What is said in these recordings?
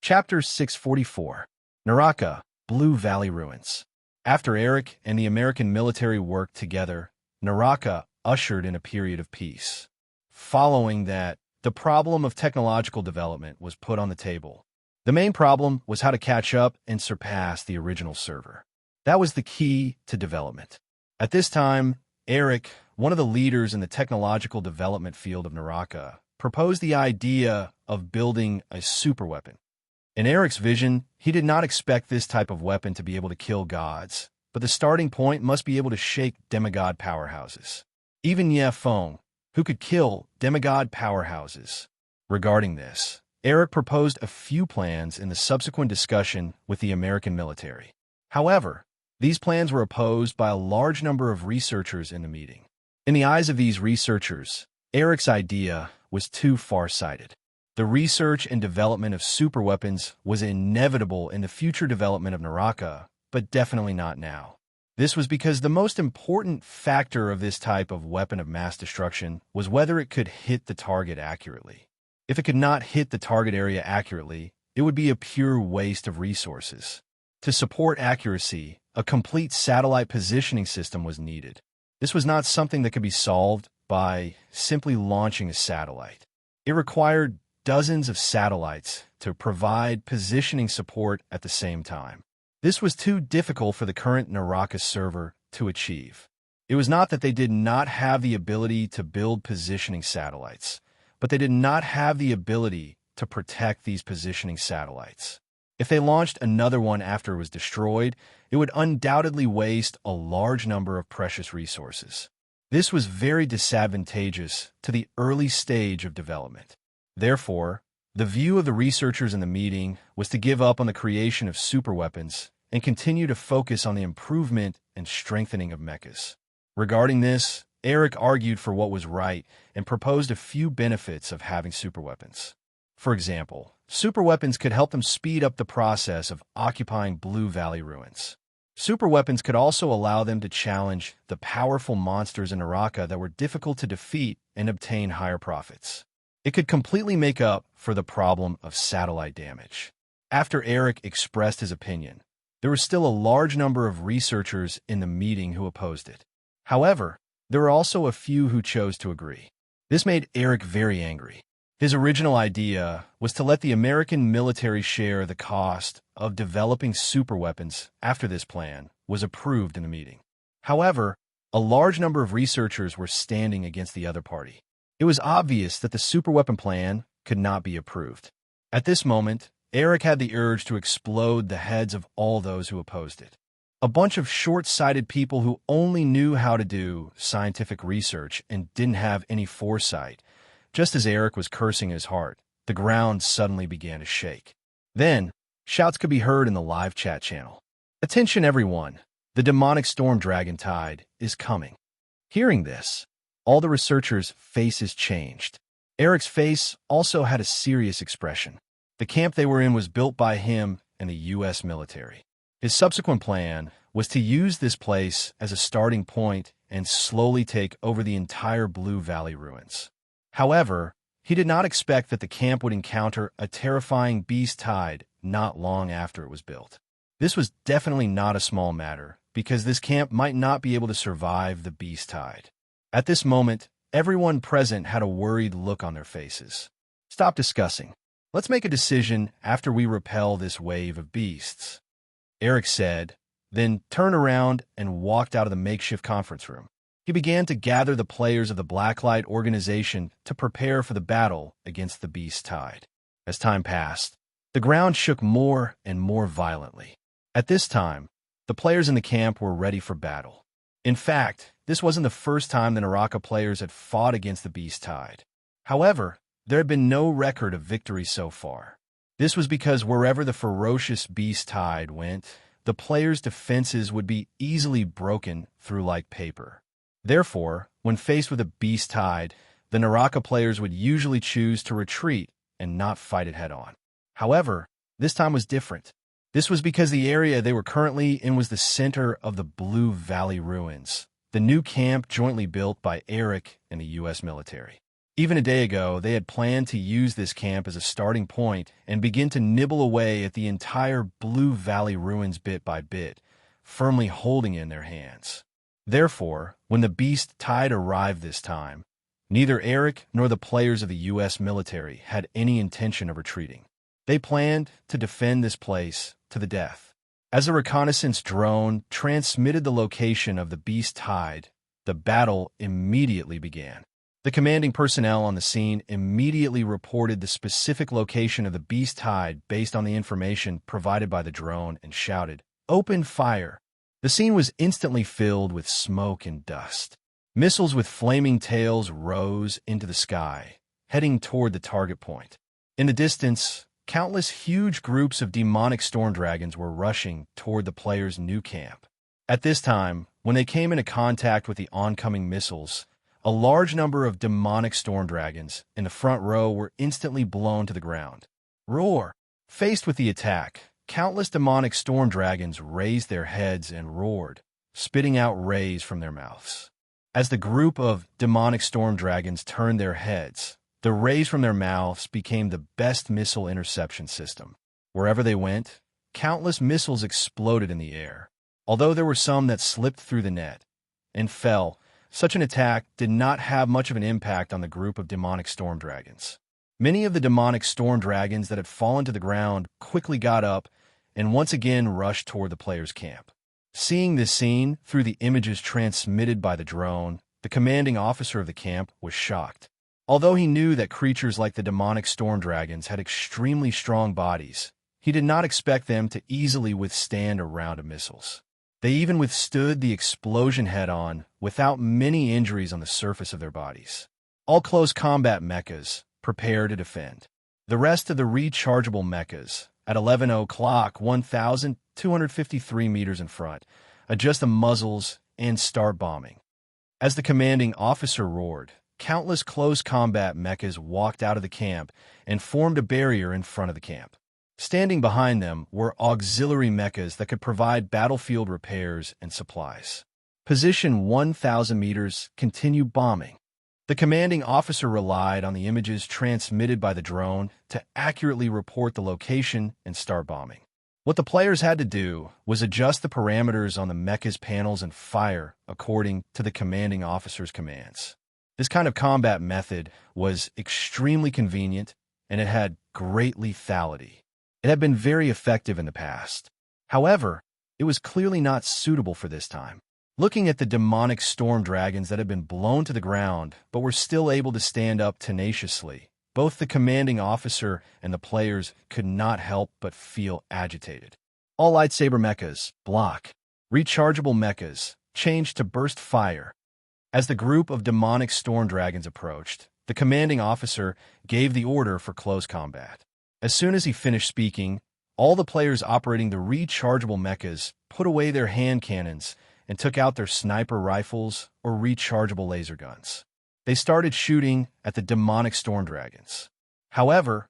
Chapter 644, Naraka, Blue Valley Ruins. After Eric and the American military worked together, Naraka ushered in a period of peace. Following that, the problem of technological development was put on the table. The main problem was how to catch up and surpass the original server. That was the key to development. At this time, Eric, one of the leaders in the technological development field of Naraka, proposed the idea of building a superweapon. In Eric's vision, he did not expect this type of weapon to be able to kill gods, but the starting point must be able to shake demigod powerhouses. Even Ye Feng, who could kill demigod powerhouses. Regarding this, Eric proposed a few plans in the subsequent discussion with the American military. However, these plans were opposed by a large number of researchers in the meeting. In the eyes of these researchers, Eric's idea was too far-sighted. The research and development of superweapons was inevitable in the future development of Naraka, but definitely not now. This was because the most important factor of this type of weapon of mass destruction was whether it could hit the target accurately. If it could not hit the target area accurately, it would be a pure waste of resources. To support accuracy, a complete satellite positioning system was needed. This was not something that could be solved by simply launching a satellite. It required dozens of satellites to provide positioning support at the same time. This was too difficult for the current Naraka server to achieve. It was not that they did not have the ability to build positioning satellites, but they did not have the ability to protect these positioning satellites. If they launched another one after it was destroyed, it would undoubtedly waste a large number of precious resources. This was very disadvantageous to the early stage of development. Therefore, the view of the researchers in the meeting was to give up on the creation of superweapons and continue to focus on the improvement and strengthening of mechas. Regarding this, Eric argued for what was right and proposed a few benefits of having superweapons. For example, superweapons could help them speed up the process of occupying Blue Valley Ruins. Superweapons could also allow them to challenge the powerful monsters in Naraka that were difficult to defeat and obtain higher profits. It could completely make up for the problem of satellite damage. After Eric expressed his opinion, there was still a large number of researchers in the meeting who opposed it. However, there were also a few who chose to agree. This made Eric very angry. His original idea was to let the American military share the cost of developing superweapons after this plan was approved in the meeting. However, a large number of researchers were standing against the other party. It was obvious that the superweapon plan could not be approved. At this moment, Eric had the urge to explode the heads of all those who opposed it. A bunch of short-sighted people who only knew how to do scientific research and didn't have any foresight. Just as Eric was cursing his heart, the ground suddenly began to shake. Then, shouts could be heard in the live chat channel. "Attention everyone, the demonic storm dragon tide is coming." Hearing this, all the researchers' faces changed. Eric's face also had a serious expression. The camp they were in was built by him and the U.S. military. His subsequent plan was to use this place as a starting point and slowly take over the entire Blue Valley Ruins. However, he did not expect that the camp would encounter a terrifying beast tide not long after it was built. This was definitely not a small matter, because this camp might not be able to survive the beast tide. At this moment, everyone present had a worried look on their faces. "Stop discussing. Let's make a decision after we repel this wave of beasts," Eric said, then turned around and walked out of the makeshift conference room. He began to gather the players of the Blacklight organization to prepare for the battle against the beast tide. As time passed, the ground shook more and more violently. At this time, the players in the camp were ready for battle. In fact, this wasn't the first time the Naraka players had fought against the beast tide. However, there had been no record of victory so far. This was because wherever the ferocious beast tide went, the players' defenses would be easily broken through like paper. Therefore, when faced with a beast tide, the Naraka players would usually choose to retreat and not fight it head-on. However, this time was different. This was because the area they were currently in was the center of the Blue Valley Ruins, the new camp jointly built by Eric and the U.S. military. Even a day ago, they had planned to use this camp as a starting point and begin to nibble away at the entire Blue Valley ruins bit by bit, firmly holding it in their hands. Therefore, when the beast tide arrived this time, neither Eric nor the players of the U.S. military had any intention of retreating. They planned to defend this place to the death. As a reconnaissance drone transmitted the location of the beast tide, the battle immediately began. The commanding personnel on the scene immediately reported the specific location of the beast tide based on the information provided by the drone and shouted, "Open fire!" The scene was instantly filled with smoke and dust. Missiles with flaming tails rose into the sky, heading toward the target point. In the distance, countless huge groups of demonic storm dragons were rushing toward the players' new camp. At this time, when they came into contact with the oncoming missiles, a large number of demonic storm dragons in the front row were instantly blown to the ground. Roar! Faced with the attack, countless demonic storm dragons raised their heads and roared, spitting out rays from their mouths. As the group of demonic storm dragons turned their heads, the rays from their mouths became the best missile interception system. Wherever they went, countless missiles exploded in the air. Although there were some that slipped through the net and fell, such an attack did not have much of an impact on the group of demonic storm dragons. Many of the demonic storm dragons that had fallen to the ground quickly got up and once again rushed toward the players' camp. Seeing this scene through the images transmitted by the drone, the commanding officer of the camp was shocked. Although he knew that creatures like the demonic storm dragons had extremely strong bodies, he did not expect them to easily withstand a round of missiles. They even withstood the explosion head-on without many injuries on the surface of their bodies. All close combat mechas prepare to defend. The rest of the rechargeable mechas, at 11 o'clock, 1,253 meters in front, adjust the muzzles and start bombing. As the commanding officer roared, countless close combat mechas walked out of the camp and formed a barrier in front of the camp. Standing behind them were auxiliary mechas that could provide battlefield repairs and supplies. Position 1,000 meters, continue bombing. The commanding officer relied on the images transmitted by the drone to accurately report the location and start bombing. What the players had to do was adjust the parameters on the mecha's panels and fire according to the commanding officer's commands. This kind of combat method was extremely convenient, and it had great lethality. It had been very effective in the past. However, it was clearly not suitable for this time. Looking at the demonic storm dragons that had been blown to the ground but were still able to stand up tenaciously, both the commanding officer and the players could not help but feel agitated. All lightsaber mechas, block. Rechargeable mechas, change to burst fire. As the group of demonic storm dragons approached, the commanding officer gave the order for close combat. As soon as he finished speaking, all the players operating the rechargeable mechas put away their hand cannons and took out their sniper rifles or rechargeable laser guns. They started shooting at the demonic storm dragons. However,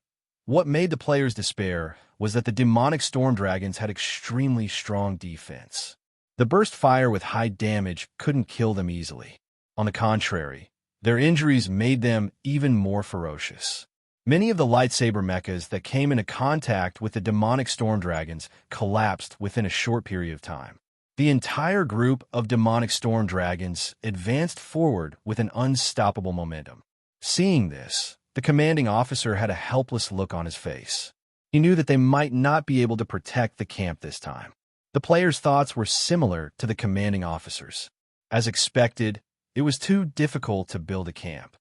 what made the players despair was that the demonic storm dragons had extremely strong defense. The burst fire with high damage couldn't kill them easily. On the contrary, their injuries made them even more ferocious. Many of the lightsaber mechas that came into contact with the demonic storm dragons collapsed within a short period of time. The entire group of demonic storm dragons advanced forward with an unstoppable momentum. Seeing this, the commanding officer had a helpless look on his face. He knew that they might not be able to protect the camp this time. The players' thoughts were similar to the commanding officer's. As expected, it was too difficult to build a camp.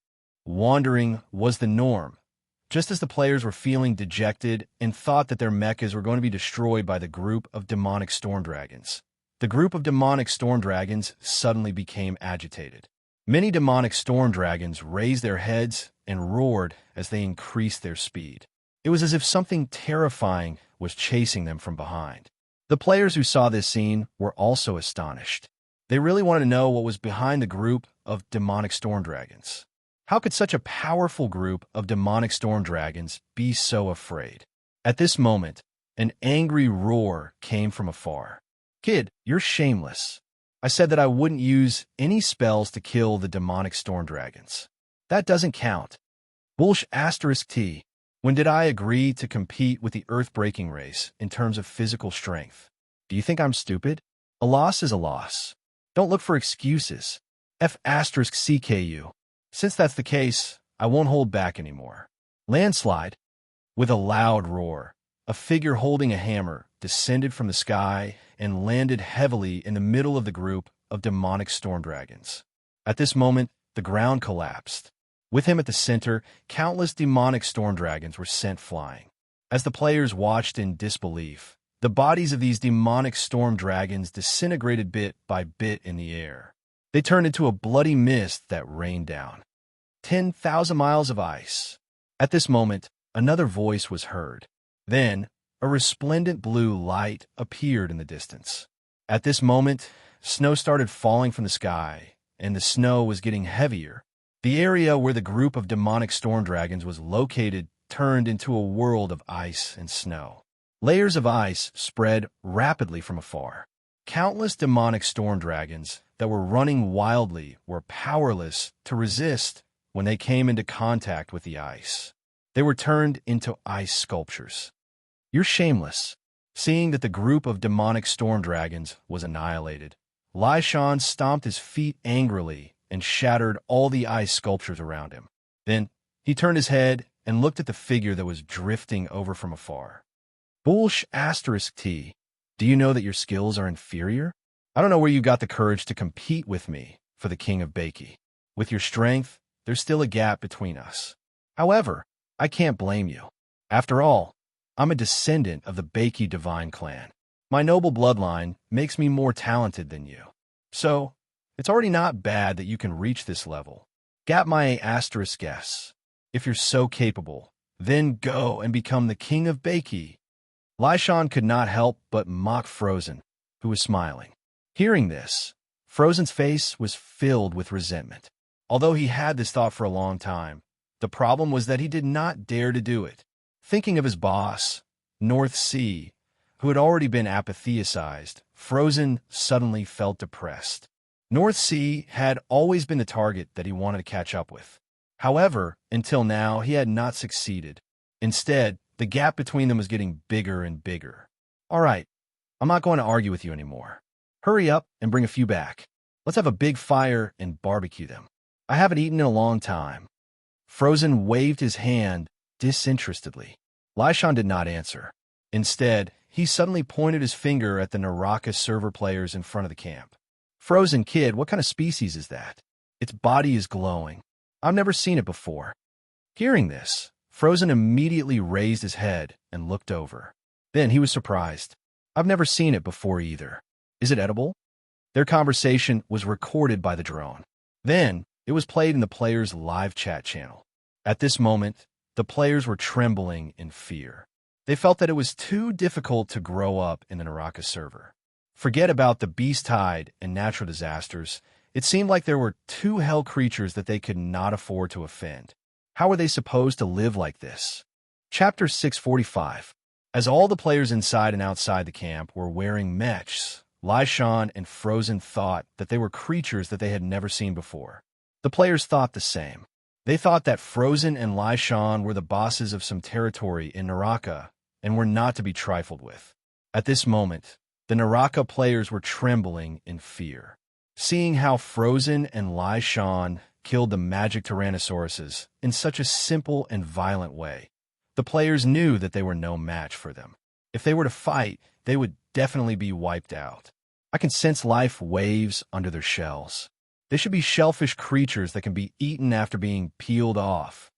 Wandering was the norm. Just as the players were feeling dejected and thought that their mechas were going to be destroyed by the group of demonic storm dragons, the group of demonic storm dragons suddenly became agitated. Many demonic storm dragons raised their heads and roared as they increased their speed. It was as if something terrifying was chasing them from behind. The players who saw this scene were also astonished. They really wanted to know what was behind the group of demonic storm dragons. How could such a powerful group of demonic storm dragons be so afraid? At this moment, an angry roar came from afar. "Kid, you're shameless. I said that I wouldn't use any spells to kill the demonic storm dragons. That doesn't count. Bullsh asterisk T. When did I agree to compete with the earth-breaking race in terms of physical strength? Do you think I'm stupid? A loss is a loss. Don't look for excuses. F asterisk CKU. Since that's the case, I won't hold back anymore. Landslide. With a loud roar, a figure holding a hammer descended from the sky and landed heavily in the middle of the group of demonic storm dragons. At this moment, the ground collapsed. With him at the center, countless demonic storm dragons were sent flying. As the players watched in disbelief, the bodies of these demonic storm dragons disintegrated bit by bit in the air. They turned into a bloody mist that rained down. 10,000 miles of ice. At this moment, another voice was heard. Then, a resplendent blue light appeared in the distance. At this moment, snow started falling from the sky, and the snow was getting heavier. The area where the group of demonic storm dragons was located turned into a world of ice and snow. Layers of ice spread rapidly from afar. Countless demonic storm dragons that were running wildly were powerless to resist when they came into contact with the ice. They were turned into ice sculptures. You're shameless. Seeing that the group of demonic storm dragons was annihilated, Lai Shan stomped his feet angrily and shattered all the ice sculptures around him. Then, he turned his head and looked at the figure that was drifting over from afar. Bullsh asterisk T. Do you know that your skills are inferior? I don't know where you got the courage to compete with me for the King of Bakey. With your strength, there's still a gap between us. However, I can't blame you. After all, I'm a descendant of the Bakey divine clan. My noble bloodline makes me more talented than you. So, it's already not bad that you can reach this level. Gap my asterisk guess. If you're so capable, then go and become the King of Bakey. Lai Shan could not help but mock Frozen, who was smiling. Hearing this, Frozen's face was filled with resentment. Although he had this thought for a long time, the problem was that he did not dare to do it. Thinking of his boss, North Sea, who had already been apatheticized, Frozen suddenly felt depressed. North Sea had always been the target that he wanted to catch up with. However, until now, he had not succeeded. Instead, the gap between them was getting bigger and bigger. All right, I'm not going to argue with you anymore. Hurry up and bring a few back. Let's have a big fire and barbecue them. I haven't eaten in a long time. Frozen waved his hand disinterestedly. Lai Shan did not answer. Instead, he suddenly pointed his finger at the Naraka server players in front of the camp. Frozen kid, what kind of species is that? Its body is glowing. I've never seen it before. Hearing this, Frozen immediately raised his head and looked over. Then he was surprised. I've never seen it before either. Is it edible? Their conversation was recorded by the drone. Then, it was played in the players' live chat channel. At this moment, the players were trembling in fear. They felt that it was too difficult to grow up in the Naraka server. Forget about the beast tide and natural disasters. It seemed like there were two hell creatures that they could not afford to offend. How were they supposed to live like this? Chapter 645. As all the players inside and outside the camp were wearing mechs, Lai Shan and Frozen thought that they were creatures that they had never seen before. The players thought the same. They thought that Frozen and Lai Shan were the bosses of some territory in Naraka and were not to be trifled with. At this moment, the Naraka players were trembling in fear. Seeing how Frozen and Lai Shan killed the magic Tyrannosauruses in such a simple and violent way, the players knew that they were no match for them. If they were to fight, they would definitely be wiped out. I can sense life waves under their shells. They should be shellfish creatures that can be eaten after being peeled off.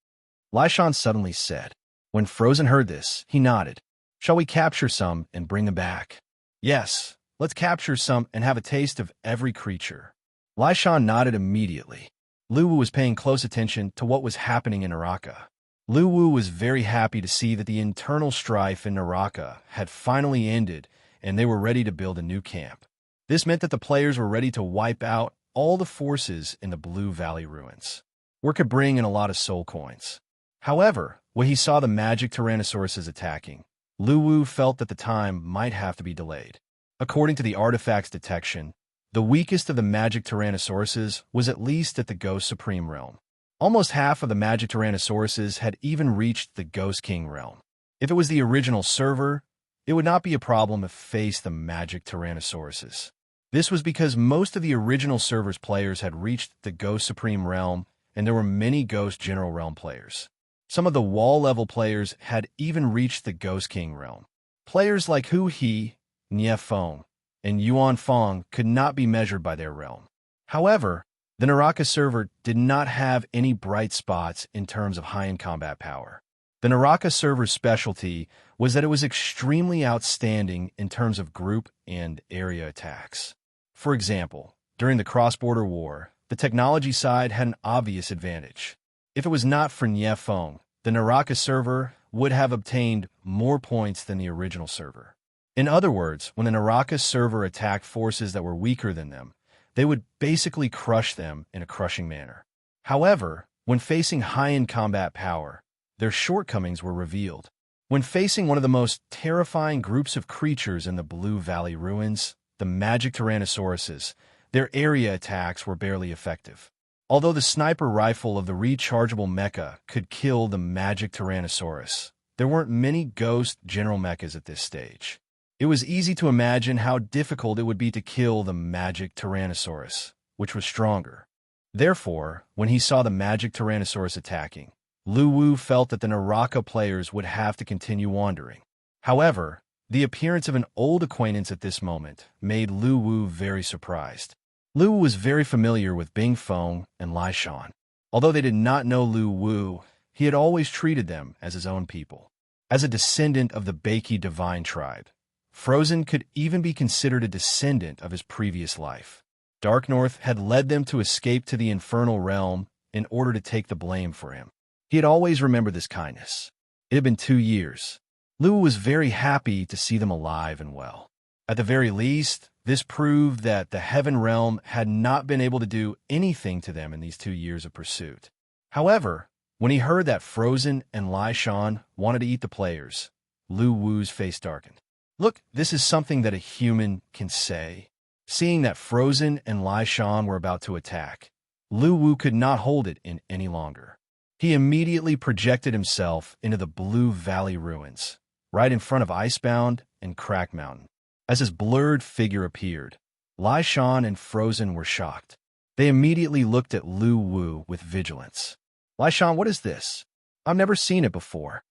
Lai Shan suddenly said. When Frozen heard this, he nodded. Shall we capture some and bring them back? Yes, let's capture some and have a taste of every creature. Lai Shan nodded immediately. Lu Wu was paying close attention to what was happening in Naraka. Lu Wu was very happy to see that the internal strife in Naraka had finally ended and they were ready to build a new camp. This meant that the players were ready to wipe out all the forces in the Blue Valley ruins. Work could bring in a lot of soul coins. However, when he saw the magic Tyrannosauruses attacking, Lu Wu felt that the time might have to be delayed. According to the artifact's detection, the weakest of the magic Tyrannosauruses was at least at the Ghost Supreme realm. Almost half of the magic Tyrannosauruses had even reached the Ghost King realm. If it was the original server, it would not be a problem if faced the magic Tyrannosauruses. This was because most of the original server's players had reached the Ghost Supreme realm, and there were many Ghost General realm players. Some of the wall-level players had even reached the Ghost King realm. Players like Hu He, Nie Feng, and Yuan Fong could not be measured by their realm. However, the Naraka server did not have any bright spots in terms of high-end combat power. The Naraka server's specialty was that it was extremely outstanding in terms of group and area attacks. For example, during the cross-border war, the technology side had an obvious advantage. If it was not for Nie Feng, the Naraka server would have obtained more points than the original server. In other words, when the Naraka server attacked forces that were weaker than them, they would basically crush them in a crushing manner. However, when facing high-end combat power, their shortcomings were revealed. When facing one of the most terrifying groups of creatures in the Blue Valley ruins, the magic Tyrannosauruses, their area attacks were barely effective. Although the sniper rifle of the rechargeable mecha could kill the magic Tyrannosaurus, there weren't many Ghost General mechas at this stage. It was easy to imagine how difficult it would be to kill the magic Tyrannosaurus, which was stronger. Therefore, when he saw the magic Tyrannosaurus attacking, Lu Wu felt that the Naraka players would have to continue wandering. However, the appearance of an old acquaintance at this moment made Lu Wu very surprised. Lu Wu was very familiar with Bing Feng and Lai Shan. Although they did not know Lu Wu, he had always treated them as his own people. As a descendant of the Beiki divine tribe, Frozen could even be considered a descendant of his previous life. Dark North had led them to escape to the infernal realm in order to take the blame for him. He had always remembered this kindness. It had been 2 years. Lu was very happy to see them alive and well. At the very least, this proved that the Heaven Realm had not been able to do anything to them in these 2 years of pursuit. However, when he heard that Frozen and Lai Shan wanted to eat the players, Lu Wu's face darkened. Look, this is something that a human can say. Seeing that Frozen and Lai Shan were about to attack, Lu Wu could not hold it in any longer. He immediately projected himself into the Blue Valley ruins, right in front of Icebound and Crack Mountain. As his blurred figure appeared, Lai Shan and Frozen were shocked. They immediately looked at Lu Wu with vigilance. Lai Shan, what is this? I've never seen it before.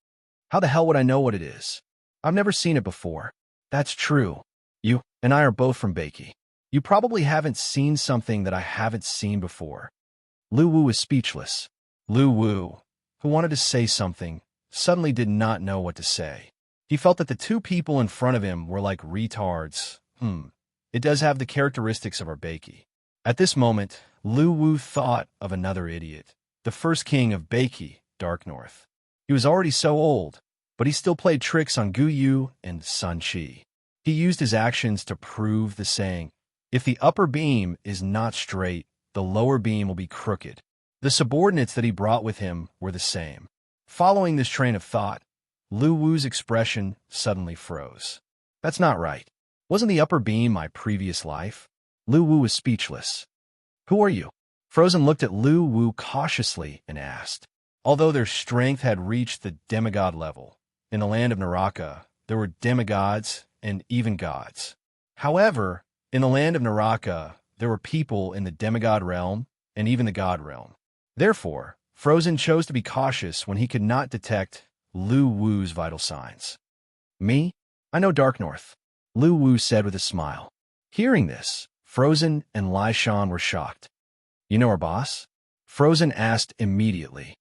How the hell would I know what it is? I've never seen it before. That's true. You and I are both from Beiki. You probably haven't seen something that I haven't seen before. Lu Wu was speechless. Lu Wu, who wanted to say something, suddenly did not know what to say. He felt that the two people in front of him were like retards. It does have the characteristics of our Beiki. At this moment, Lu Wu thought of another idiot, the first king of Beiki, Dark North. He was already so old, but he still played tricks on Gu Yu and Sun Qi. He used his actions to prove the saying, if the upper beam is not straight, the lower beam will be crooked. The subordinates that he brought with him were the same. Following this train of thought, Lu Wu's expression suddenly froze. That's not right. Wasn't the upper beam my previous life? Lu Wu was speechless. Who are you? Frozen looked at Lu Wu cautiously and asked. Although their strength had reached the demigod level, in the land of Naraka, there were demigods and even gods. However, in the land of Naraka, there were people in the demigod realm and even the god realm. Therefore, Frozen chose to be cautious when he could not detect Lu Wu's vital signs. Me? I know Dark North, Lu Wu said with a smile. Hearing this, Frozen and Lai Shan were shocked. You know our boss? Frozen asked immediately.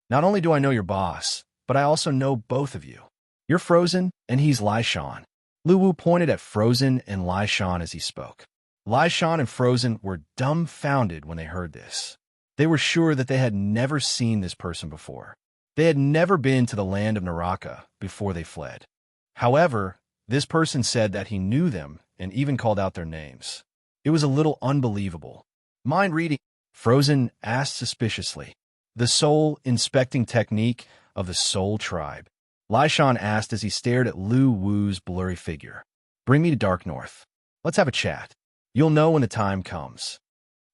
Not only do I know your boss, but I also know both of you. You're Frozen, and he's Lai Shan. Lu Wu pointed at Frozen and Lai Shan as he spoke. Lai Shan and Frozen were dumbfounded when they heard this. They were sure that they had never seen this person before. They had never been to the land of Naraka before they fled. However, this person said that he knew them and even called out their names. It was a little unbelievable. Mind reading? Frozen asked suspiciously. The soul inspecting technique of the Soul Tribe. Lai Shan asked as he stared at Lu Wu's blurry figure. Bring me to Dark North. Let's have a chat. You'll know when the time comes.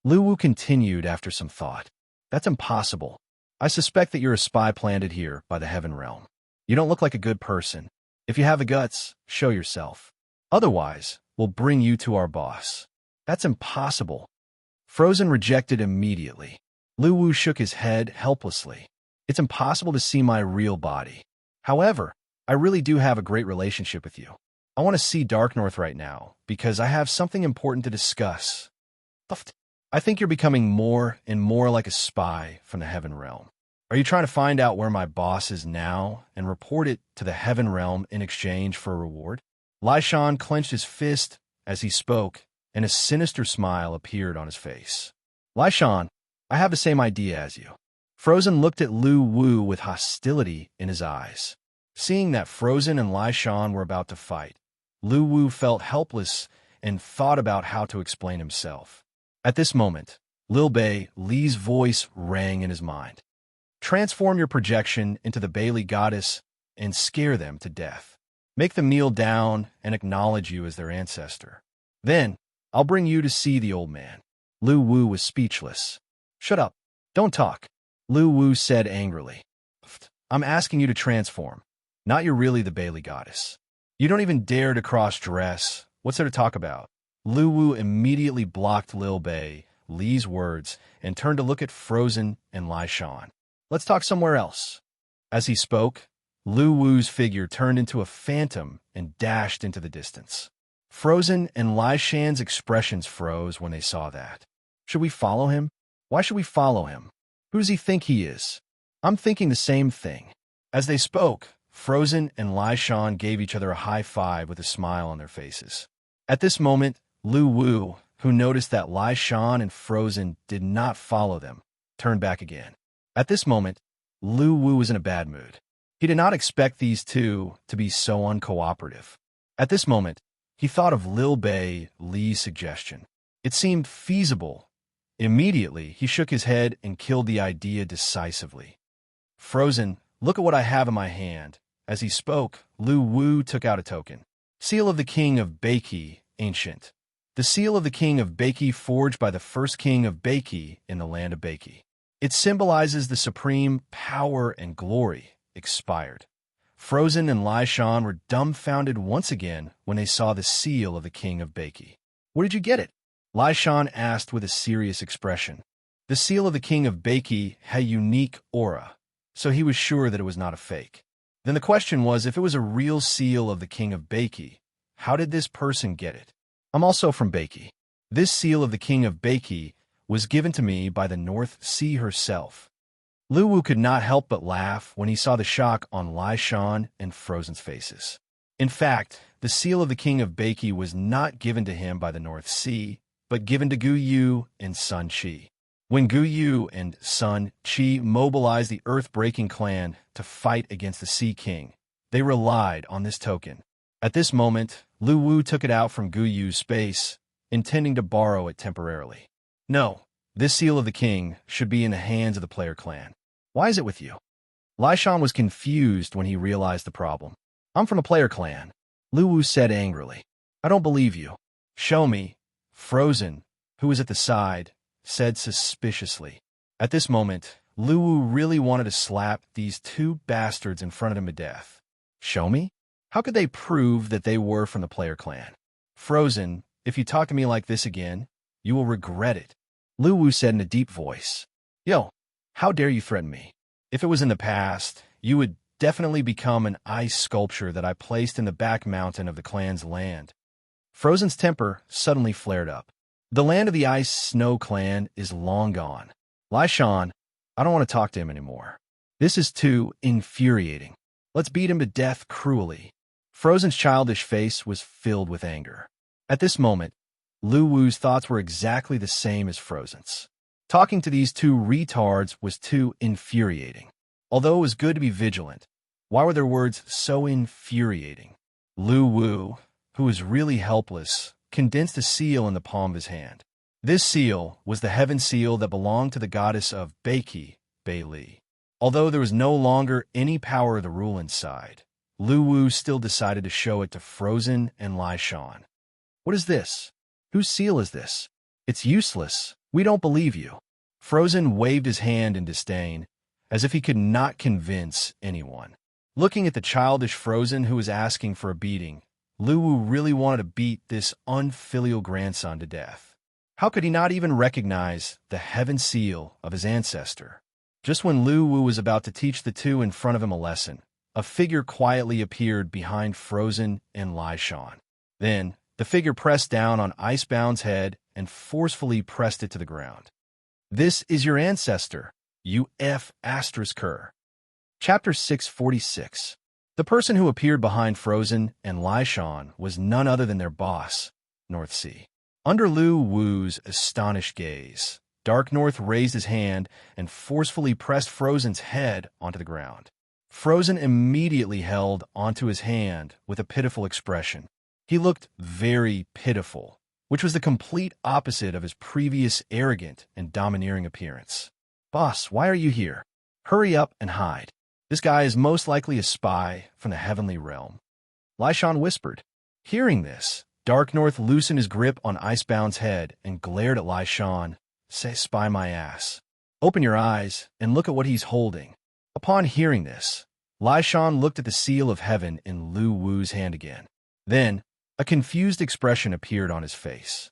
Lu Wu continued after some thought. That's impossible. I suspect that you're a spy planted here by the Heaven Realm. You don't look like a good person. If you have the guts, show yourself. Otherwise, we'll bring you to our boss. That's impossible. Frozen rejected immediately. Lu Wu shook his head helplessly. It's impossible to see my real body. However, I really do have a great relationship with you. I want to see Dark North right now, because I have something important to discuss. I think you're becoming more and more like a spy from the Heaven Realm. Are you trying to find out where my boss is now and report it to the Heaven Realm in exchange for a reward? Lai Shan clenched his fist as he spoke, and a sinister smile appeared on his face. Lai Shan, I have the same idea as you. Frozen looked at Lu Wu with hostility in his eyes. Seeing that Frozen and Lai Shan were about to fight, Lu Wu felt helpless and thought about how to explain himself. At this moment, Lil Bei Li's voice rang in his mind. Transform your projection into the Bailey goddess and scare them to death. Make them kneel down and acknowledge you as their ancestor. Then, I'll bring you to see the old man. Lu Wu was speechless. Shut up. Don't talk. Lu Wu said angrily. I'm asking you to transform. Not you're really the Bailey goddess. You don't even dare to cross-dress. What's there to talk about? Lu Wu immediately blocked Lil Bei Li's words and turned to look at Frozen and Lai Shan. Let's talk somewhere else. As he spoke, Lu Wu's figure turned into a phantom and dashed into the distance. Frozen and Lai Shan's expressions froze when they saw that. Should we follow him? Why should we follow him? Who does he think he is? I'm thinking the same thing. As they spoke, Frozen and Lai Shan gave each other a high five with a smile on their faces. At this moment, Lu Wu, who noticed that Lai Shan and Frozen did not follow them, turned back again. At this moment, Lu Wu was in a bad mood. He did not expect these two to be so uncooperative. At this moment, he thought of Lil Bei Li's suggestion. It seemed feasible. Immediately, he shook his head and killed the idea decisively. Frozen, look at what I have in my hand. As he spoke, Lu Wu took out a token. Seal of the King of Beiki, ancient. The seal of the King of Beiki forged by the first king of Beiki in the land of Beiki. It symbolizes the supreme power and glory, expired. Frozen and Lai Shan were dumbfounded once again when they saw the seal of the King of Beiki. Where did you get it? Lai Shan asked with a serious expression. The seal of the King of Beiki had a unique aura, so he was sure that it was not a fake. Then the question was, if it was a real seal of the King of Beiki, how did this person get it? I'm also from Beiki. This seal of the King of Beiki was given to me by the North Sea herself. Lu Wu could not help but laugh when he saw the shock on Lai Shan and Frozen's faces. In fact, the seal of the King of Beiki was not given to him by the North Sea, but given to Gu Yu and Sun Qi. When Gu Yu and Sun Qi mobilized the Earth-Breaking clan to fight against the Sea King, they relied on this token. At this moment, Lu Wu took it out from Gu Yu's space, intending to borrow it temporarily. No, this seal of the king should be in the hands of the player clan. Why is it with you? Lai Shan was confused when he realized the problem. I'm from a player clan, Lu Wu said angrily. I don't believe you. Show me. Frozen, who was at the side, said suspiciously. At this moment, Lu Wu really wanted to slap these two bastards in front of him to death. Show me? How could they prove that they were from the player clan? Frozen, if you talk to me like this again, you will regret it, Lu Wu said in a deep voice. Yo, how dare you threaten me? If it was in the past, you would definitely become an ice sculpture that I placed in the back mountain of the clan's land. Frozen's temper suddenly flared up. The land of the Ice Snow clan is long gone. Lai Shan, I don't want to talk to him anymore. This is too infuriating. Let's beat him to death cruelly. Frozen's childish face was filled with anger. At this moment, Lu Wu's thoughts were exactly the same as Frozen's. Talking to these two retards was too infuriating. Although it was good to be vigilant, why were their words so infuriating? Lu Wu, who was really helpless, condensed a seal in the palm of his hand. This seal was the heaven seal that belonged to the goddess of Beiki, Bei Li. Although there was no longer any power of the rule inside, Lu Wu still decided to show it to Frozen and Lai Shan. What is this? Whose seal is this? It's useless. We don't believe you. Frozen waved his hand in disdain, as if he could not convince anyone. Looking at the childish Frozen who was asking for a beating, Luwu really wanted to beat this unfilial grandson to death. How could he not even recognize the heaven seal of his ancestor? Just when Luwu was about to teach the two in front of him a lesson, a figure quietly appeared behind Frozen and Lyshawn. Then, the figure pressed down on Icebound's head and forcefully pressed it to the ground. "This is your ancestor, you F***er. Chapter 646. The person who appeared behind Frozen and Lyshawn was none other than their boss, North Sea. Under Lu Wu's astonished gaze, Dark North raised his hand and forcefully pressed Frozen's head onto the ground. Frozen immediately held onto his hand with a pitiful expression. He looked very pitiful, which was the complete opposite of his previous arrogant and domineering appearance. "Boss, why are you here? Hurry up and hide. This guy is most likely a spy from the heavenly realm," Lyshawn whispered. Hearing this, Dark North loosened his grip on Icebound's head and glared at Lyshawn. "Say, spy my ass. Open your eyes and look at what he's holding." Upon hearing this, Lyshawn looked at the seal of heaven in Lu Wu's hand again. Then, a confused expression appeared on his face.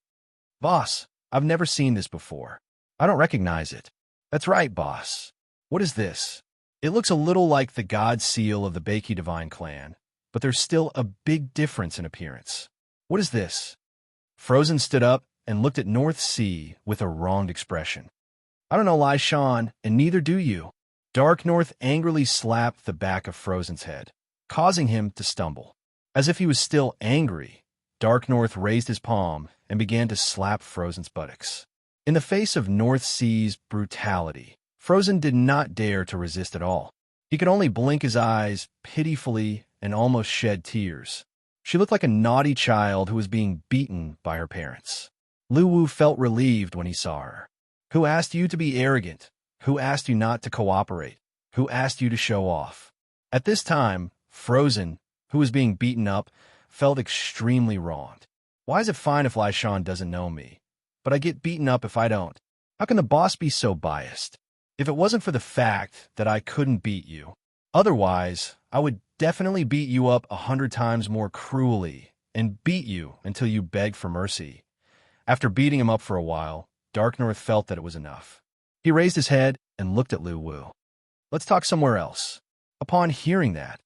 "Boss, I've never seen this before. I don't recognize it." "That's right, boss. What is this?" "It looks a little like the god seal of the Bakey Divine clan, but there's still a big difference in appearance." "What is this?" Frozen stood up and looked at North Sea with a wronged expression. "I don't know, Lyshawn, and neither do you." Dark North angrily slapped the back of Frozen's head, causing him to stumble. As if he was still angry, Dark North raised his palm and began to slap Frozen's buttocks. In the face of North Sea's brutality, Frozen did not dare to resist at all. He could only blink his eyes pitifully and almost shed tears. She looked like a naughty child who was being beaten by her parents. Luwu felt relieved when he saw her. "Who asked you to be arrogant? Who asked you not to cooperate? Who asked you to show off?" At this time, Frozen, who was being beaten up, felt extremely wronged. "Why is it fine if Lyshawn doesn't know me, but I get beaten up if I don't? How can the boss be so biased? If it wasn't for the fact that I couldn't beat you, otherwise, I would definitely beat you up 100 times more cruelly and beat you until you begged for mercy." After beating him up for a while, Dark North felt that it was enough. He raised his head and looked at Lu Wu. "Let's talk somewhere else." Upon hearing that,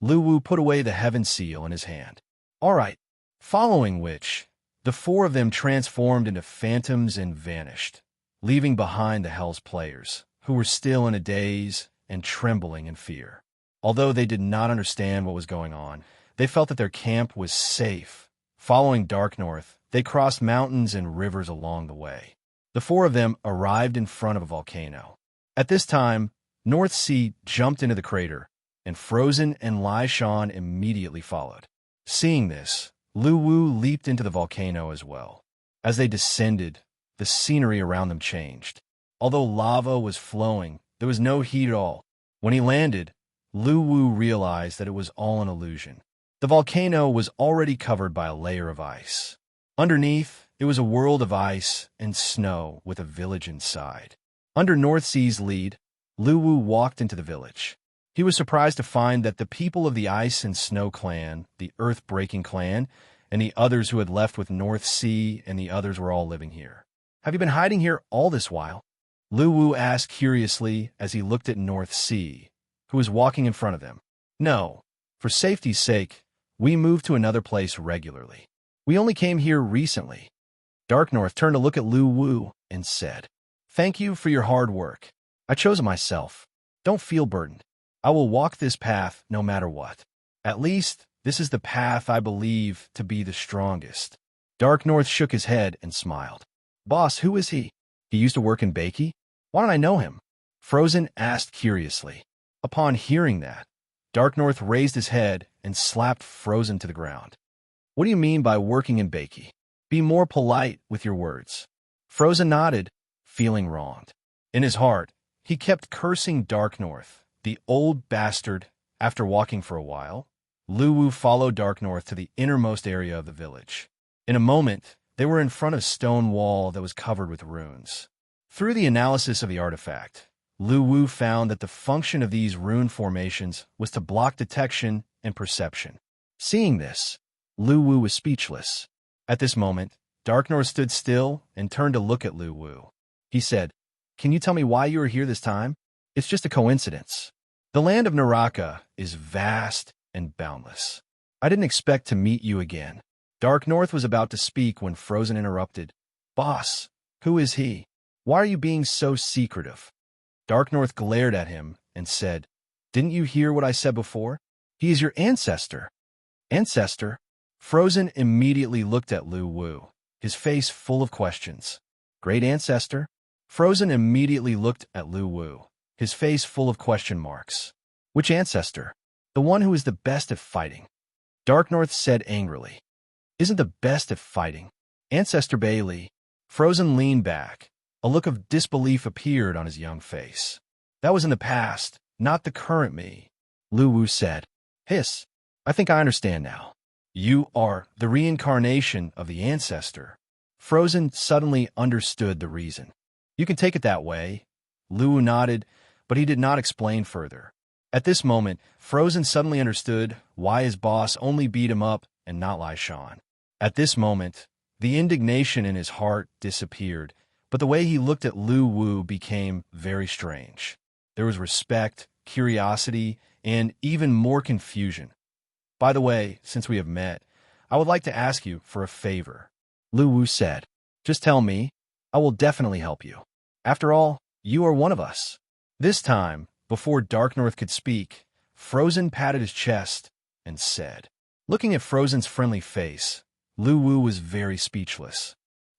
Lu Wu put away the heaven seal in his hand. "All right." Following which, the four of them transformed into phantoms and vanished, leaving behind the Hell's players, who were still in a daze and trembling in fear. Although they did not understand what was going on, they felt that their camp was safe. Following Dark North, they crossed mountains and rivers along the way. The four of them arrived in front of a volcano. At this time, North Sea jumped into the crater, and Frozen and Lyshawn immediately followed. Seeing this, Lu Wu leaped into the volcano as well. As they descended, the scenery around them changed. Although lava was flowing, there was no heat at all. When he landed, Lu Wu realized that it was all an illusion. The volcano was already covered by a layer of ice. Underneath, it was a world of ice and snow with a village inside. Under North Sea's lead, Lu Wu walked into the village. He was surprised to find that the people of the Ice and Snow clan, the Earth-breaking clan, and the others who had left with North Sea and the others were all living here. "Have you been hiding here all this while?" Lu Wu asked curiously as he looked at North Sea, who was walking in front of them. "No. For safety's sake, we moved to another place regularly. We only came here recently." Dark North turned to look at Lu Wu and said, "Thank you for your hard work. I chose it myself. Don't feel burdened. I will walk this path no matter what. At least, this is the path I believe to be the strongest." Dark North shook his head and smiled. "Boss, who is he? He used to work in Bakey? Why don't I know him?" Frozen asked curiously. Upon hearing that, Dark North raised his head and slapped Frozen to the ground. "What do you mean by working in Bakey? Be more polite with your words." Frozen nodded, feeling wronged. In his heart, he kept cursing Dark North, the old bastard. After walking for a while, Lu Wu followed Dark North to the innermost area of the village. In a moment, they were in front of a stone wall that was covered with runes. Through the analysis of the artifact, Lu Wu found that the function of these rune formations was to block detection and perception. Seeing this, Lu Wu was speechless. At this moment, Dark North stood still and turned to look at Lu Wu. He said, "Can you tell me why you are here this time? It's just a coincidence. The land of Naraka is vast and boundless. I didn't expect to meet you again." Dark North was about to speak when Frozen interrupted. "Boss, who is he? Why are you being so secretive?" Dark North glared at him and said, "Didn't you hear what I said before? He is your ancestor." "Ancestor?" Frozen immediately looked at Lu Wu, his face full of questions. "Great ancestor?" Frozen immediately looked at Lu Wu, his face full of question marks. "Which ancestor?" "The one who is the best at fighting." Dark North said angrily. "Isn't the best at fighting Ancestor Bailey?" Frozen leaned back. A look of disbelief appeared on his young face. "That was in the past, not the current me," Lu Wu said. "Hiss, I think I understand now. You are the reincarnation of the ancestor." Frozen suddenly understood the reason. "You can take it that way." Lu Wu nodded, but he did not explain further. At this moment, Frozen suddenly understood why his boss only beat him up and not Lai Shan. At this moment, the indignation in his heart disappeared, but the way he looked at Lu Wu became very strange. There was respect, curiosity, and even more confusion. "By the way, since we have met, I would like to ask you for a favor," Lu Wu said. "Just tell me. I will definitely help you. After all, you are one of us." This time, before Dark North could speak, Frozen patted his chest and said. Looking at Frozen's friendly face, Lu Wu was very speechless.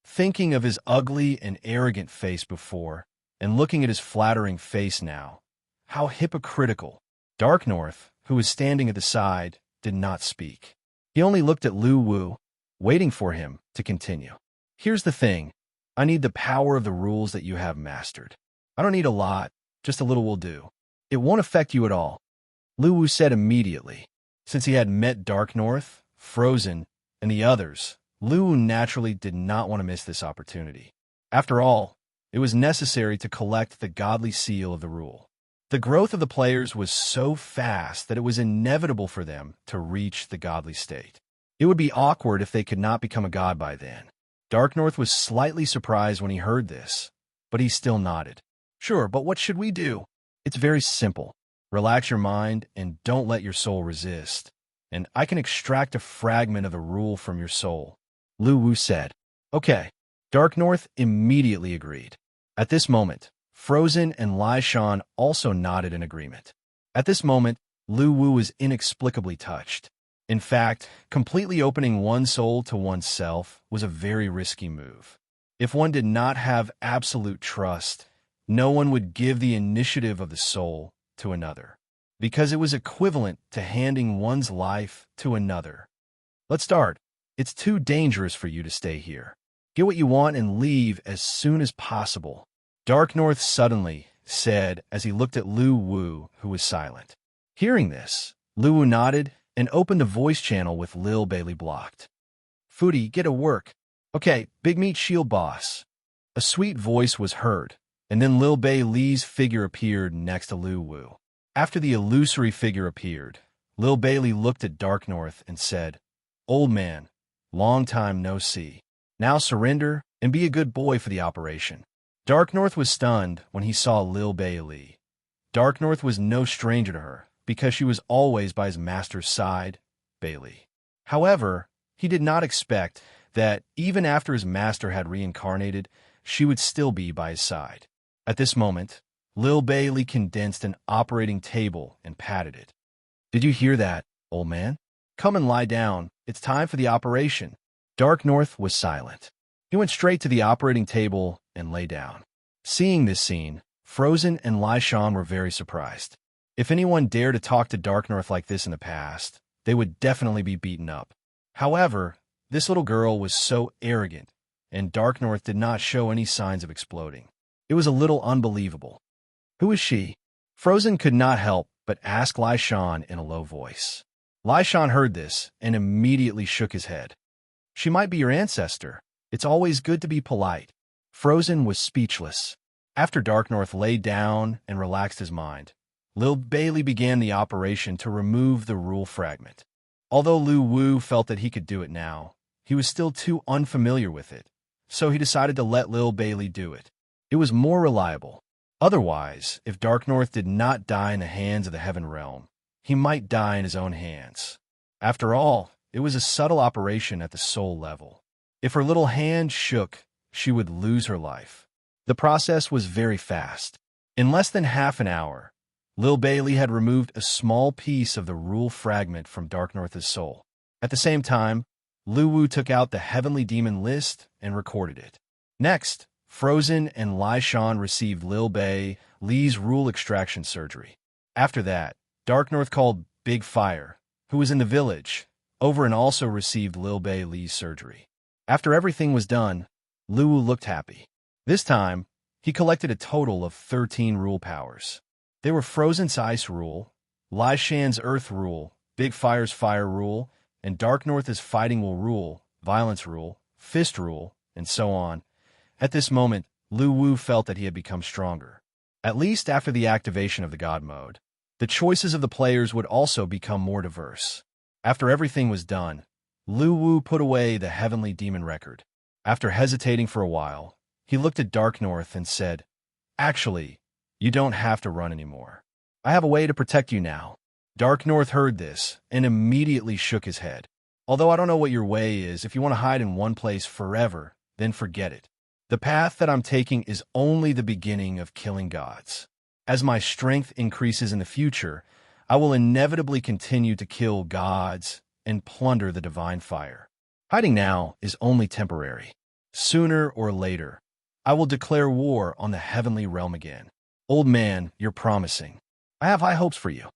Thinking of his ugly and arrogant face before, and looking at his flattering face now, how hypocritical. Dark North, who was standing at the side, did not speak. He only looked at Lu Wu, waiting for him to continue. "Here's the thing. I need the power of the rules that you have mastered. I don't need a lot, just a little will do. It won't affect you at all," Lu Wu said immediately. Since he had met Dark North, Frozen, and the others, Lu Wu naturally did not want to miss this opportunity. After all, it was necessary to collect the godly seal of the rule. The growth of the players was so fast that it was inevitable for them to reach the godly state. It would be awkward if they could not become a god by then. Dark North was slightly surprised when he heard this, but he still nodded. "Sure, but what should we do?" "It's very simple. Relax your mind and don't let your soul resist, and I can extract a fragment of the rule from your soul," Lu Wu said. "Okay." Dark North immediately agreed. At this moment, Frozen and Lai Shan also nodded in agreement. At this moment, Lu Wu was inexplicably touched. In fact, completely opening one's soul to oneself was a very risky move. If one did not have absolute trust, no one would give the initiative of the soul to another, because it was equivalent to handing one's life to another. "Let's start. It's too dangerous for you to stay here. Get what you want and leave as soon as possible," Dark North suddenly said as he looked at Lu Wu, who was silent. Hearing this, Lu Wu nodded and opened the voice channel with Lil Bailey blocked. "Foodie, get to work. Okay, Big Meat Shield Boss." A sweet voice was heard, and then Lil Bailey's figure appeared next to Lu Wu. After the illusory figure appeared, Lil Bailey looked at Dark North and said, "Old man, long time no see. Now surrender and be a good boy for the operation." Dark North was stunned when he saw Lil Bailey. Dark North was no stranger to her, because she was always by his master's side, Bailey. However, he did not expect that even after his master had reincarnated, she would still be by his side. At this moment, Lil Bailey condensed an operating table and patted it. "Did you hear that, old man? Come and lie down. It's time for the operation." Dark North was silent. He went straight to the operating table and lay down. Seeing this scene, Frozen and Lai Shan were very surprised. If anyone dared to talk to Dark North like this in the past, they would definitely be beaten up. However, this little girl was so arrogant, and Dark North did not show any signs of exploding. It was a little unbelievable. "Who is she?" Frozen could not help but ask Lai Shan in a low voice. Lai Shan heard this and immediately shook his head. "She might be your ancestor. It's always good to be polite." Frozen was speechless. After Dark North lay down and relaxed his mind, Lil Bailey began the operation to remove the rule fragment. Although Lu Wu felt that he could do it now, he was still too unfamiliar with it, so he decided to let Lil Bailey do it. It was more reliable. Otherwise, if Dark North did not die in the hands of the Heaven Realm, he might die in his own hands. After all, it was a subtle operation at the soul level. If her little hand shook, she would lose her life. The process was very fast. In less than half an hour, Lil Bailey had removed a small piece of the rule fragment from Dark North's soul. At the same time, Lu Wu took out the heavenly demon list and recorded it. Next, Frozen and Lai Shan received Lil Bailey's rule extraction surgery. After that, Dark North called Big Fire, who was in the village, over and also received Lil Bailey's surgery. After everything was done, Lu Wu looked happy. This time, he collected a total of 13 rule powers. They were Frozen's Ice Rule, Lai Shan's Earth Rule, Big Fire's Fire Rule, and Dark North's Fighting Will Rule, Violence Rule, Fist Rule, and so on. At this moment, Lu Wu felt that he had become stronger. At least after the activation of the God Mode, the choices of the players would also become more diverse. After everything was done, Lu Wu put away the Heavenly Demon Record. After hesitating for a while, he looked at Dark North and said, "Actually, you don't have to run anymore. I have a way to protect you now." Dark North heard this and immediately shook his head. "Although I don't know what your way is, if you want to hide in one place forever, then forget it. The path that I'm taking is only the beginning of killing gods. As my strength increases in the future, I will inevitably continue to kill gods and plunder the divine fire. Hiding now is only temporary. Sooner or later, I will declare war on the heavenly realm again. Old man, you're promising. I have high hopes for you."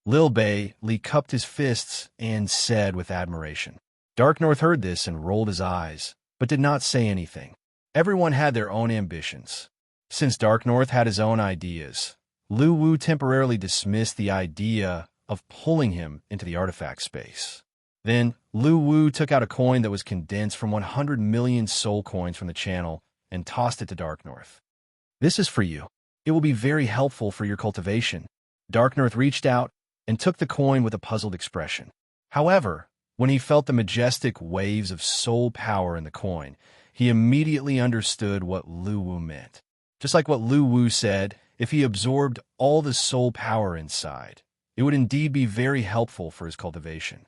Lil Bailey cupped his fists and said with admiration. Dark North heard this and rolled his eyes, but did not say anything. Everyone had their own ambitions. Since Dark North had his own ideas, Lu Wu temporarily dismissed the idea of pulling him into the artifact space. Then, Lu Wu took out a coin that was condensed from 100 million soul coins from the channel and tossed it to Dark North. "This is for you. It will be very helpful for your cultivation." Dark North reached out and took the coin with a puzzled expression. However, when he felt the majestic waves of soul power in the coin, he immediately understood what Lu Wu meant. Just like what Lu Wu said, if he absorbed all the soul power inside, it would indeed be very helpful for his cultivation.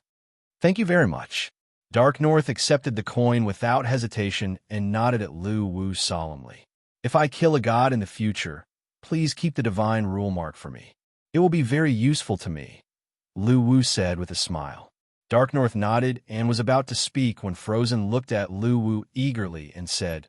"Thank you very much." Dark North accepted the coin without hesitation and nodded at Lu Wu solemnly. "If I kill a god in the future, please keep the divine rule mark for me. It will be very useful to me," Lu Wu said with a smile. Dark North nodded and was about to speak when Frozen looked at Lu Wu eagerly and said,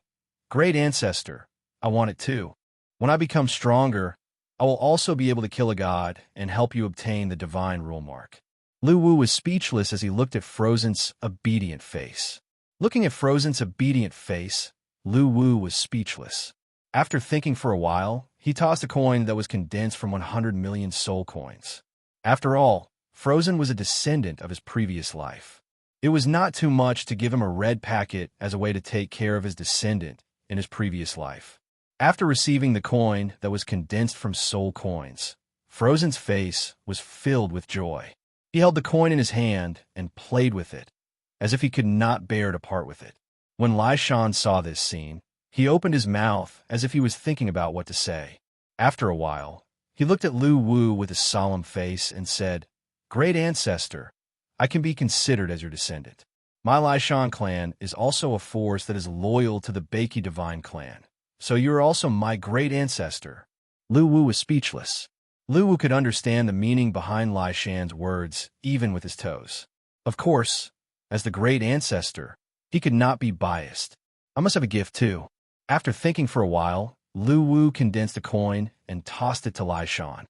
"Great Ancestor, I want it too. When I become stronger, I will also be able to kill a god and help you obtain the divine rule mark." Lu Wu was speechless as he looked at Frozen's obedient face. Looking at Frozen's obedient face, Lu Wu was speechless. After thinking for a while, he tossed a coin that was condensed from 100 million soul coins. After all, Frozen was a descendant of his previous life. It was not too much to give him a red packet as a way to take care of his descendant in his previous life. After receiving the coin that was condensed from soul coins, Frozen's face was filled with joy. He held the coin in his hand and played with it, as if he could not bear to part with it. When Lai Shan saw this scene, he opened his mouth as if he was thinking about what to say. After a while, he looked at Lu Wu with a solemn face and said, "Great Ancestor, I can be considered as your descendant. My Lai Shan clan is also a force that is loyal to the Baiki Divine clan, so you are also my great ancestor." Lu Wu was speechless. Lu Wu could understand the meaning behind Lai Shan's words, even with his toes. Of course, as the great ancestor, he could not be biased. "I must have a gift too." After thinking for a while, Lu Wu condensed a coin and tossed it to Lai Shan.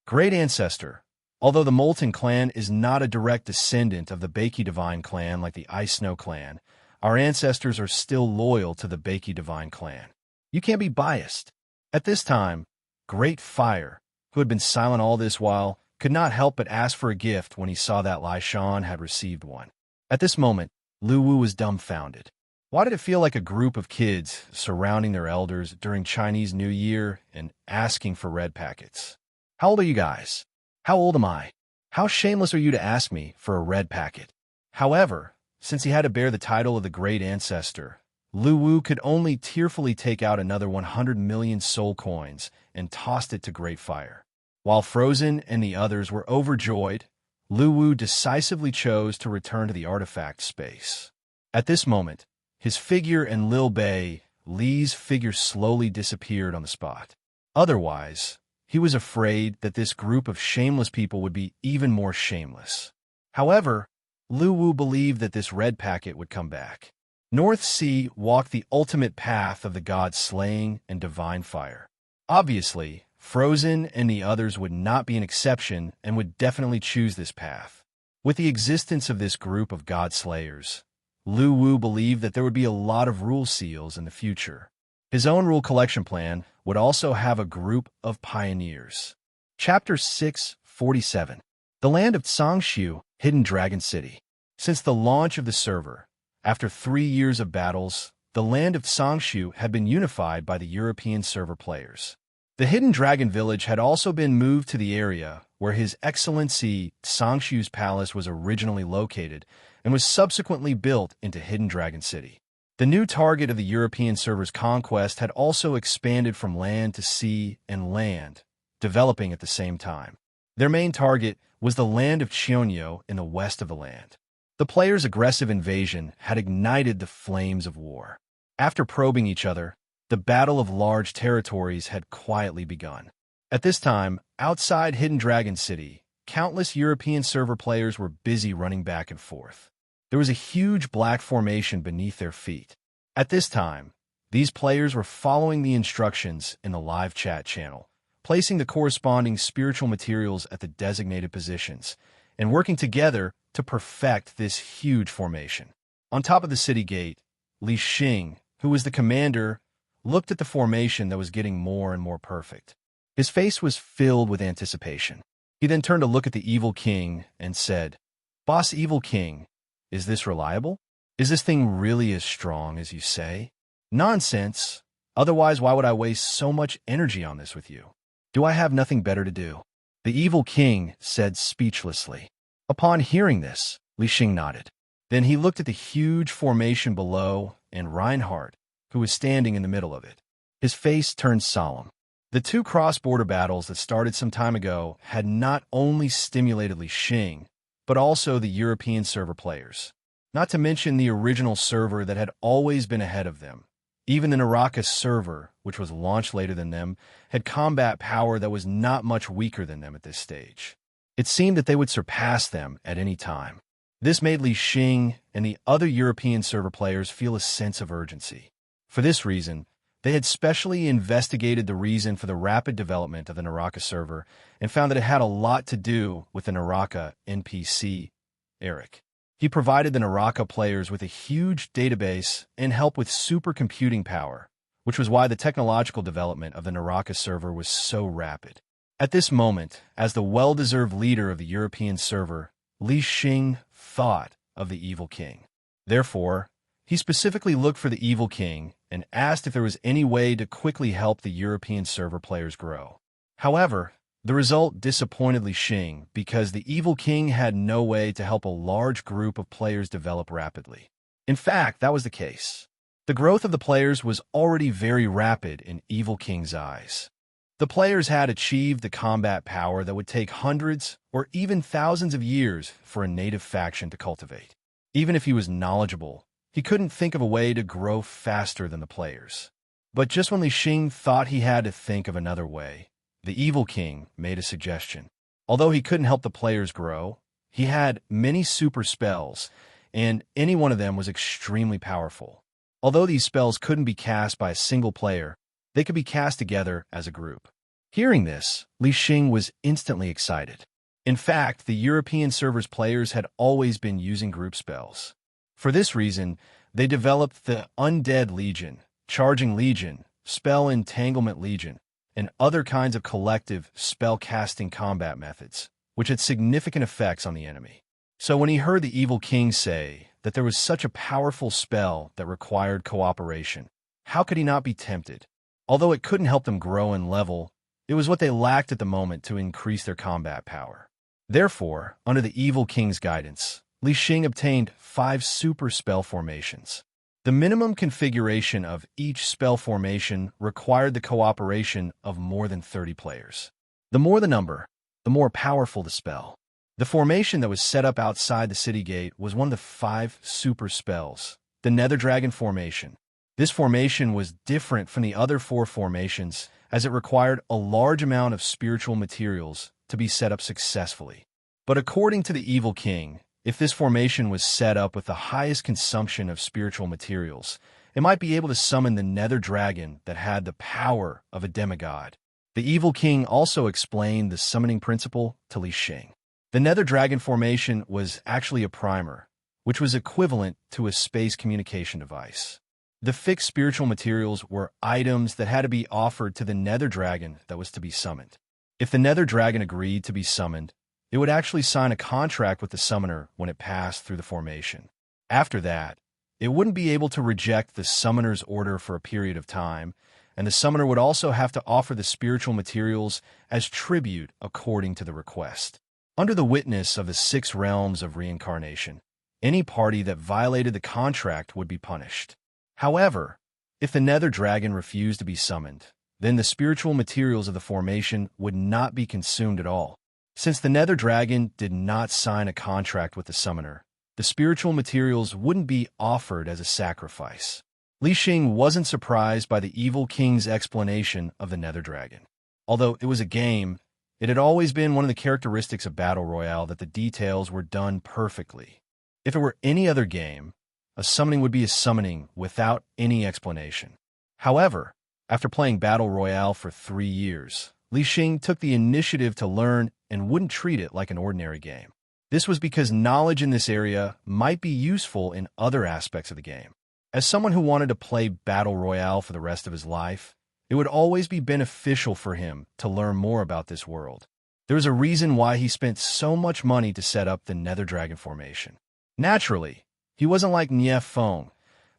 "Great Ancestor, although the Molten clan is not a direct descendant of the Baiki Divine clan like the Ice Snow clan, our ancestors are still loyal to the Baiki Divine clan. You can't be biased." At this time, Great Fire, who had been silent all this while, could not help but ask for a gift when he saw that Lai Shan had received one. At this moment, Lu Wu was dumbfounded. Why did it feel like a group of kids surrounding their elders during Chinese New Year and asking for red packets? How old are you guys? How old am I? How shameless are you to ask me for a red packet? However, since he had to bear the title of the Great Ancestor, Lu Wu could only tearfully take out another 100 million soul coins and tossed it to Great Fire. While Frozen and the others were overjoyed, Lu Wu decisively chose to return to the artifact space. At this moment, his figure and Lil Bei, Li's figure slowly disappeared on the spot. Otherwise, he was afraid that this group of shameless people would be even more shameless. However, Lu Wu believed that this red packet would come back. North Sea walked the ultimate path of the gods slaying and divine fire. Obviously, Frozen and the others would not be an exception and would definitely choose this path. With the existence of this group of god slayers, Lu Wu believed that there would be a lot of rule seals in the future. His own rule collection plan would also have a group of pioneers. Chapter 647. The Land of Tsangshu, Hidden Dragon City. Since the launch of the server, after 3 years of battles, the land of Tsangshu had been unified by the European server players. The Hidden Dragon Village had also been moved to the area where His Excellency Tsangshu's palace was originally located and was subsequently built into Hidden Dragon City. The new target of the European server's conquest had also expanded from land to sea and land, developing at the same time. Their main target was the land of Cheonyo in the west of the land. The players' aggressive invasion had ignited the flames of war. After probing each other, the battle of large territories had quietly begun. At this time, outside Hidden Dragon City, countless European server players were busy running back and forth. There was a huge black formation beneath their feet. At this time, these players were following the instructions in the live chat channel, placing the corresponding spiritual materials at the designated positions, and working together to perfect this huge formation. On top of the city gate, Li Xing, who was the commander, looked at the formation that was getting more and more perfect. His face was filled with anticipation. He then turned to look at the Evil King and said, "Boss Evil King, is this reliable? Is this thing really as strong as you say?" "Nonsense. Otherwise, why would I waste so much energy on this with you? Do I have nothing better to do?" The Evil King said speechlessly. Upon hearing this, Li Xing nodded. Then he looked at the huge formation below and Reinhardt, who was standing in the middle of it. His face turned solemn. The 2 cross-border battles that started some time ago had not only stimulated Li Xing, but also the European server players. Not to mention the original server that had always been ahead of them. Even the Naraka server, which was launched later than them, had combat power that was not much weaker than them at this stage. It seemed that they would surpass them at any time. This made Li Xing and the other European server players feel a sense of urgency. For this reason, they had specially investigated the reason for the rapid development of the Naraka server and found that it had a lot to do with the Naraka NPC, Eric. He provided the Naraka players with a huge database and help with supercomputing power, which was why the technological development of the Naraka server was so rapid. At this moment, as the well-deserved leader of the European server, Li Xing thought of the Evil King. Therefore, he specifically looked for the Evil King and asked if there was any way to quickly help the European server players grow. However, the result disappointed Li Xing because the Evil King had no way to help a large group of players develop rapidly. In fact, that was the case. The growth of the players was already very rapid in Evil King's eyes. The players had achieved the combat power that would take hundreds or even thousands of years for a native faction to cultivate. Even if he was knowledgeable, he couldn't think of a way to grow faster than the players. But just when Li Xing thought he had to think of another way, the Evil King made a suggestion. Although he couldn't help the players grow, he had many super spells, and any one of them was extremely powerful. Although these spells couldn't be cast by a single player, they could be cast together as a group. Hearing this, Li Xing was instantly excited. In fact, the European server's players had always been using group spells. For this reason, they developed the Undead Legion, Charging Legion, Spell Entanglement Legion, and other kinds of collective spell-casting combat methods, which had significant effects on the enemy. So when he heard the Evil King say that there was such a powerful spell that required cooperation. How could he not be tempted? Although it couldn't help them grow and level, it was what they lacked at the moment to increase their combat power. Therefore, under the evil king's guidance, Li Xing obtained 5 super spell formations. The minimum configuration of each spell formation required the cooperation of more than 30 players. The more the number, the more powerful the spell. The formation that was set up outside the city gate was one of the 5 super spells, the Nether Dragon formation. This formation was different from the other 4 formations as it required a large amount of spiritual materials to be set up successfully. But according to the evil king, if this formation was set up with the highest consumption of spiritual materials, it might be able to summon the Nether Dragon that had the power of a demigod. The evil king also explained the summoning principle to Li Xing. The Nether Dragon formation was actually a primer, which was equivalent to a space communication device. The fixed spiritual materials were items that had to be offered to the Nether Dragon that was to be summoned. If the Nether Dragon agreed to be summoned, it would actually sign a contract with the summoner when it passed through the formation. After that, it wouldn't be able to reject the summoner's order for a period of time, and the summoner would also have to offer the spiritual materials as tribute according to the request. Under the witness of the 6 realms of reincarnation, any party that violated the contract would be punished. However, if the Nether Dragon refused to be summoned, then the spiritual materials of the formation would not be consumed at all. Since the Nether Dragon did not sign a contract with the summoner, the spiritual materials wouldn't be offered as a sacrifice. Li Xing wasn't surprised by the evil king's explanation of the Nether Dragon. Although it was a game, it had always been one of the characteristics of Battle Royale that the details were done perfectly. If it were any other game, a summoning would be a summoning without any explanation. However, after playing Battle Royale for 3 years, Li Xing took the initiative to learn and wouldn't treat it like an ordinary game. This was because knowledge in this area might be useful in other aspects of the game. As someone who wanted to play Battle Royale for the rest of his life, it would always be beneficial for him to learn more about this world. There was a reason why he spent so much money to set up the Nether Dragon formation. Naturally, he wasn't like Nief Feng,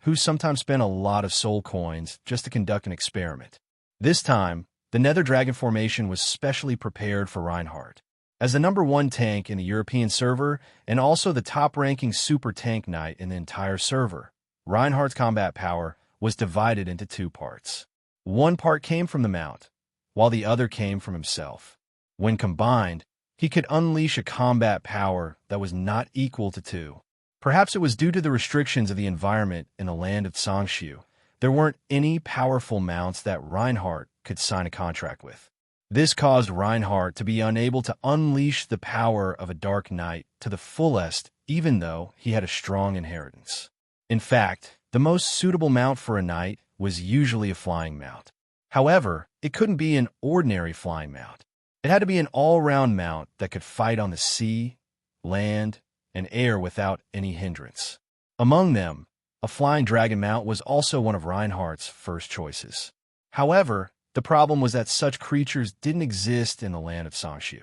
who sometimes spent a lot of soul coins just to conduct an experiment. This time, the Nether Dragon formation was specially prepared for Reinhardt. As the number 1 tank in the European server and also the top-ranking super tank knight in the entire server, Reinhardt's combat power was divided into 2 parts. One part came from the mount, while the other came from himself. When combined, he could unleash a combat power that was not equal to 2. Perhaps it was due to the restrictions of the environment in the land of Sangshu. There weren't any powerful mounts that Reinhardt could sign a contract with. This caused Reinhardt to be unable to unleash the power of a Dark Knight to the fullest, even though he had a strong inheritance. In fact, the most suitable mount for a knight was usually a flying mount. However, it couldn't be an ordinary flying mount. It had to be an all-round mount that could fight on the sea, land, and air without any hindrance. Among them, a flying dragon mount was also one of Reinhardt's first choices. However, the problem was that such creatures didn't exist in the land of Sangshu.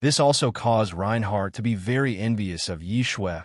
This also caused Reinhardt to be very envious of Yishui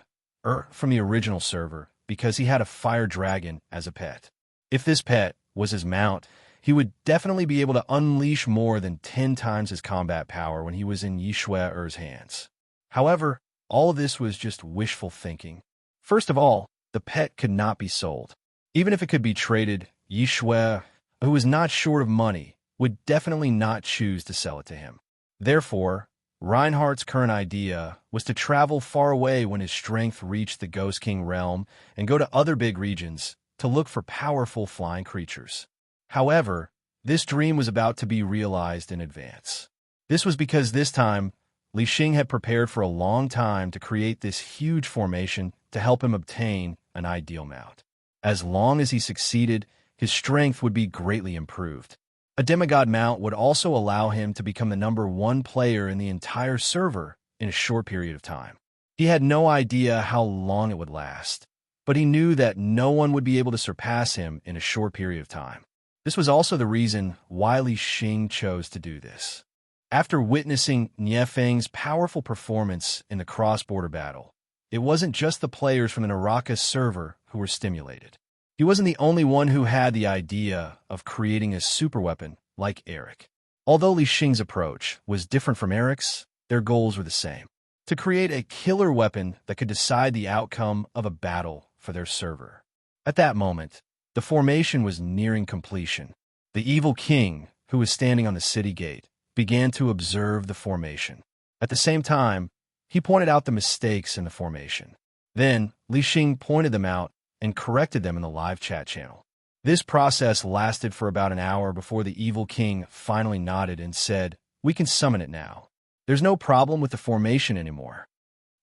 from the original server because he had a fire dragon as a pet. If this pet was his mount, he would definitely be able to unleash more than 10 times his combat power when he was in Yishui's hands. However, all of this was just wishful thinking. First of all, the pet could not be sold. Even if it could be traded, Yishui, who was not short of money, would definitely not choose to sell it to him. Therefore, Reinhardt's current idea was to travel far away when his strength reached the Ghost King realm and go to other big regions to look for powerful flying creatures. However, this dream was about to be realized in advance. This was because this time, Li Xing had prepared for a long time to create this huge formation to help him obtain an ideal mount. As long as he succeeded, his strength would be greatly improved. A demigod mount would also allow him to become the number 1 player in the entire server in a short period of time. He had no idea how long it would last, but he knew that no one would be able to surpass him in a short period of time. This was also the reason why Li Xing chose to do this. After witnessing Niefeng's powerful performance in the cross-border battle, it wasn't just the players from the Naraka server who were stimulated. He wasn't the only one who had the idea of creating a superweapon like Eric. Although Li Xing's approach was different from Eric's, their goals were the same: to create a killer weapon that could decide the outcome of a battle for their server. At that moment, the formation was nearing completion. The evil king, who was standing on the city gate, began to observe the formation. At the same time, he pointed out the mistakes in the formation. Then, Li Xing pointed them out and corrected them in the live chat channel. This process lasted for about an hour before the evil king finally nodded and said, "We can summon it now. There's no problem with the formation anymore."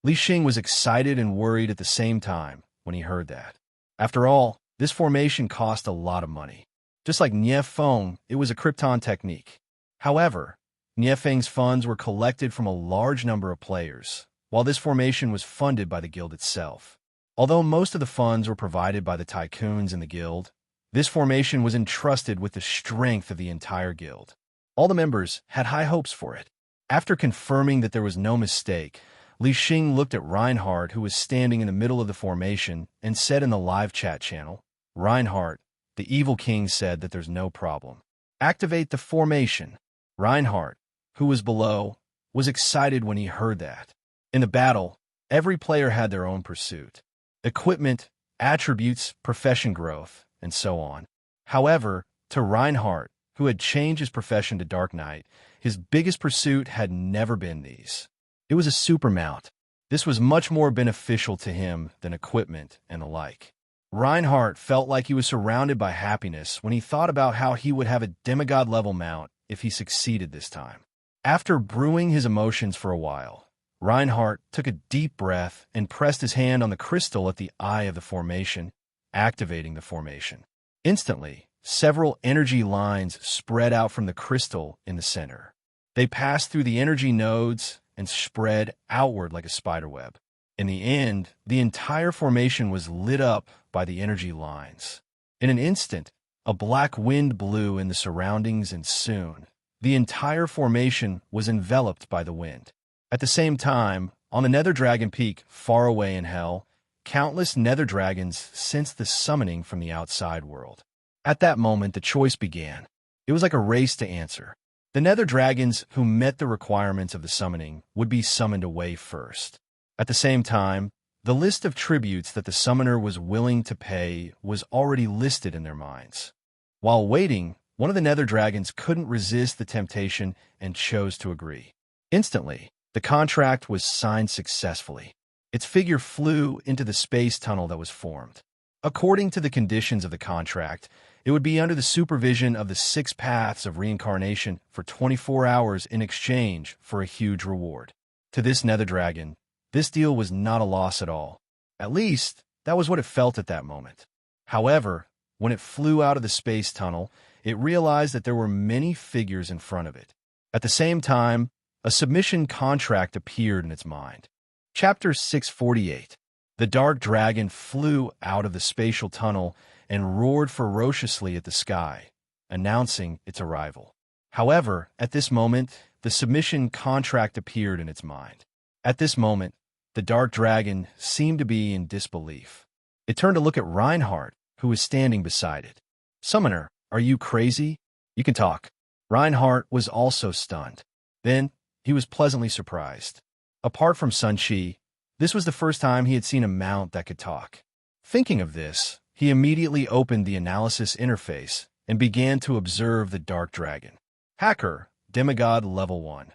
Li Xing was excited and worried at the same time when he heard that. After all, this formation cost a lot of money. Just like Nie Feng, it was a Krypton technique. However, Nie Feng's funds were collected from a large number of players, while this formation was funded by the guild itself. Although most of the funds were provided by the tycoons in the guild, this formation was entrusted with the strength of the entire guild. All the members had high hopes for it. After confirming that there was no mistake, Li Xing looked at Reinhardt, who was standing in the middle of the formation, and said in the live chat channel, "Reinhardt, the evil king said that there's no problem. Activate the formation." Reinhardt, who was below, was excited when he heard that. In the battle, every player had their own pursuit: equipment, attributes, profession growth, and so on. However, to Reinhardt, who had changed his profession to Dark Knight, his biggest pursuit had never been these. It was a super mount. This was much more beneficial to him than equipment and the like. Reinhardt felt like he was surrounded by happiness when he thought about how he would have a demigod-level mount if he succeeded this time. After brewing his emotions for a while, Reinhardt took a deep breath and pressed his hand on the crystal at the eye of the formation, activating the formation. Instantly, several energy lines spread out from the crystal in the center. They passed through the energy nodes and spread outward like a spiderweb. In the end, the entire formation was lit up by the energy lines. In an instant, a black wind blew in the surroundings, and soon, the entire formation was enveloped by the wind. At the same time, on the Nether Dragon Peak, far away in Hell, countless Nether Dragons sensed the summoning from the outside world. At that moment, the choice began. It was like a race to answer. The Nether Dragons who met the requirements of the summoning would be summoned away first. At the same time, the list of tributes that the summoner was willing to pay was already listed in their minds. While waiting, one of the Nether Dragons couldn't resist the temptation and chose to agree. Instantly, the contract was signed successfully. Its figure flew into the space tunnel that was formed. According to the conditions of the contract, it would be under the supervision of the 6 paths of reincarnation for 24 hours in exchange for a huge reward. To this Nether Dragon, this deal was not a loss at all. At least, that was what it felt at that moment. However, when it flew out of the space tunnel, it realized that there were many figures in front of it. At the same time, a submission contract appeared in its mind. Chapter 648. The Dark Dragon flew out of the spatial tunnel and roared ferociously at the sky, announcing its arrival. However, at this moment, the submission contract appeared in its mind. At this moment, the Dark Dragon seemed to be in disbelief. It turned to look at Reinhardt, who was standing beside it. "Summoner, are you crazy? You can talk." Reinhardt was also stunned. Then, he was pleasantly surprised. Apart from Sun Chi, this was the first time he had seen a mount that could talk. Thinking of this, he immediately opened the analysis interface and began to observe the Dark Dragon. Hacker, Demigod Level 1.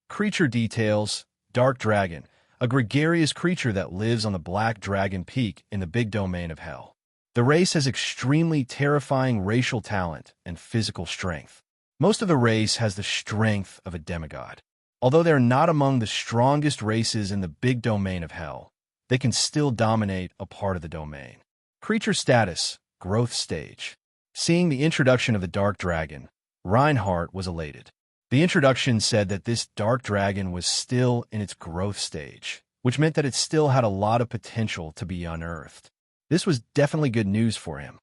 Creature details: Dark Dragon, a gregarious creature that lives on the Black Dragon Peak in the big domain of Hell. The race has extremely terrifying racial talent and physical strength. Most of the race has the strength of a demigod. Although they're not among the strongest races in the big domain of Hell, they can still dominate a part of the domain. Creature status: Growth Stage. Seeing the introduction of the Dark Dragon, Reinhardt was elated. The introduction said that this Dark Dragon was still in its growth stage, which meant that it still had a lot of potential to be unearthed. This was definitely good news for him.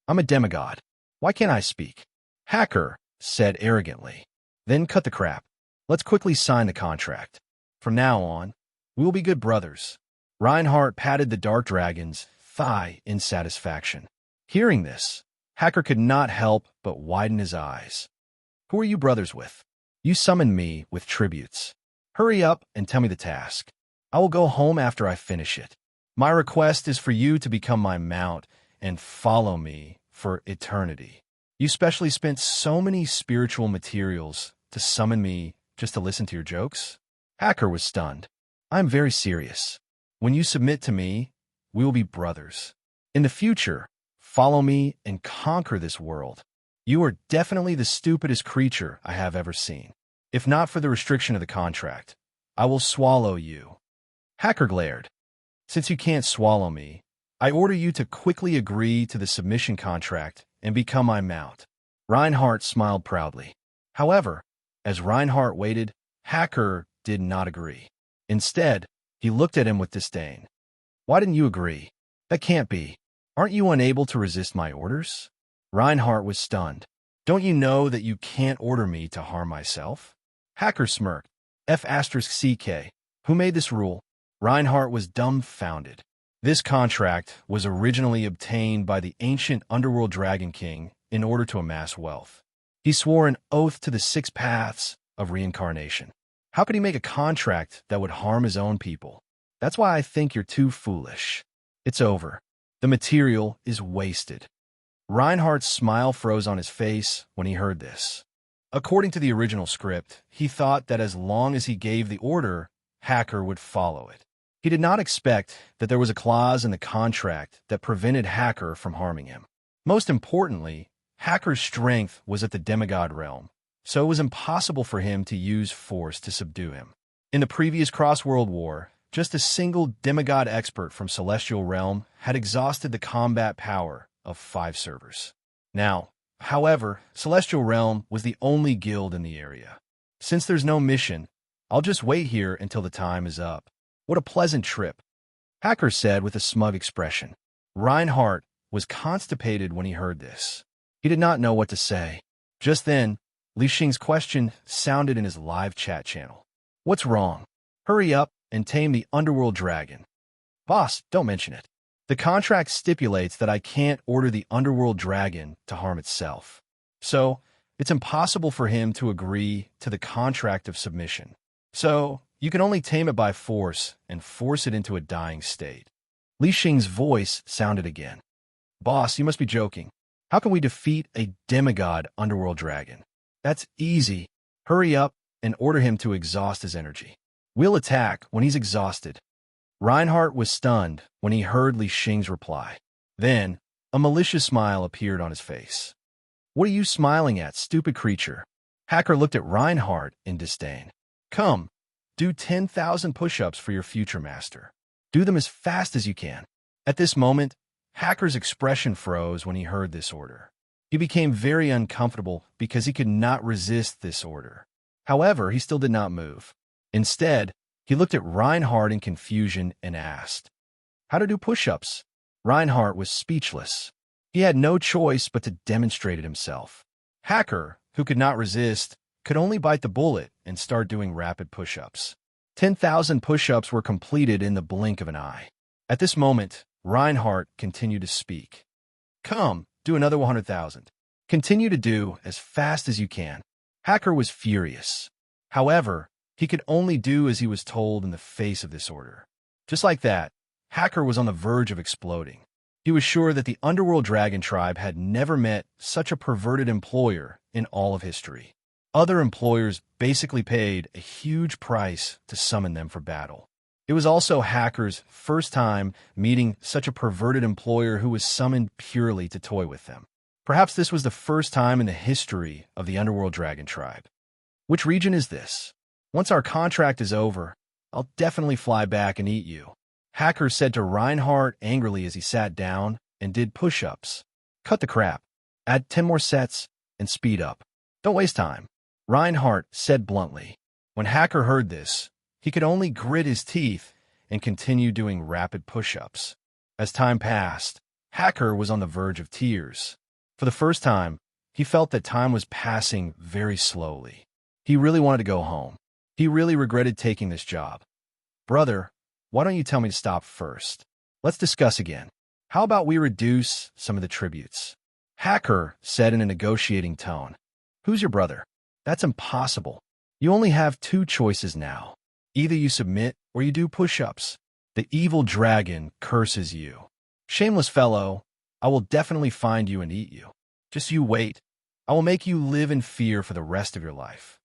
"I'm a demigod. Why can't I speak?" Hacker said arrogantly. "Then cut the crap. Let's quickly sign the contract. From now on, we will be good brothers." Reinhardt patted the dark dragon's thigh in satisfaction. Hearing this, Hacker could not help but widen his eyes. Who are you brothers with? You summoned me with tributes. Hurry up and tell me the task. I will go home after I finish it. My request is for you to become my mount and follow me for eternity. You specially spent so many spiritual materials to summon me just to listen to your jokes? Hacker was stunned. I'm very serious. When you submit to me, we will be brothers. In the future, follow me and conquer this world. You are definitely the stupidest creature I have ever seen. If not for the restriction of the contract, I will swallow you. Hacker glared. Since you can't swallow me, I order you to quickly agree to the submission contract and become my mount. Reinhardt smiled proudly. However, as Reinhardt waited, Hacker did not agree. Instead, he looked at him with disdain. Why didn't you agree? That can't be. Aren't you unable to resist my orders? Reinhardt was stunned. Don't you know that you can't order me to harm myself? Hacker smirked. F***CK. Who made this rule? Reinhardt was dumbfounded. This contract was originally obtained by the ancient underworld Dragon King in order to amass wealth. He swore an oath to the 6 paths of reincarnation. How could he make a contract that would harm his own people? That's why I think you're too foolish. It's over. The material is wasted. Reinhardt's smile froze on his face when he heard this. According to the original script, he thought that as long as he gave the order, Hacker would follow it. He did not expect that there was a clause in the contract that prevented Hacker from harming him. Most importantly, Hacker's strength was at the demigod realm, so it was impossible for him to use force to subdue him. In the previous Cross-World War, just a single demigod expert from Celestial Realm had exhausted the combat power of 5 servers. Now, however, Celestial Realm was the only guild in the area. Since there's no mission, I'll just wait here until the time is up. What a pleasant trip, Hacker said with a smug expression. Reinhardt was constipated when he heard this. He did not know what to say. Just then, Li Xing's question sounded in his live chat channel. What's wrong? Hurry up and tame the underworld dragon. Boss, don't mention it. The contract stipulates that I can't order the underworld dragon to harm itself. So, it's impossible for him to agree to the contract of submission. So, you can only tame it by force and force it into a dying state. Li Xing's voice sounded again. Boss, you must be joking. How can we defeat a demigod underworld dragon? That's easy. Hurry up and order him to exhaust his energy. We'll attack when he's exhausted. Reinhardt was stunned when he heard Li Xing's reply. Then, a malicious smile appeared on his face. What are you smiling at, stupid creature? Hacker looked at Reinhardt in disdain. Come, do 10,000 push-ups for your future master. Do them as fast as you can. At this moment, Hacker's expression froze when he heard this order. He became very uncomfortable because he could not resist this order. However, he still did not move. Instead, he looked at Reinhardt in confusion and asked, How to do push-ups? Reinhardt was speechless. He had no choice but to demonstrate it himself. Hacker, who could not resist, could only bite the bullet and start doing rapid push-ups. 10,000 push-ups were completed in the blink of an eye. At this moment, Reinhardt continued to speak. Come, do another 100,000. Continue to do as fast as you can. Hacker was furious. However, he could only do as he was told in the face of this order. Just like that, Hacker was on the verge of exploding. He was sure that the Underworld Dragon Tribe had never met such a perverted employer in all of history. Other employers basically paid a huge price to summon them for battle. It was also Hacker's first time meeting such a perverted employer who was summoned purely to toy with them. Perhaps this was the first time in the history of the Underworld Dragon Tribe. Which region is this? Once our contract is over, I'll definitely fly back and eat you. Hacker said to Reinhardt angrily as he sat down and did push-ups. Cut the crap. Add 10 more sets and speed up. Don't waste time. Reinhardt said bluntly. When Hacker heard this, he could only grit his teeth and continue doing rapid push-ups. As time passed, Hacker was on the verge of tears. For the first time, he felt that time was passing very slowly. He really wanted to go home. He really regretted taking this job. Brother, why don't you tell me to stop first? Let's discuss again. How about we reduce some of the tributes? Hacker said in a negotiating tone. Who's your brother? That's impossible. You only have two choices now. Either you submit or you do push-ups. The evil dragon curses you. Shameless fellow, I will definitely find you and eat you. Just you wait. I will make you live in fear for the rest of your life.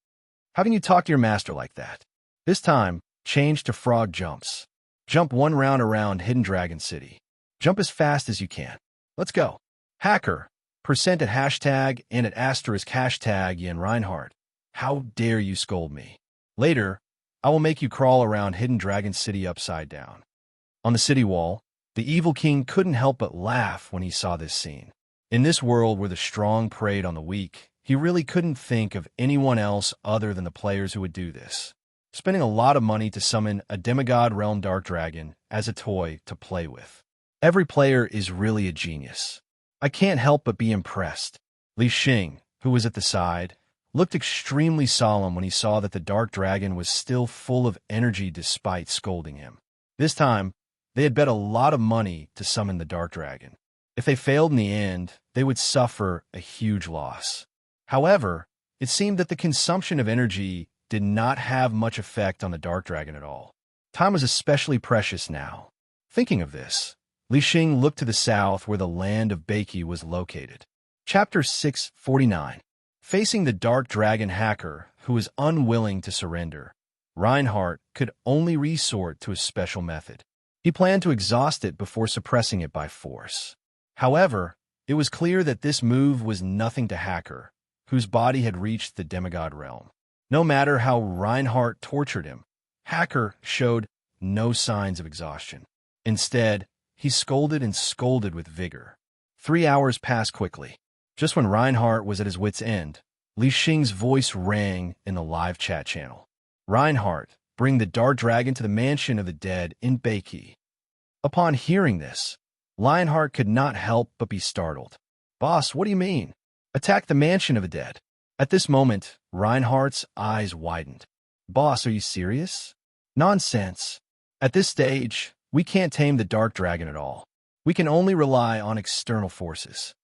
How can you talk to your master like that? This time, change to frog jumps. Jump one round around Hidden Dragon City. Jump as fast as you can. Let's go. Hacker, percent at hashtag and at asterisk hashtag Yen Reinhardt. How dare you scold me? Later, I will make you crawl around Hidden Dragon City upside down. On the city wall, the evil king couldn't help but laugh when he saw this scene. In this world where the strong preyed on the weak, he really couldn't think of anyone else other than the players who would do this. Spending a lot of money to summon a demigod realm dark dragon as a toy to play with. Every player is really a genius. I can't help but be impressed. Li Xing, who was at the side, looked extremely solemn when he saw that the dark dragon was still full of energy despite scolding him. This time, they had bet a lot of money to summon the dark dragon. If they failed in the end, they would suffer a huge loss. However, it seemed that the consumption of energy did not have much effect on the dark dragon at all. Time was especially precious now. Thinking of this, Li Xing looked to the south where the land of Beiki was located. Chapter 649. Facing the dark dragon hacker who was unwilling to surrender, Reinhardt could only resort to a special method. He planned to exhaust it before suppressing it by force. However, it was clear that this move was nothing to Hacker, whose body had reached the demigod realm. No matter how Reinhardt tortured him, Hacker showed no signs of exhaustion. Instead, he scolded and scolded with vigor. 3 hours passed quickly. Just when Reinhardt was at his wit's end, Li Xing's voice rang in the live chat channel. Reinhardt, bring the dark dragon to the mansion of the dead in Beiki. Upon hearing this, Lionheart could not help but be startled. Boss, what do you mean? Attack the mansion of the dead. At this moment, Reinhardt's eyes widened. Boss, are you serious? Nonsense. At this stage, we can't tame the dark dragon at all. We can only rely on external forces.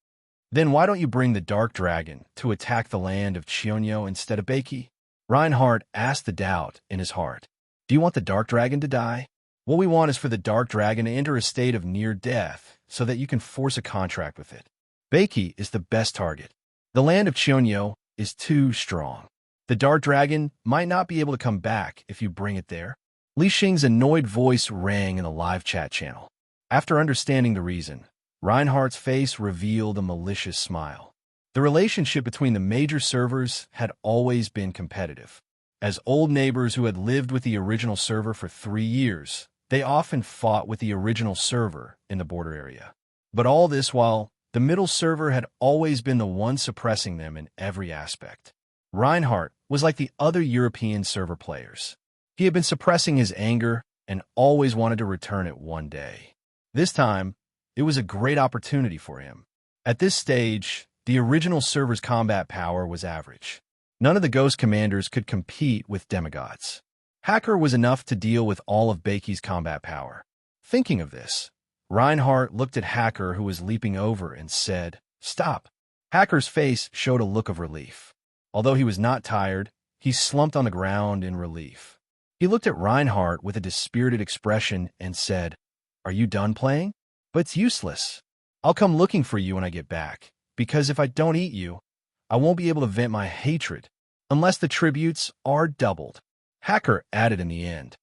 Then why don't you bring the dark dragon to attack the land of Chionyo instead of Beiki? Reinhardt asked the doubt in his heart. Do you want the dark dragon to die? What we want is for the dark dragon to enter a state of near death so that you can force a contract with it. Beiki is the best target. The land of Chionyo is too strong. The dark dragon might not be able to come back if you bring it there. Li Xing's annoyed voice rang in the live chat channel. After understanding the reason, Reinhardt's face revealed a malicious smile. The relationship between the major servers had always been competitive. As old neighbors who had lived with the original server for 3 years, they often fought with the original server in the border area. But all this while, the middle server had always been the one suppressing them in every aspect. Reinhardt was like the other European server players. He had been suppressing his anger and always wanted to return it one day. This time, it was a great opportunity for him. At this stage, the original server's combat power was average. None of the ghost commanders could compete with demigods. Hacker was enough to deal with all of Beiki's combat power. Thinking of this, Reinhardt looked at Hacker who was leaping over and said, "Stop." Hacker's face showed a look of relief. Although he was not tired, he slumped on the ground in relief. He looked at Reinhardt with a dispirited expression and said, "Are you done playing? But it's useless. I'll come looking for you when I get back, because if I don't eat you, I won't be able to vent my hatred, unless the tributes are doubled." Hacker added in the end,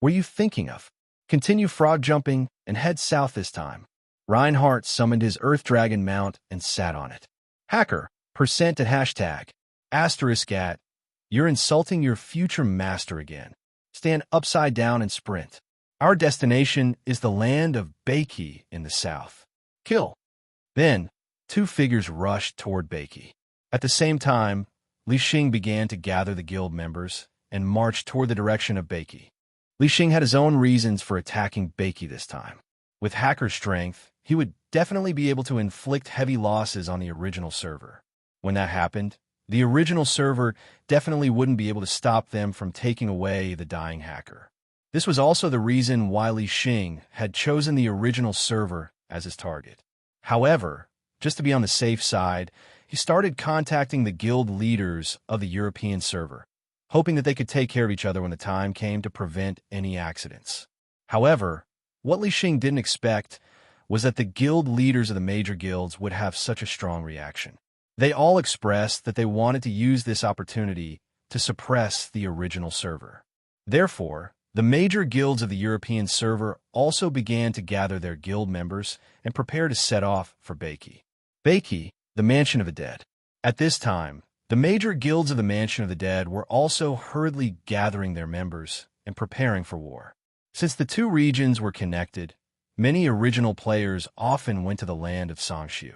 "What are you thinking of? Continue frog jumping and head south this time." Reinhardt summoned his Earth Dragon mount and sat on it. Hacker, percent at hashtag, asterisk at, you're insulting your future master again. Stand upside down and sprint. Our destination is the land of Beiki in the south. Kill. Then, 2 figures rushed toward Beiki. At the same time, Li Xing began to gather the guild members and march toward the direction of Beiki. Li Xing had his own reasons for attacking Beiki this time. With Hacker's strength, he would definitely be able to inflict heavy losses on the original server. When that happened, the original server definitely wouldn't be able to stop them from taking away the dying Hacker. This was also the reason why Li Xing had chosen the original server as his target. However, just to be on the safe side, he started contacting the guild leaders of the European server, hoping that they could take care of each other when the time came to prevent any accidents. However, what Li Xing didn't expect was that the guild leaders of the major guilds would have such a strong reaction. They all expressed that they wanted to use this opportunity to suppress the original server. Therefore, the major guilds of the European server also began to gather their guild members and prepare to set off for Beiki. Beiki, the Mansion of the Dead. At this time, the major guilds of the Mansion of the Dead were also hurriedly gathering their members and preparing for war. Since the two regions were connected, many original players often went to the land of Songshu.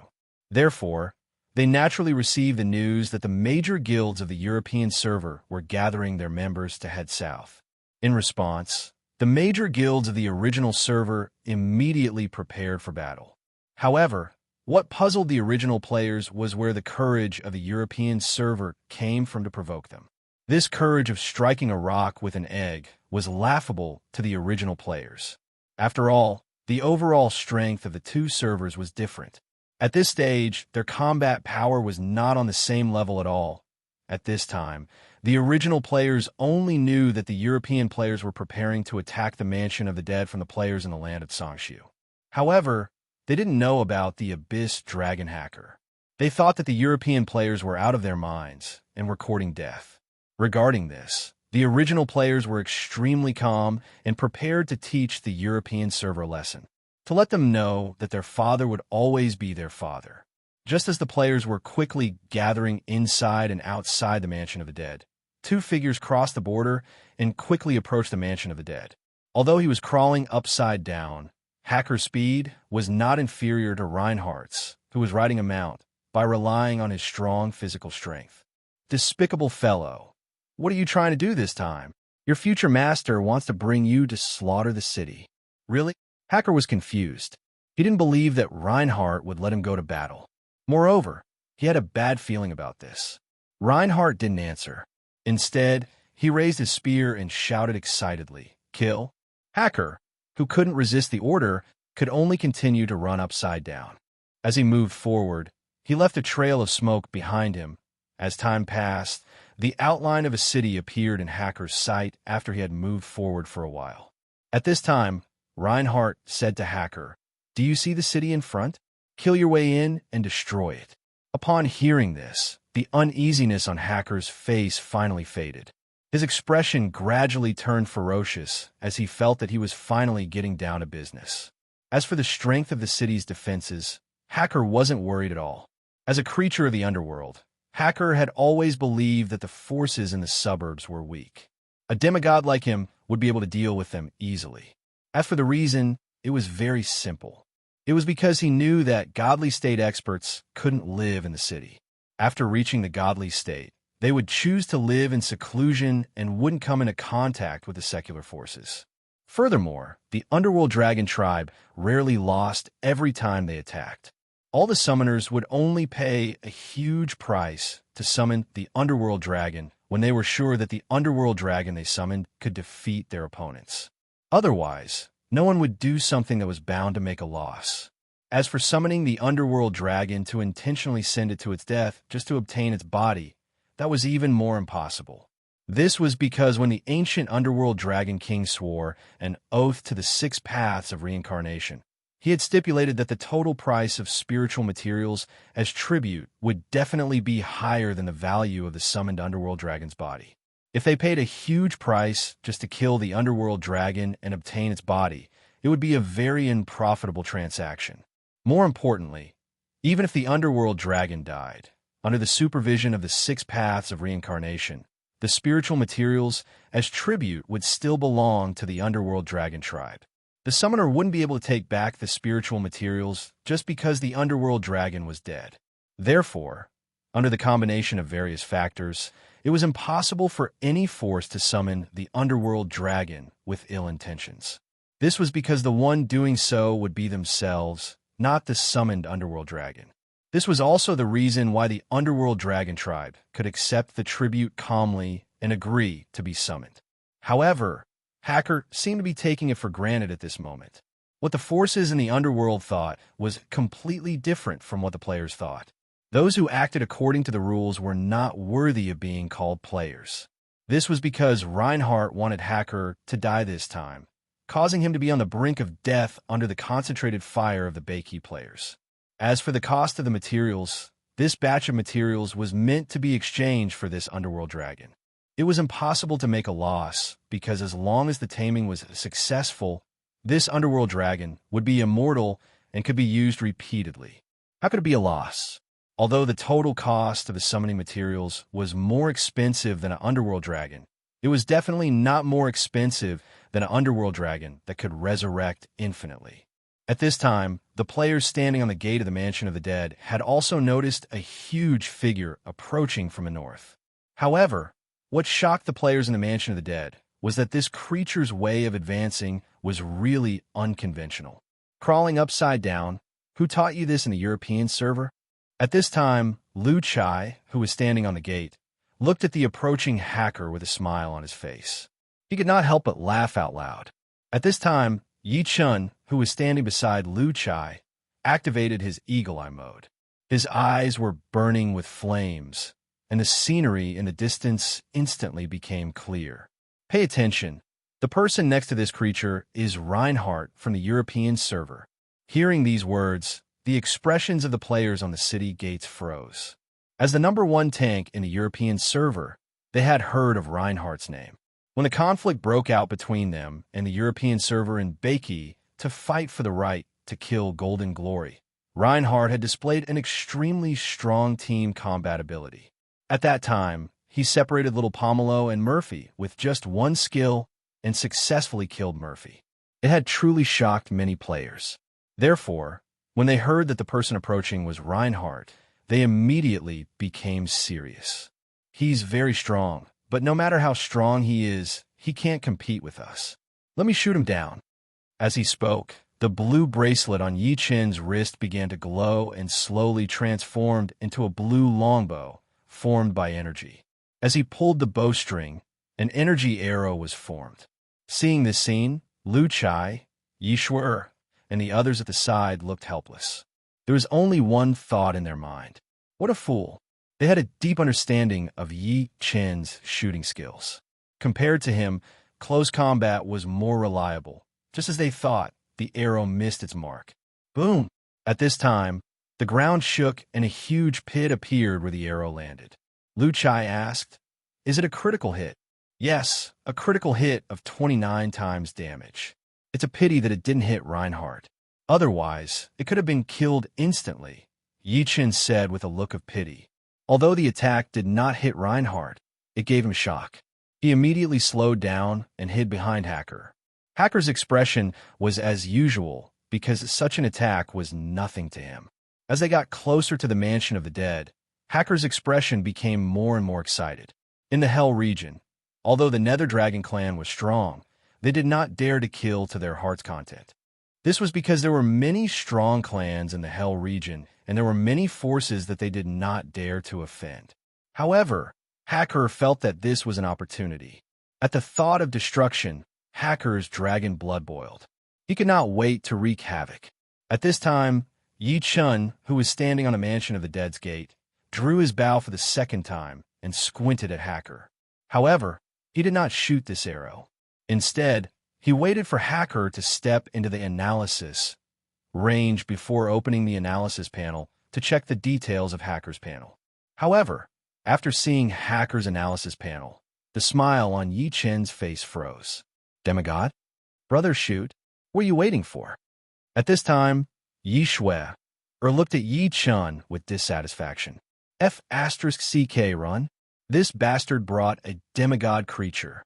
Therefore, they naturally received the news that the major guilds of the European server were gathering their members to head south. In response, the major guilds of the original server immediately prepared for battle. However, what puzzled the original players was where the courage of the European server came from to provoke them. This courage of striking a rock with an egg was laughable to the original players. After all, the overall strength of the two servers was different. At this stage, their combat power was not on the same level at all. At this time, the original players only knew that the European players were preparing to attack the Mansion of the Dead from the players in the land of Songshu. However, they didn't know about the Abyss Dragon Hacker. They thought that the European players were out of their minds and were courting death. Regarding this, the original players were extremely calm and prepared to teach the European server a lesson, to let them know that their father would always be their father. Just as the players were quickly gathering inside and outside the Mansion of the Dead, two figures crossed the border and quickly approached the Mansion of the Dead. Although he was crawling upside down, Hacker's speed was not inferior to Reinhardt's, who was riding a mount, by relying on his strong physical strength. Despicable fellow, what are you trying to do this time? Your future master wants to bring you to slaughter the city. Really? Hacker was confused. He didn't believe that Reinhardt would let him go to battle. Moreover, he had a bad feeling about this. Reinhardt didn't answer. Instead, he raised his spear and shouted excitedly, "Kill!" Hacker, who couldn't resist the order, could only continue to run upside down. As he moved forward, he left a trail of smoke behind him. As time passed, the outline of a city appeared in Hacker's sight after he had moved forward for a while. At this time, Reinhardt said to Hacker, "Do you see the city in front? Kill your way in and destroy it." Upon hearing this, the uneasiness on Hacker's face finally faded. His expression gradually turned ferocious as he felt that he was finally getting down to business. As for the strength of the city's defenses, Hacker wasn't worried at all. As a creature of the underworld, Hacker had always believed that the forces in the suburbs were weak. A demigod like him would be able to deal with them easily. As for the reason, it was very simple. It was because he knew that godly state experts couldn't live in the city. After reaching the godly state, they would choose to live in seclusion and wouldn't come into contact with the secular forces. Furthermore, the underworld dragon tribe rarely lost every time they attacked. All the summoners would only pay a huge price to summon the underworld dragon when they were sure that the underworld dragon they summoned could defeat their opponents. Otherwise, no one would do something that was bound to make a loss. As for summoning the underworld dragon to intentionally send it to its death just to obtain its body, that was even more impossible. This was because when the ancient underworld dragon king swore an oath to the 6 paths of reincarnation, he had stipulated that the total price of spiritual materials as tribute would definitely be higher than the value of the summoned underworld dragon's body. If they paid a huge price just to kill the underworld dragon and obtain its body, it would be a very unprofitable transaction. More importantly, even if the underworld dragon died, under the supervision of the 6 paths of reincarnation, the spiritual materials as tribute would still belong to the underworld dragon tribe. The summoner wouldn't be able to take back the spiritual materials just because the underworld dragon was dead. Therefore, under the combination of various factors, it was impossible for any force to summon the underworld dragon with ill intentions. This was because the one doing so would be themselves, not the summoned underworld dragon. This was also the reason why the underworld dragon tribe could accept the tribute calmly and agree to be summoned. However, Hacker seemed to be taking it for granted at this moment. What the forces in the underworld thought was completely different from what the players thought. Those who acted according to the rules were not worthy of being called players. This was because Reinhardt wanted Hacker to die this time, causing him to be on the brink of death under the concentrated fire of the Bakey players. As for the cost of the materials, this batch of materials was meant to be exchanged for this underworld dragon. It was impossible to make a loss, because as long as the taming was successful, this underworld dragon would be immortal and could be used repeatedly. How could it be a loss? Although the total cost of the summoning materials was more expensive than an underworld dragon, it was definitely not more expensive than an underworld dragon that could resurrect infinitely. At this time, the players standing on the gate of the Mansion of the Dead had also noticed a huge figure approaching from the north. However, what shocked the players in the Mansion of the Dead was that this creature's way of advancing was really unconventional. Crawling upside down. Who taught you this in the European server? At this time, Lu Chai, who was standing on the gate, looked at the approaching Hacker with a smile on his face. He could not help but laugh out loud. At this time, Yi Chun, who was standing beside Lu Chai, activated his eagle eye mode. His eyes were burning with flames, and the scenery in the distance instantly became clear. Pay attention. The person next to this creature is Reinhardt from the European server. Hearing these words, the expressions of the players on the city gates froze. As the #1 tank in the European server, they had heard of Reinhardt's name. When the conflict broke out between them and the European server in Bakey to fight for the right to kill Golden Glory, Reinhardt had displayed an extremely strong team combat ability. At that time, he separated Little Pomelo and Murphy with just one skill and successfully killed Murphy. It had truly shocked many players. Therefore, when they heard that the person approaching was Reinhardt, they immediately became serious. He's very strong, but no matter how strong he is, he can't compete with us. Let me shoot him down. As he spoke, the blue bracelet on Yi Chen's wrist began to glow and slowly transformed into a blue longbow formed by energy. As he pulled the bowstring, an energy arrow was formed. Seeing this scene, Lu Chai, Yi Shuer, and the others at the side looked helpless. There was only one thought in their mind. What a fool. They had a deep understanding of Yi Chen's shooting skills. Compared to him, close combat was more reliable. Just as they thought, the arrow missed its mark. Boom! At this time, the ground shook and a huge pit appeared where the arrow landed. Lu Chai asked, "Is it a critical hit?" "Yes, a critical hit of 29 times damage. It's a pity that it didn't hit Reinhardt. Otherwise, it could have been killed instantly," Yi Chen said with a look of pity. Although the attack did not hit Reinhardt, it gave him shock. He immediately slowed down and hid behind Hacker. Hacker's expression was as usual because such an attack was nothing to him. As they got closer to the Mansion of the Dead, Hacker's expression became more and more excited. In the Hell region, although the Nether Dragon clan was strong, they did not dare to kill to their heart's content. This was because there were many strong clans in the Hell region, and there were many forces that they did not dare to offend. However, Hacker felt that this was an opportunity. At the thought of destruction, Hacker's dragon blood boiled. He could not wait to wreak havoc. At this time, Yi Chun, who was standing on the Mansion of the Dead's gate, drew his bow for the second time and squinted at Hacker. However, he did not shoot this arrow. Instead, he waited for Hacker to step into the analysis range before opening the analysis panel to check the details of Hacker's panel. However, after seeing Hacker's analysis panel, the smile on Yi Chen's face froze. "Demigod? Brother, shoot. What are you waiting for?" At this time, Yi Shui looked at Yi Chun with dissatisfaction. F***CK run. This bastard brought a demigod creature.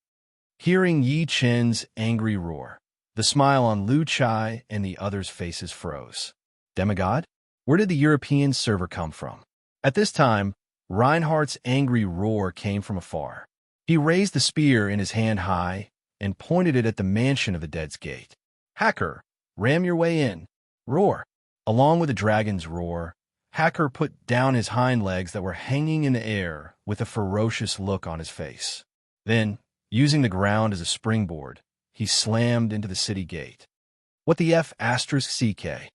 Hearing Yi Chen's angry roar, the smile on Lu Chai and the others' faces froze. Demigod? Where did the European server come from? At this time, Reinhardt's angry roar came from afar. He raised the spear in his hand high and pointed it at the Mansion of the Dead's gate. "Hacker, ram your way in. Roar." Along with the dragon's roar, Hacker put down his hind legs that were hanging in the air with a ferocious look on his face. Then, using the ground as a springboard, he slammed into the city gate. What the F asterisk CK?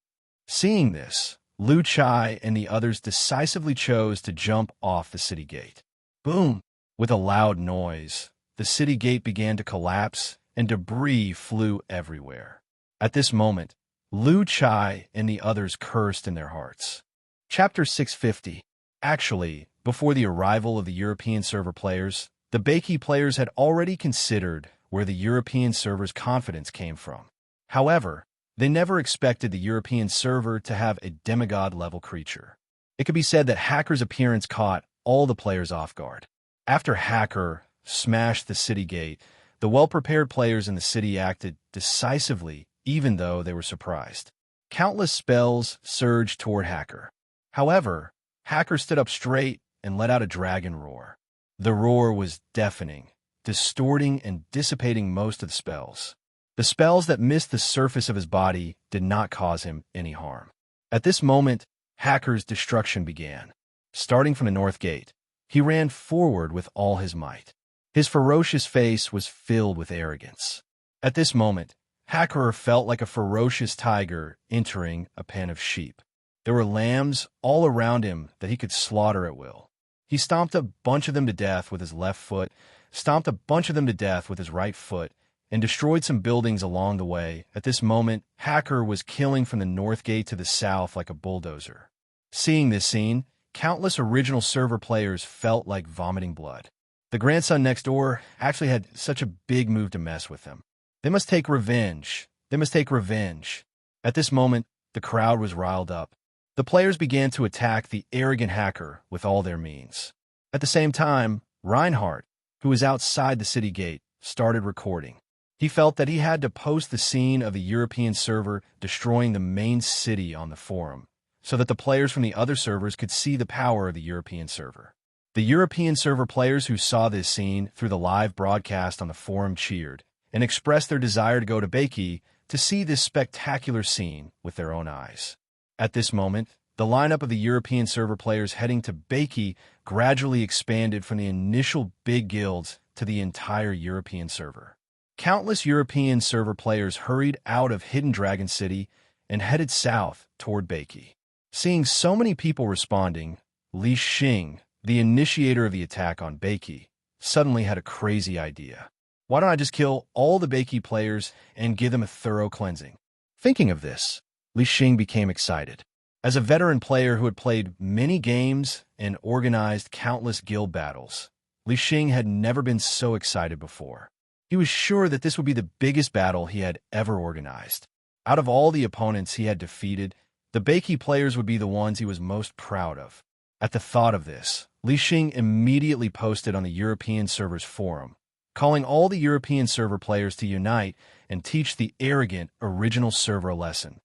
Seeing this, Lu Chai and the others decisively chose to jump off the city gate. Boom! With a loud noise, the city gate began to collapse and debris flew everywhere. At this moment, Lu Chai and the others cursed in their hearts. Chapter 650. Actually, before the arrival of the European server players, the Beiki players had already considered where the European server's confidence came from. However, they never expected the European server to have a demigod-level creature. It could be said that Hacker's appearance caught all the players off guard. After Hacker smashed the city gate, the well-prepared players in the city acted decisively, even though they were surprised. Countless spells surged toward Hacker. However, Hacker stood up straight and let out a dragon roar. The roar was deafening, distorting and dissipating most of the spells. The spells that missed the surface of his body did not cause him any harm. At this moment, Hacker's destruction began. Starting from the north gate, he ran forward with all his might. His ferocious face was filled with arrogance. At this moment, Hacker felt like a ferocious tiger entering a pen of sheep. There were lambs all around him that he could slaughter at will. He stomped a bunch of them to death with his left foot, stomped a bunch of them to death with his right foot, and destroyed some buildings along the way. At this moment, Hacker was killing from the north gate to the south like a bulldozer. Seeing this scene, countless original server players felt like vomiting blood. The grandson next door actually had such a big move to mess with them. They must take revenge. They must take revenge. At this moment, the crowd was riled up. The players began to attack the arrogant Hacker with all their means. At the same time, Reinhardt, who was outside the city gate, started recording. He felt that he had to post the scene of the European server destroying the main city on the forum, so that the players from the other servers could see the power of the European server. The European server players who saw this scene through the live broadcast on the forum cheered and expressed their desire to go to Beiki to see this spectacular scene with their own eyes. At this moment, the lineup of the European server players heading to Beiki gradually expanded from the initial big guilds to the entire European server. Countless European server players hurried out of Hidden Dragon City and headed south toward Beiki. Seeing so many people responding, Li Xing, the initiator of the attack on Beiki, suddenly had a crazy idea. Why don't I just kill all the Beiki players and give them a thorough cleansing? Thinking of this, Li Xing became excited. As a veteran player who had played many games and organized countless guild battles, Li Xing had never been so excited before. He was sure that this would be the biggest battle he had ever organized. Out of all the opponents he had defeated, the Beiki players would be the ones he was most proud of. At the thought of this, Li Xing immediately posted on the European server's forum, calling all the European server players to unite and teach the arrogant original server a lesson.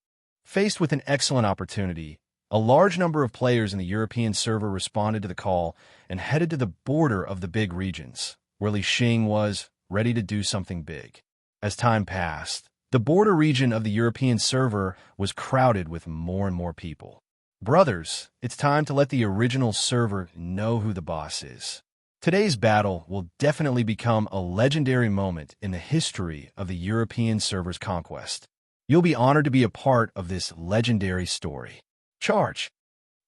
Faced with an excellent opportunity, a large number of players in the European server responded to the call and headed to the border of the big regions, where Li Xing was ready to do something big. As time passed, the border region of the European server was crowded with more and more people. Brothers, it's time to let the original server know who the boss is. Today's battle will definitely become a legendary moment in the history of the European server's conquest. You'll be honored to be a part of this legendary story. Charge!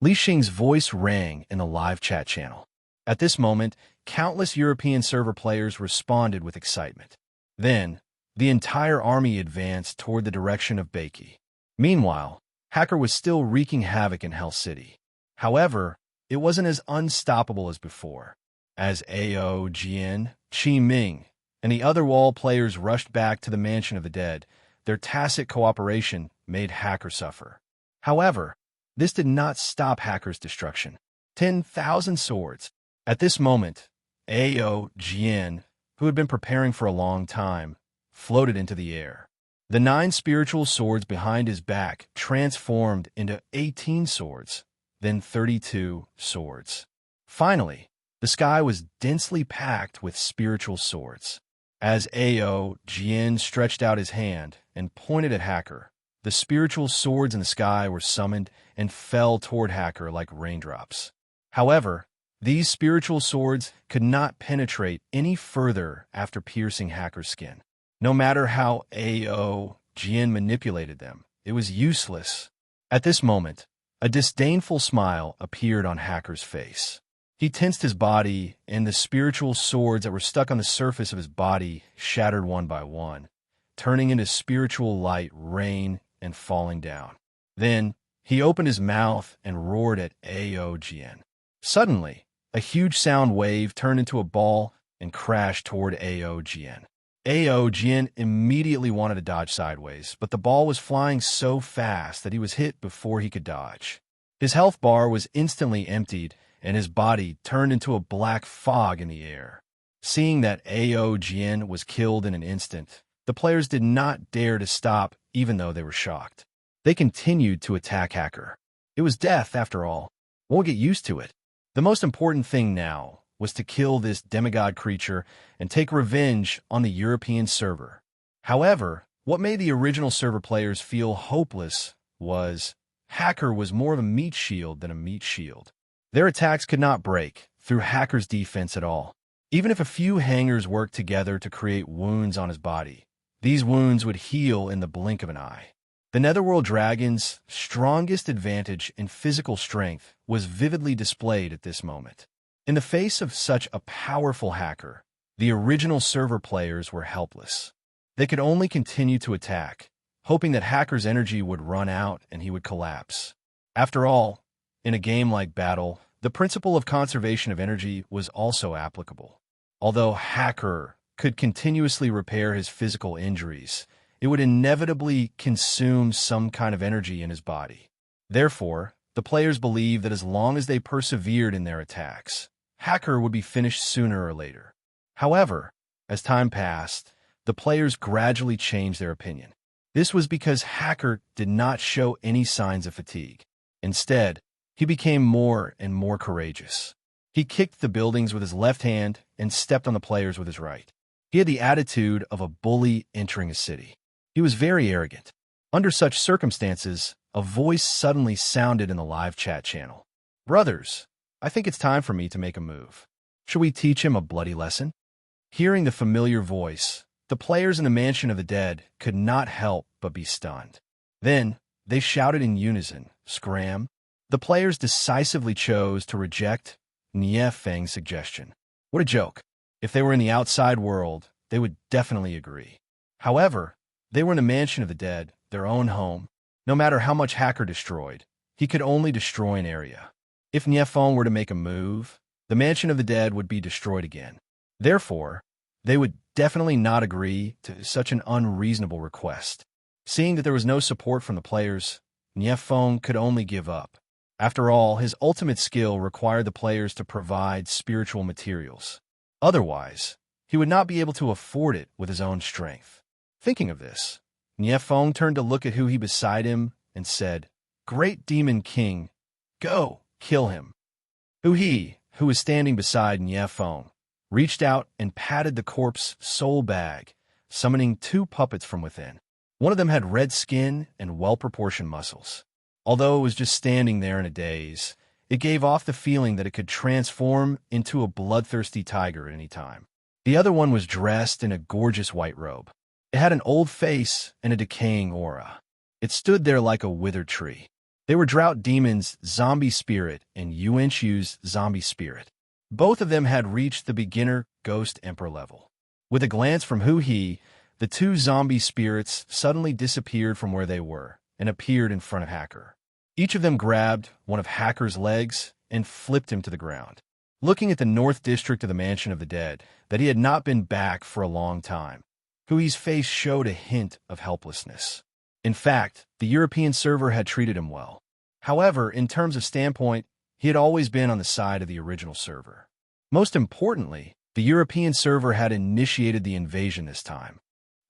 Li Xing's voice rang in the live chat channel. At this moment, countless European server players responded with excitement. Then, the entire army advanced toward the direction of Beiki. Meanwhile, Hacker was still wreaking havoc in Hell City. However, it wasn't as unstoppable as before. As Ao, Jian, Qi Ming, and the other wall players rushed back to the Mansion of the Dead, their tacit cooperation made Hacker suffer. However, this did not stop Hacker's destruction. 10,000 swords. At this moment, Ao, Jian, who had been preparing for a long time, floated into the air. The 9 spiritual swords behind his back transformed into 18 swords, then 32 swords. Finally, the sky was densely packed with spiritual swords. As Ao, Jian stretched out his hand and pointed at Hacker, the spiritual swords in the sky were summoned and fell toward Hacker like raindrops. However, these spiritual swords could not penetrate any further after piercing Hacker's skin. No matter how Aogn manipulated them, it was useless. At this moment, a disdainful smile appeared on Hacker's face. He tensed his body, and the spiritual swords that were stuck on the surface of his body shattered one by one, turning into spiritual light rain and falling down. Then, he opened his mouth and roared at Aogn. Suddenly, a huge sound wave turned into a ball and crashed toward Aogn. Aogn immediately wanted to dodge sideways, but the ball was flying so fast that he was hit before he could dodge. His health bar was instantly emptied, and his body turned into a black fog in the air. Seeing that Aogn was killed in an instant, the players did not dare to stop even though they were shocked. They continued to attack Hacker. It was death, after all. We'll get used to it. The most important thing now was to kill this demigod creature and take revenge on the European server. However, what made the original server players feel hopeless was Hacker was more of a meat shield than a meat shield. Their attacks could not break through Hacker's defense at all. Even if a few hangers worked together to create wounds on his body, these wounds would heal in the blink of an eye. The Netherworld Dragon's strongest advantage in physical strength was vividly displayed at this moment. In the face of such a powerful Hacker, the original server players were helpless. They could only continue to attack, hoping that Hacker's energy would run out and he would collapse. After all, in a game like Battle, the principle of conservation of energy was also applicable. Although Hacker could continuously repair his physical injuries, it would inevitably consume some kind of energy in his body. Therefore, the players believed that as long as they persevered in their attacks, Hacker would be finished sooner or later. However, as time passed, the players gradually changed their opinion. This was because Hacker did not show any signs of fatigue. Instead, he became more and more courageous. He kicked the buildings with his left hand and stepped on the players with his right. He had the attitude of a bully entering a city. He was very arrogant. Under such circumstances, a voice suddenly sounded in the live chat channel. "Brothers, I think it's time for me to make a move. Should we teach him a bloody lesson?" Hearing the familiar voice, the players in the Mansion of the Dead could not help but be stunned. Then, they shouted in unison, "Scram!" The players decisively chose to reject Nie Feng's suggestion. What a joke. If they were in the outside world, they would definitely agree. However, they were in the Mansion of the Dead, their own home. No matter how much Hacker destroyed, he could only destroy an area. If Nie Feng were to make a move, the Mansion of the Dead would be destroyed again. Therefore, they would definitely not agree to such an unreasonable request. Seeing that there was no support from the players, Nie Feng could only give up. After all, his ultimate skill required the players to provide spiritual materials. Otherwise, he would not be able to afford it with his own strength. Thinking of this, Nie Feng turned to look at who he beside him and said, "Great Demon King, go, kill him." He, who was standing beside Nie Feng, reached out and patted the corpse's soul bag, summoning two puppets from within. One of them had red skin and well-proportioned muscles. Although it was just standing there in a daze, it gave off the feeling that it could transform into a bloodthirsty tiger at any time. The other one was dressed in a gorgeous white robe. It had an old face and a decaying aura. It stood there like a withered tree. They were Drought Demon's zombie spirit and Yuanchu's zombie spirit. Both of them had reached the beginner Ghost Emperor level. With a glance from He, the two zombie spirits suddenly disappeared from where they were and appeared in front of Hacker. Each of them grabbed one of Hacker's legs and flipped him to the ground. Looking at the North District of the Mansion of the Dead, that he had not been back for a long time, Hui's face showed a hint of helplessness. In fact, the European server had treated him well. However, in terms of standpoint, he had always been on the side of the original server. Most importantly, the European server had initiated the invasion this time.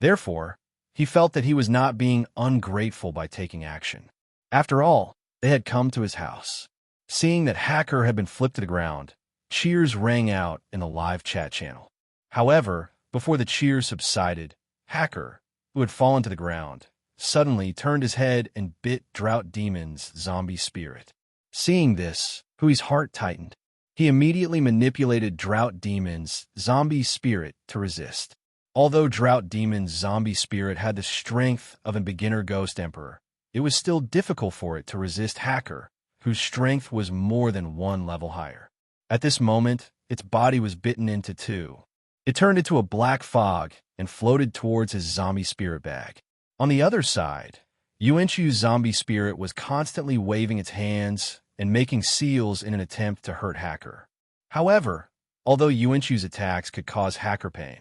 Therefore, he felt that he was not being ungrateful by taking action. After all, they had come to his house. Seeing that Hacker had been flipped to the ground, cheers rang out in the live chat channel. However, before the cheers subsided, Hacker, who had fallen to the ground, suddenly turned his head and bit Drought Demon's zombie spirit. Seeing this, Hui's heart tightened. He immediately manipulated Drought Demon's zombie spirit to resist. Although Drought Demon's zombie spirit had the strength of a beginner ghost emperor, it was still difficult for it to resist Hacker, whose strength was more than one level higher. At this moment, its body was bitten into two. It turned into a black fog and floated towards his zombie spirit bag. On the other side, Yuanchu's zombie spirit was constantly waving its hands and making seals in an attempt to hurt Hacker. However, although Yuanchu's attacks could cause Hacker pain,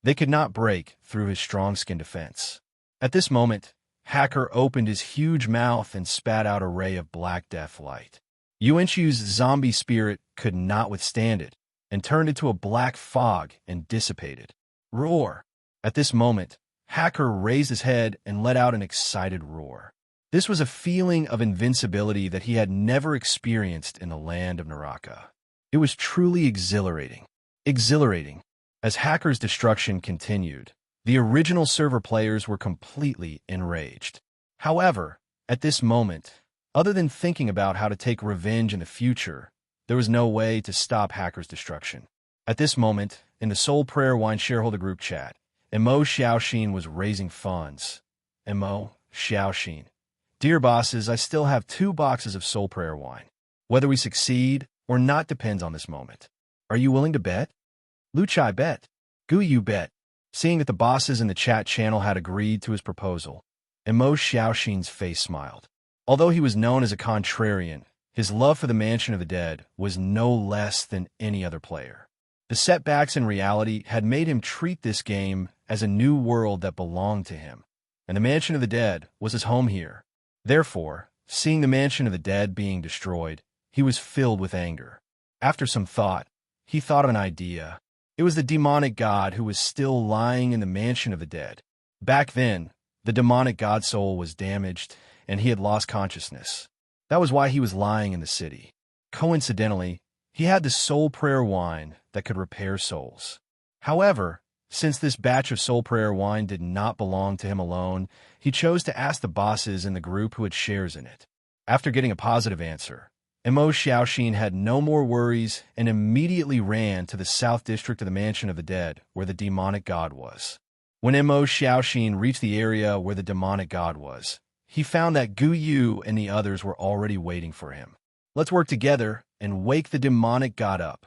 they could not break through his strong skin defense. At this moment, Hacker opened his huge mouth and spat out a ray of black death light. Yuanchu's zombie spirit could not withstand it and turned into a black fog and dissipated. Roar! At this moment, Hacker raised his head and let out an excited roar. This was a feeling of invincibility that he had never experienced in the land of Naraka. It was truly exhilarating. Exhilarating. As Hacker's destruction continued, the original server players were completely enraged. However, at this moment, other than thinking about how to take revenge in the future, there was no way to stop Hacker's destruction. At this moment, in the Soul Prayer Wine shareholder group chat, Mo Xiaoxin was raising funds. Mo Xiaoxin. Dear bosses, I still have 2 boxes of Soul Prayer Wine. Whether we succeed or not depends on this moment. Are you willing to bet? Lu Chai bet. Gu Yu bet. Seeing that the bosses in the chat channel had agreed to his proposal, Mo Xiaoxin's face smiled. Although he was known as a contrarian, his love for the Mansion of the Dead was no less than any other player. The setbacks in reality had made him treat this game as a new world that belonged to him, and the Mansion of the Dead was his home here. Therefore, seeing the Mansion of the Dead being destroyed, he was filled with anger. After some thought, he thought of an idea. It was the demonic god who was still lying in the Mansion of the Dead. Back then, the demonic god soul was damaged, and he had lost consciousness. That was why he was lying in the city. Coincidentally, he had the Soul Prayer Wine that could repair souls. However, since this batch of Soul Prayer Wine did not belong to him alone, he chose to ask the bosses in the group who had shares in it. After getting a positive answer, Mo Xiaoxin had no more worries and immediately ran to the South District of the Mansion of the Dead, where the demonic god was. When Mo Xiaoxin reached the area where the demonic god was, he found that Gu Yu and the others were already waiting for him. Let's work together and wake the demonic god up,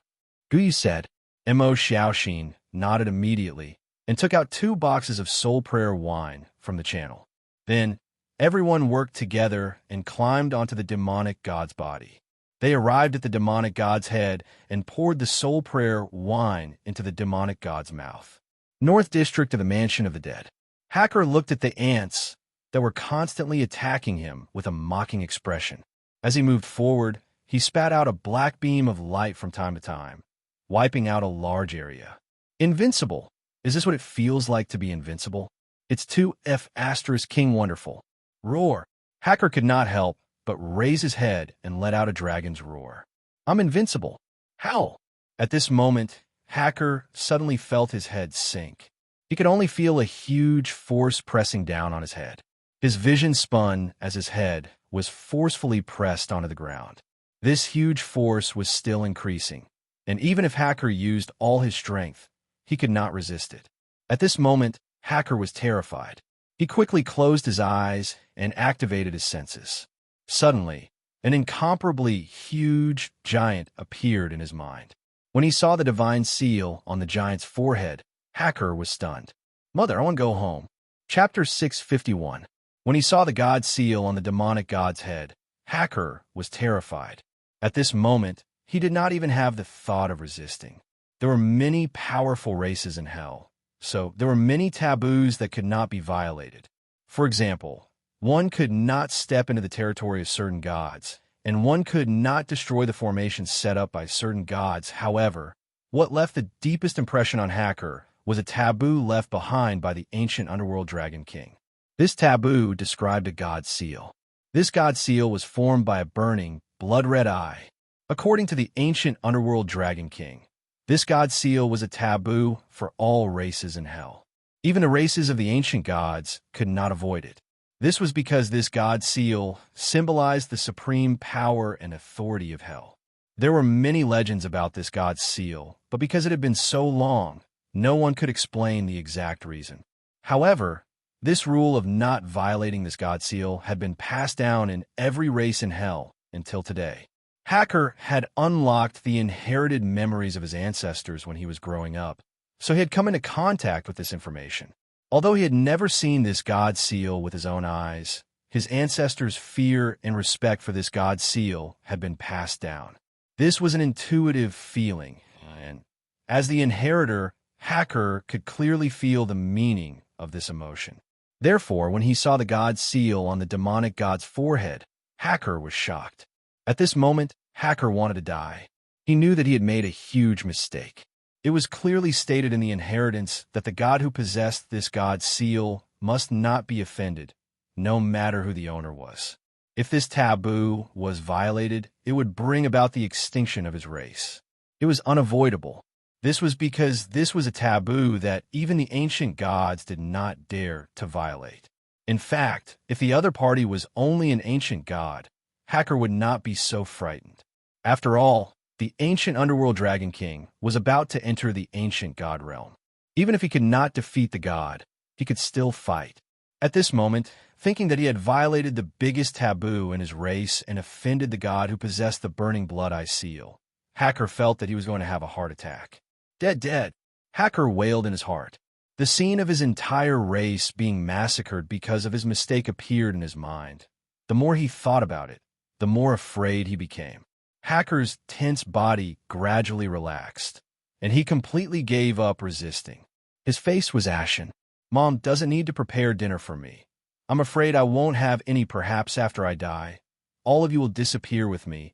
Gu Yu said. Mo Xiaoxin nodded immediately and took out 2 boxes of Soul Prayer Wine from the channel. Then, everyone worked together and climbed onto the demonic god's body. They arrived at the demonic god's head and poured the Soul Prayer Wine into the demonic god's mouth. North District of the Mansion of the Dead. Hacker looked at the ants that were constantly attacking him with a mocking expression. As he moved forward, he spat out a black beam of light from time to time, wiping out a large area. Invincible. Is this what it feels like to be invincible? It's 2F** King Wonderful. Roar. Hacker could not help but raise his head and let out a dragon's roar. I'm invincible. How? At this moment, Hacker suddenly felt his head sink. He could only feel a huge force pressing down on his head. His vision spun as his head was forcefully pressed onto the ground. This huge force was still increasing, and even if Hacker used all his strength, he could not resist it. At this moment, Hacker was terrified. He quickly closed his eyes and activated his senses. Suddenly, an incomparably huge giant appeared in his mind. When he saw the divine seal on the giant's forehead, Hacker was stunned. Mother, I want to go home. Chapter 651. When he saw the god seal on the demonic god's head, Hacker was terrified. At this moment, he did not even have the thought of resisting. There were many powerful races in hell, so there were many taboos that could not be violated. For example, one could not step into the territory of certain gods, and one could not destroy the formations set up by certain gods. However, what left the deepest impression on Hacker was a taboo left behind by the ancient underworld dragon king. This taboo described a god seal. This god seal was formed by a burning, blood-red eye. According to the ancient underworld dragon king, this god seal was a taboo for all races in hell. Even the races of the ancient gods could not avoid it. This was because this god seal symbolized the supreme power and authority of hell. There were many legends about this god seal, but because it had been so long, no one could explain the exact reason. However, this rule of not violating this god seal had been passed down in every race in hell until today. Hacker had unlocked the inherited memories of his ancestors when he was growing up, so he had come into contact with this information. Although he had never seen this god seal with his own eyes, his ancestors' fear and respect for this god seal had been passed down. This was an intuitive feeling, and as the inheritor, Hacker could clearly feel the meaning of this emotion. Therefore, when he saw the god seal on the demonic god's forehead, Hacker was shocked. At this moment, Hacker wanted to die. He knew that he had made a huge mistake. It was clearly stated in the inheritance that the god who possessed this god's seal must not be offended, no matter who the owner was. If this taboo was violated, it would bring about the extinction of his race. It was unavoidable. This was because this was a taboo that even the ancient gods did not dare to violate. In fact, if the other party was only an ancient god, Hacker would not be so frightened. After all, the ancient underworld Dragon King was about to enter the ancient god realm. Even if he could not defeat the god, he could still fight. At this moment, thinking that he had violated the biggest taboo in his race and offended the god who possessed the burning blood eye seal, Hacker felt that he was going to have a heart attack. Dead, dead. Hacker wailed in his heart. The scene of his entire race being massacred because of his mistake appeared in his mind. The more he thought about it, the more afraid he became. Hacker's tense body gradually relaxed, and he completely gave up resisting. His face was ashen. Mom doesn't need to prepare dinner for me. I'm afraid I won't have any perhaps after I die. All of you will disappear with me.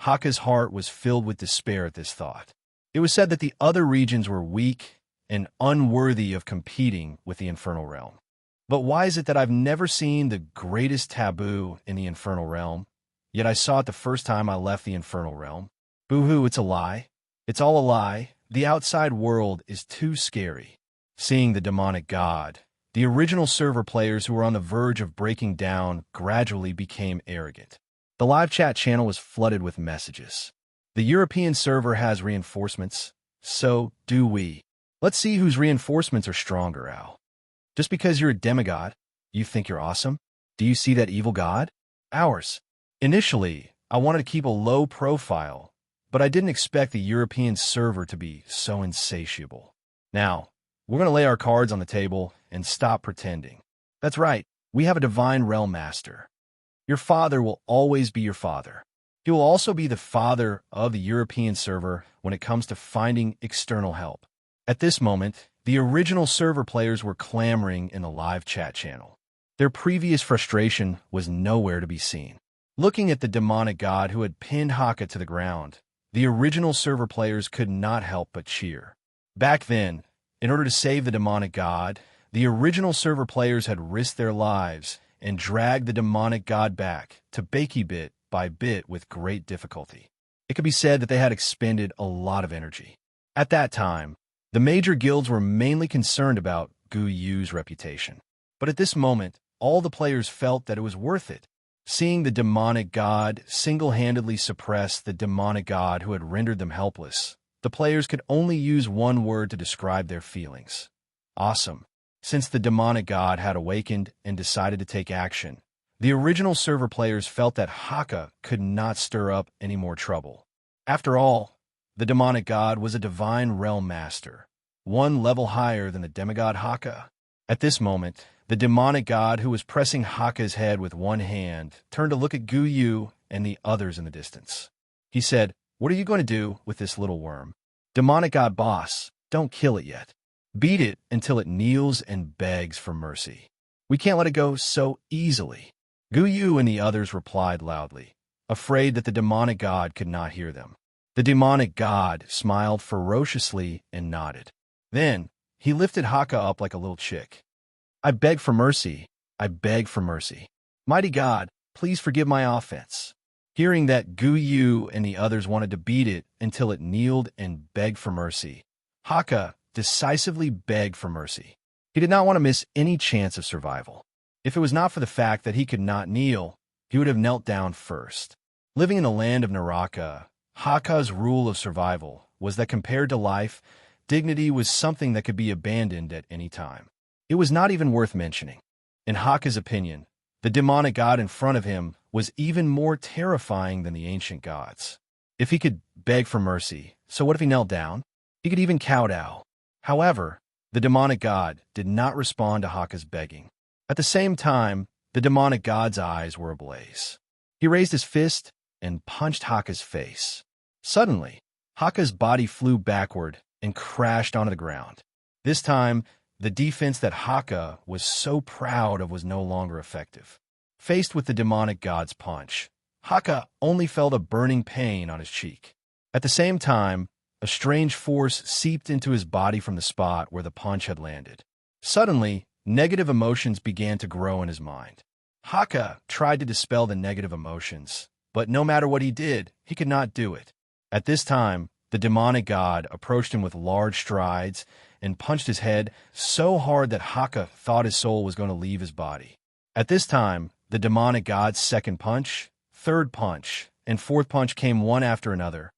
Hakka's heart was filled with despair at this thought. It was said that the other regions were weak and unworthy of competing with the infernal realm. But why is it that I've never seen the greatest taboo in the infernal realm, yet I saw it the first time I left the infernal realm? Boo-hoo, it's a lie. It's all a lie. The outside world is too scary. Seeing the demonic god, the original server players who were on the verge of breaking down gradually became arrogant. The live chat channel was flooded with messages. The European server has reinforcements, so do we. Let's see whose reinforcements are stronger, Al. Just because you're a demigod, you think you're awesome? Do you see that evil god? Ours. Initially, I wanted to keep a low profile, but I didn't expect the European server to be so insatiable. Now, we're going to lay our cards on the table and stop pretending. That's right, we have a divine realm master. Your father will always be your father. He will also be the father of the European server when it comes to finding external help. At this moment, the original server players were clamoring in the live chat channel. Their previous frustration was nowhere to be seen. Looking at the demonic god who had pinned Hakka to the ground, the original server players could not help but cheer. Back then, in order to save the demonic god, the original server players had risked their lives and dragged the demonic god back to Bakey bit by bit with great difficulty. It could be said that they had expended a lot of energy. At that time, the major guilds were mainly concerned about Gu Yu's reputation. But at this moment, all the players felt that it was worth it. Seeing the demonic god single-handedly suppress the demonic god who had rendered them helpless, the players could only use one word to describe their feelings. Awesome. Since the demonic god had awakened and decided to take action, the original server players felt that Hakka could not stir up any more trouble. After all, the demonic god was a divine realm master, one level higher than the demigod Hakka. At this moment, the demonic god who was pressing Hakka's head with one hand turned to look at Gu Yu and the others in the distance. He said, "What are you going to do with this little worm? Demonic god boss, don't kill it yet. Beat it until it kneels and begs for mercy. We can't let it go so easily." Gu Yu and the others replied loudly, afraid that the demonic god could not hear them. The demonic god smiled ferociously and nodded. Then, he lifted Hakka up like a little chick. "I beg for mercy. I beg for mercy. Mighty God, please forgive my offense." Hearing that Gu Yu and the others wanted to beat it until it kneeled and begged for mercy, Hakka decisively begged for mercy. He did not want to miss any chance of survival. If it was not for the fact that he could not kneel, he would have knelt down first. Living in the land of Naraka, Hakka's rule of survival was that compared to life, dignity was something that could be abandoned at any time. It was not even worth mentioning. In Haka's opinion, the demonic god in front of him was even more terrifying than the ancient gods. If he could beg for mercy, so what if he knelt down? He could even kowtow. However, the demonic god did not respond to Haka's begging. At the same time, the demonic god's eyes were ablaze. He raised his fist and punched Haka's face. Suddenly, Haka's body flew backward and crashed onto the ground. This time, the defense that Haka was so proud of was no longer effective. Faced with the demonic god's punch, Haka only felt a burning pain on his cheek. At the same time, a strange force seeped into his body from the spot where the punch had landed. Suddenly, negative emotions began to grow in his mind. Haka tried to dispel the negative emotions, but no matter what he did, he could not do it. At this time, the demonic god approached him with large strides and punched his head so hard that Haka thought his soul was going to leave his body. At this time, the demonic god's second punch, third punch, and fourth punch came one after another.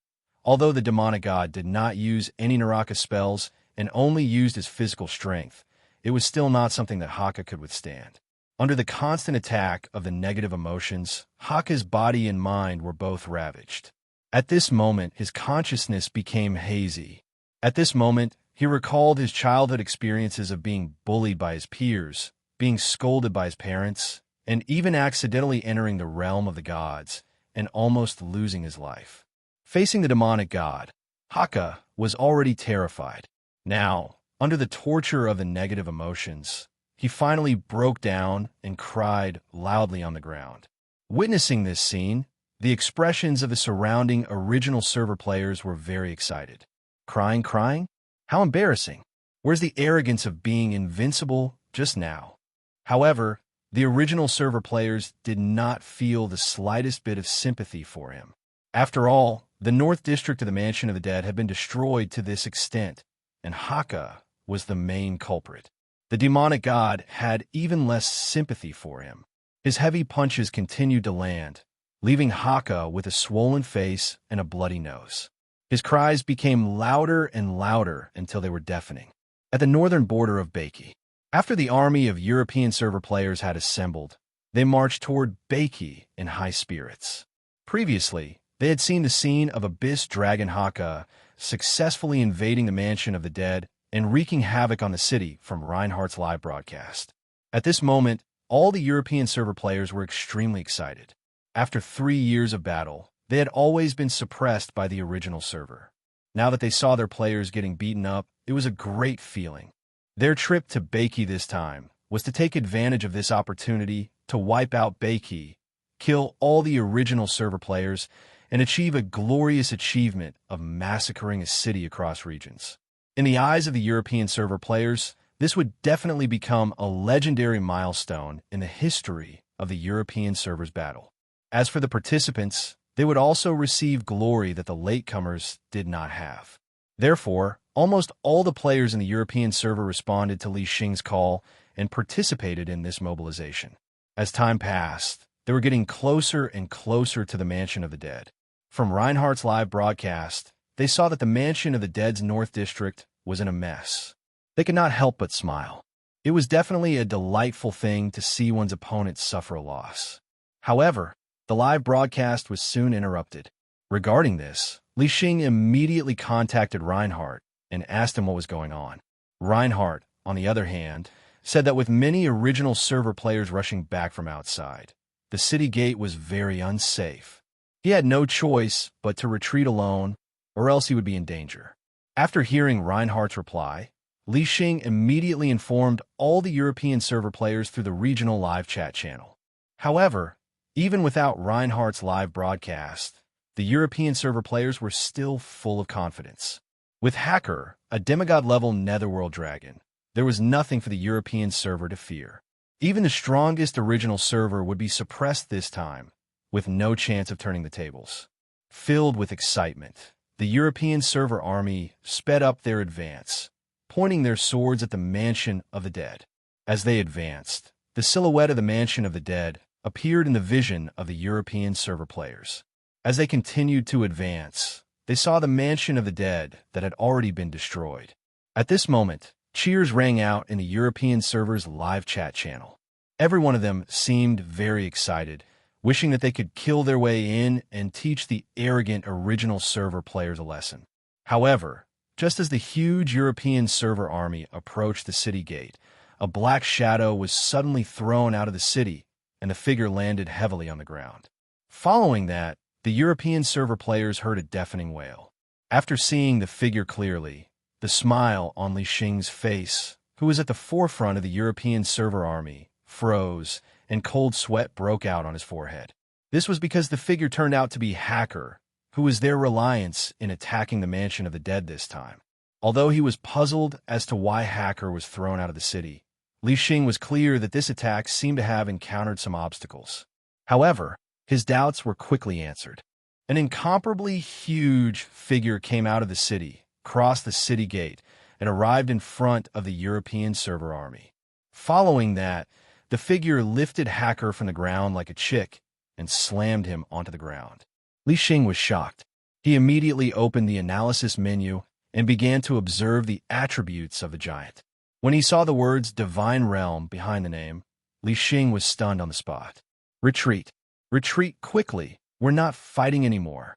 Although the demonic god did not use any Naraka spells and only used his physical strength, it was still not something that Haka could withstand. Under the constant attack of the negative emotions, Haka's body and mind were both ravaged. At this moment, his consciousness became hazy. At this moment, he recalled his childhood experiences of being bullied by his peers, being scolded by his parents, and even accidentally entering the realm of the gods and almost losing his life. Facing the demonic god, Haka was already terrified. Now, under the torture of the negative emotions, he finally broke down and cried loudly on the ground. Witnessing this scene, the expressions of the surrounding original server players were very excited. Crying? How embarrassing. Where's the arrogance of being invincible just now? However, the original server players did not feel the slightest bit of sympathy for him. After all, the North District of the Mansion of the Dead had been destroyed to this extent, and Haka was the main culprit. The demonic god had even less sympathy for him. His heavy punches continued to land, leaving Haka with a swollen face and a bloody nose. His cries became louder and louder until they were deafening. At the northern border of Baiki, after the army of European server players had assembled, they marched toward Baiki in high spirits. Previously, they had seen the scene of Abyss Dragon Haka successfully invading the Mansion of the Dead and wreaking havoc on the city from Reinhardt's live broadcast. At this moment, all the European server players were extremely excited. After 3 years of battle, they had always been suppressed by the original server. Now that they saw their players getting beaten up, it was a great feeling. Their trip to Baiki this time was to take advantage of this opportunity to wipe out Baiki, kill all the original server players, and achieve a glorious achievement of massacring a city across regions. In the eyes of the European server players, this would definitely become a legendary milestone in the history of the European servers battle. As for the participants, they would also receive glory that the latecomers did not have. Therefore, almost all the players in the European server responded to Li Xing's call and participated in this mobilization. As time passed, they were getting closer and closer to the Mansion of the Dead. From Reinhardt's live broadcast, they saw that the Mansion of the Dead's North District was in a mess. They could not help but smile. It was definitely a delightful thing to see one's opponent suffer a loss. However, the live broadcast was soon interrupted. Regarding this, Li Xing immediately contacted Reinhardt and asked him what was going on. Reinhardt, on the other hand, said that with many original server players rushing back from outside, the city gate was very unsafe. He had no choice but to retreat alone, or else he would be in danger. After hearing Reinhardt's reply, Li Xing immediately informed all the European server players through the regional live chat channel. However, even without Reinhardt's live broadcast, the European server players were still full of confidence. With Hacker, a demigod-level netherworld dragon, there was nothing for the European server to fear. Even the strongest original server would be suppressed this time, with no chance of turning the tables. Filled with excitement, the European server army sped up their advance, pointing their swords at the Mansion of the Dead. As they advanced, the silhouette of the Mansion of the Dead appeared in the vision of the European server players. As they continued to advance, they saw the Mansion of the Dead that had already been destroyed. At this moment, cheers rang out in the European server's live chat channel. Every one of them seemed very excited, wishing that they could kill their way in and teach the arrogant original server players a lesson. However, just as the huge European server army approached the city gate, a black shadow was suddenly thrown out of the city, and the figure landed heavily on the ground. Following that, the European server players heard a deafening wail. After seeing the figure clearly, the smile on Li Xing's face, who was at the forefront of the European server army, froze, and cold sweat broke out on his forehead. This was because the figure turned out to be Hacker, who was their reliance in attacking the Mansion of the Dead this time. Although he was puzzled as to why Hacker was thrown out of the city, Li Xing was clear that this attack seemed to have encountered some obstacles. However, his doubts were quickly answered. An incomparably huge figure came out of the city, crossed the city gate, and arrived in front of the European server army. Following that, the figure lifted Hacker from the ground like a chick and slammed him onto the ground. Li Xing was shocked. He immediately opened the analysis menu and began to observe the attributes of the giant. When he saw the words Divine Realm behind the name, Li Xing was stunned on the spot. Retreat. Retreat quickly. We're not fighting anymore.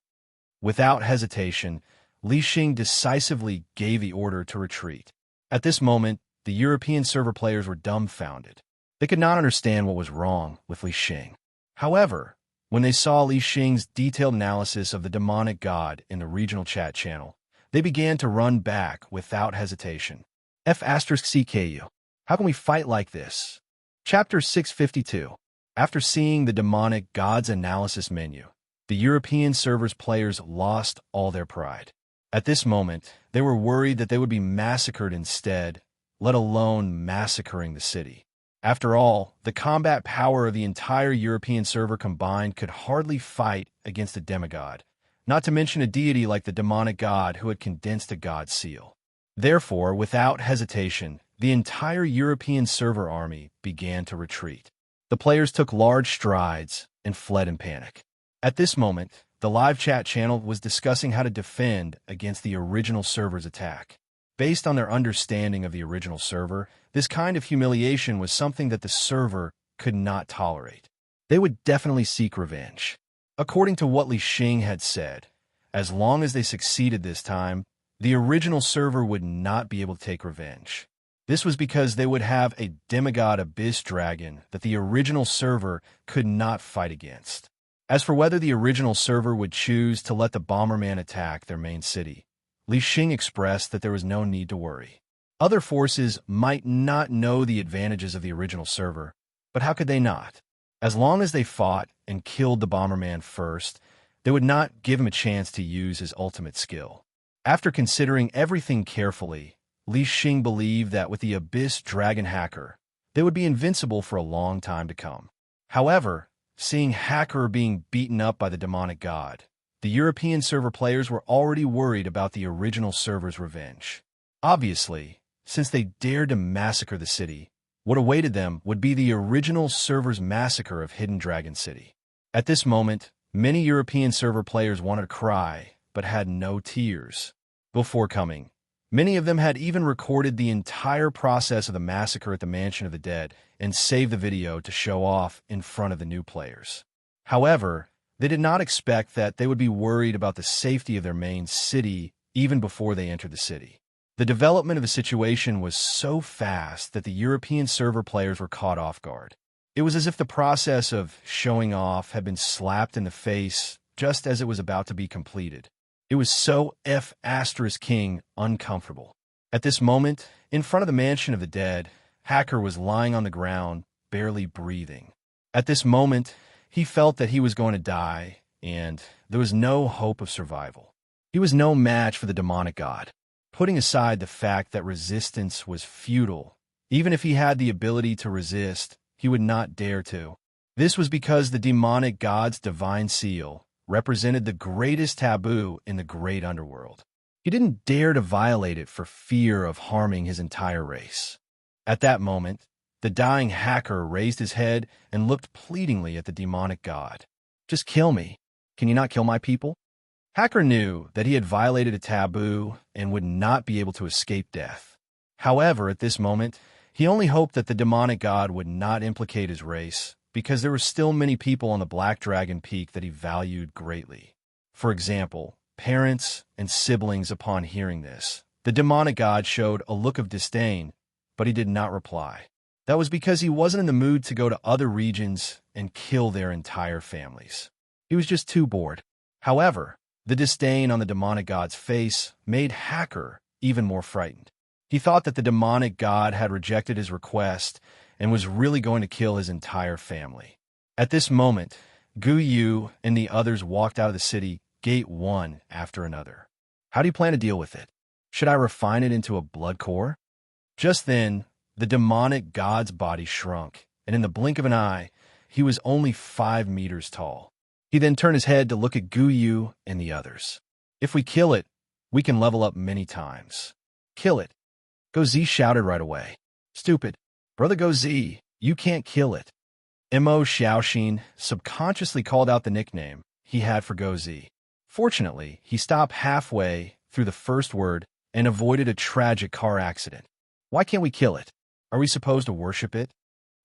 Without hesitation, Li Xing decisively gave the order to retreat. At this moment, the European server players were dumbfounded. They could not understand what was wrong with Li Xing. However, when they saw Li Xing's detailed analysis of the demonic god in the regional chat channel, they began to run back without hesitation. F*CKU. How can we fight like this? Chapter 652. After seeing the demonic god's analysis menu, the European server's players lost all their pride. At this moment, they were worried that they would be massacred instead, let alone massacring the city. After all, the combat power of the entire European server combined could hardly fight against a demigod, not to mention a deity like the demonic god who had condensed a god seal. Therefore, without hesitation, the entire European server army began to retreat. The players took large strides and fled in panic. At this moment, the live chat channel was discussing how to defend against the original server's attack. Based on their understanding of the original server, this kind of humiliation was something that the server could not tolerate. They would definitely seek revenge. According to what Li Xing had said, as long as they succeeded this time, the original server would not be able to take revenge. This was because they would have a demigod abyss dragon that the original server could not fight against. As for whether the original server would choose to let the Bomberman attack their main city, Li Xing expressed that there was no need to worry. Other forces might not know the advantages of the original server, but how could they not? As long as they fought and killed the Bomberman first, they would not give him a chance to use his ultimate skill. After considering everything carefully, Li Xing believed that with the Abyss Dragon Hacker, they would be invincible for a long time to come. However, seeing Hacker being beaten up by the demonic god, the European server players were already worried about the original server's revenge. Obviously, since they dared to massacre the city, what awaited them would be the original server's massacre of Hidden Dragon City. At this moment, many European server players wanted to cry, but had no tears. Before coming, many of them had even recorded the entire process of the massacre at the Mansion of the Dead and saved the video to show off in front of the new players. However, they did not expect that they would be worried about the safety of their main city even before they entered the city. The development of the situation was so fast that the European server players were caught off guard. It was as if the process of showing off had been slapped in the face just as it was about to be completed. It was so F*King uncomfortable. At this moment, in front of the Mansion of the Dead, Hacker was lying on the ground, barely breathing. At this moment, he felt that he was going to die, and there was no hope of survival. He was no match for the demonic god. Putting aside the fact that resistance was futile, even if he had the ability to resist, he would not dare to. This was because the demonic god's divine seal represented the greatest taboo in the great underworld. He didn't dare to violate it for fear of harming his entire race. At that moment, the dying Hacker raised his head and looked pleadingly at the demonic god. "Just kill me. Can you not kill my people?" Hacker knew that he had violated a taboo and would not be able to escape death. However, at this moment, he only hoped that the demonic god would not implicate his race, because there were still many people on the Black Dragon Peak that he valued greatly. For example, parents and siblings. Upon hearing this, the demonic god showed a look of disdain, but he did not reply. That was because he wasn't in the mood to go to other regions and kill their entire families. He was just too bored. However, the disdain on the demonic god's face made Hacker even more frightened. He thought that the demonic god had rejected his request and was really going to kill his entire family. At this moment, Gu Yu and the others walked out of the city, gate one after another. How do you plan to deal with it? Should I refine it into a blood core? Just then, the demonic god's body shrunk, and in the blink of an eye, he was only 5 meters tall. He then turned his head to look at Gu Yu and the others. If we kill it, we can level up many times. Kill it. Gozi shouted right away. Stupid. Brother Gozi, you can't kill it. Mo Xiaoxin subconsciously called out the nickname he had for Gozi. Fortunately, he stopped halfway through the first word and avoided a tragic car accident. Why can't we kill it? Are we supposed to worship it?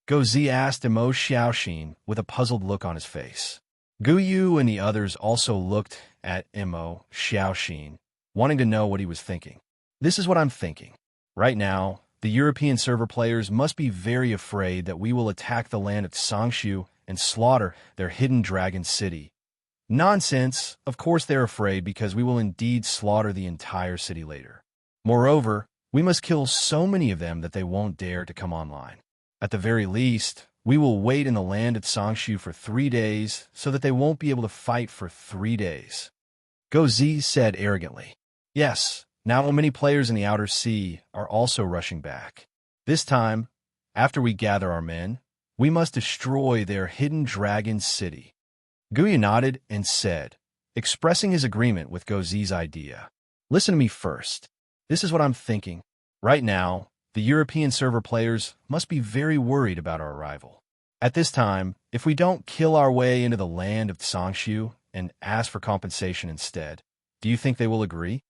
Gozi asked Mo Xiaoxin with a puzzled look on his face. Gu Yu and the others also looked at Mo Xiaoxin, wanting to know what he was thinking. This is what I'm thinking. Right now, the European server players must be very afraid that we will attack the land of Sangshu and slaughter their hidden dragon city. Nonsense. Of course they're afraid, because we will indeed slaughter the entire city later. Moreover, we must kill so many of them that they won't dare to come online. At the very least, we will wait in the land of Sangshu for 3 days so that they won't be able to fight for 3 days. Gozi said arrogantly. Yes, now many players in the Outer Sea are also rushing back. This time, after we gather our men, we must destroy their hidden dragon city. Guya nodded and said, expressing his agreement with Gozi's idea. Listen to me first. This is what I'm thinking. Right now, the European server players must be very worried about our arrival. At this time, if we don't kill our way into the land of Sangshu and ask for compensation instead, do you think they will agree?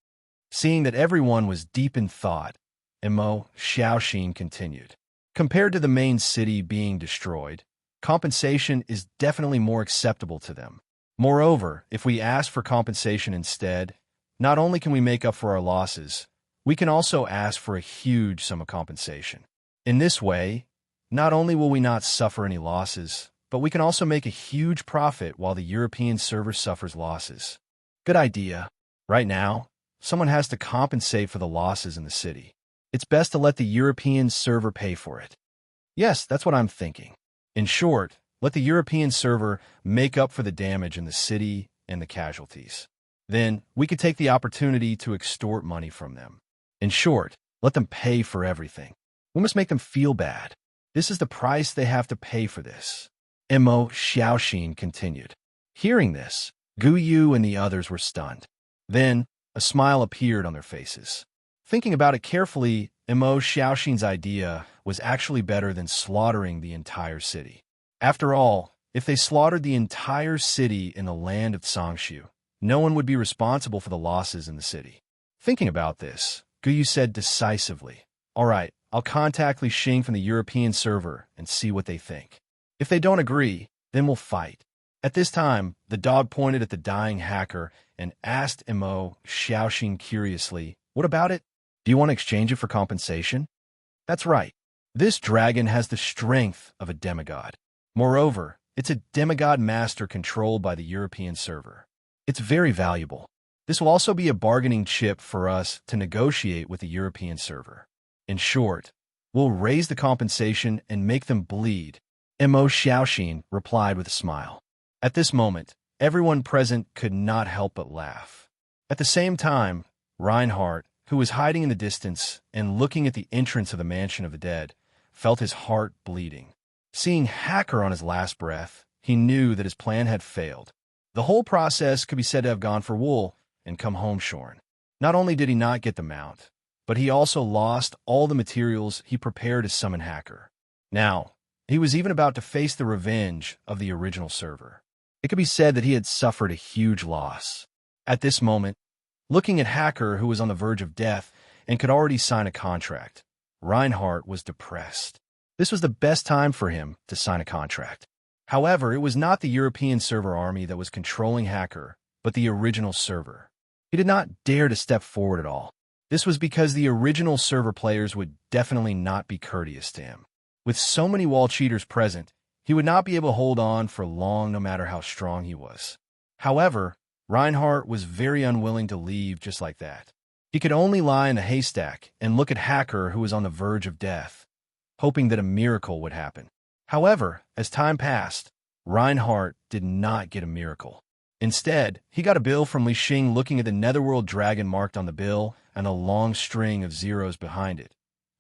Seeing that everyone was deep in thought, Mo Xiaoxin continued. Compared to the main city being destroyed, compensation is definitely more acceptable to them. Moreover, if we ask for compensation instead, not only can we make up for our losses, we can also ask for a huge sum of compensation. In this way, not only will we not suffer any losses, but we can also make a huge profit while the European server suffers losses. Good idea. Right now, someone has to compensate for the losses in the city. It's best to let the European server pay for it. Yes, that's what I'm thinking. In short, let the European server make up for the damage in the city and the casualties. Then, we could take the opportunity to extort money from them. In short, let them pay for everything. We must make them feel bad. This is the price they have to pay for this. Mo Xiaoxin continued. Hearing this, Gu Yu and the others were stunned. Then, a smile appeared on their faces. Thinking about it carefully, Mo Xiaoxin's idea was actually better than slaughtering the entire city. After all, if they slaughtered the entire city in the land of Sangshu, no one would be responsible for the losses in the city. Thinking about this, Gu Yu said decisively, all right, I'll contact Li Xing from the European server and see what they think. If they don't agree, then we'll fight. At this time, the dog pointed at the dying hacker and asked Mo Xiaoxin curiously, what about it? Do you want to exchange it for compensation? That's right. This dragon has the strength of a demigod. Moreover, it's a demigod master controlled by the European server. It's very valuable. This will also be a bargaining chip for us to negotiate with the European server. In short, we'll raise the compensation and make them bleed. Mo Xiaoxin replied with a smile. At this moment, everyone present could not help but laugh. At the same time, Reinhardt, who was hiding in the distance and looking at the entrance of the Mansion of the Dead, felt his heart bleeding. Seeing Hacker on his last breath, he knew that his plan had failed. The whole process could be said to have gone for wool and come home shorn. Not only did he not get the mount, but he also lost all the materials he prepared to summon Hacker. Now, he was even about to face the revenge of the original server. It could be said that he had suffered a huge loss. At this moment, looking at Hacker, who was on the verge of death and could already sign a contract, Reinhardt was depressed. This was the best time for him to sign a contract. However, it was not the European server army that was controlling Hacker, but the original server. He did not dare to step forward at all. This was because the original server players would definitely not be courteous to him. With so many wall cheaters present, he would not be able to hold on for long no matter how strong he was. However, Reinhardt was very unwilling to leave just like that. He could only lie in a haystack and look at Hacker, who was on the verge of death, hoping that a miracle would happen. However, as time passed, Reinhardt did not get a miracle. Instead, he got a bill from Li Xing looking at the Netherworld dragon marked on the bill and a long string of zeros behind it.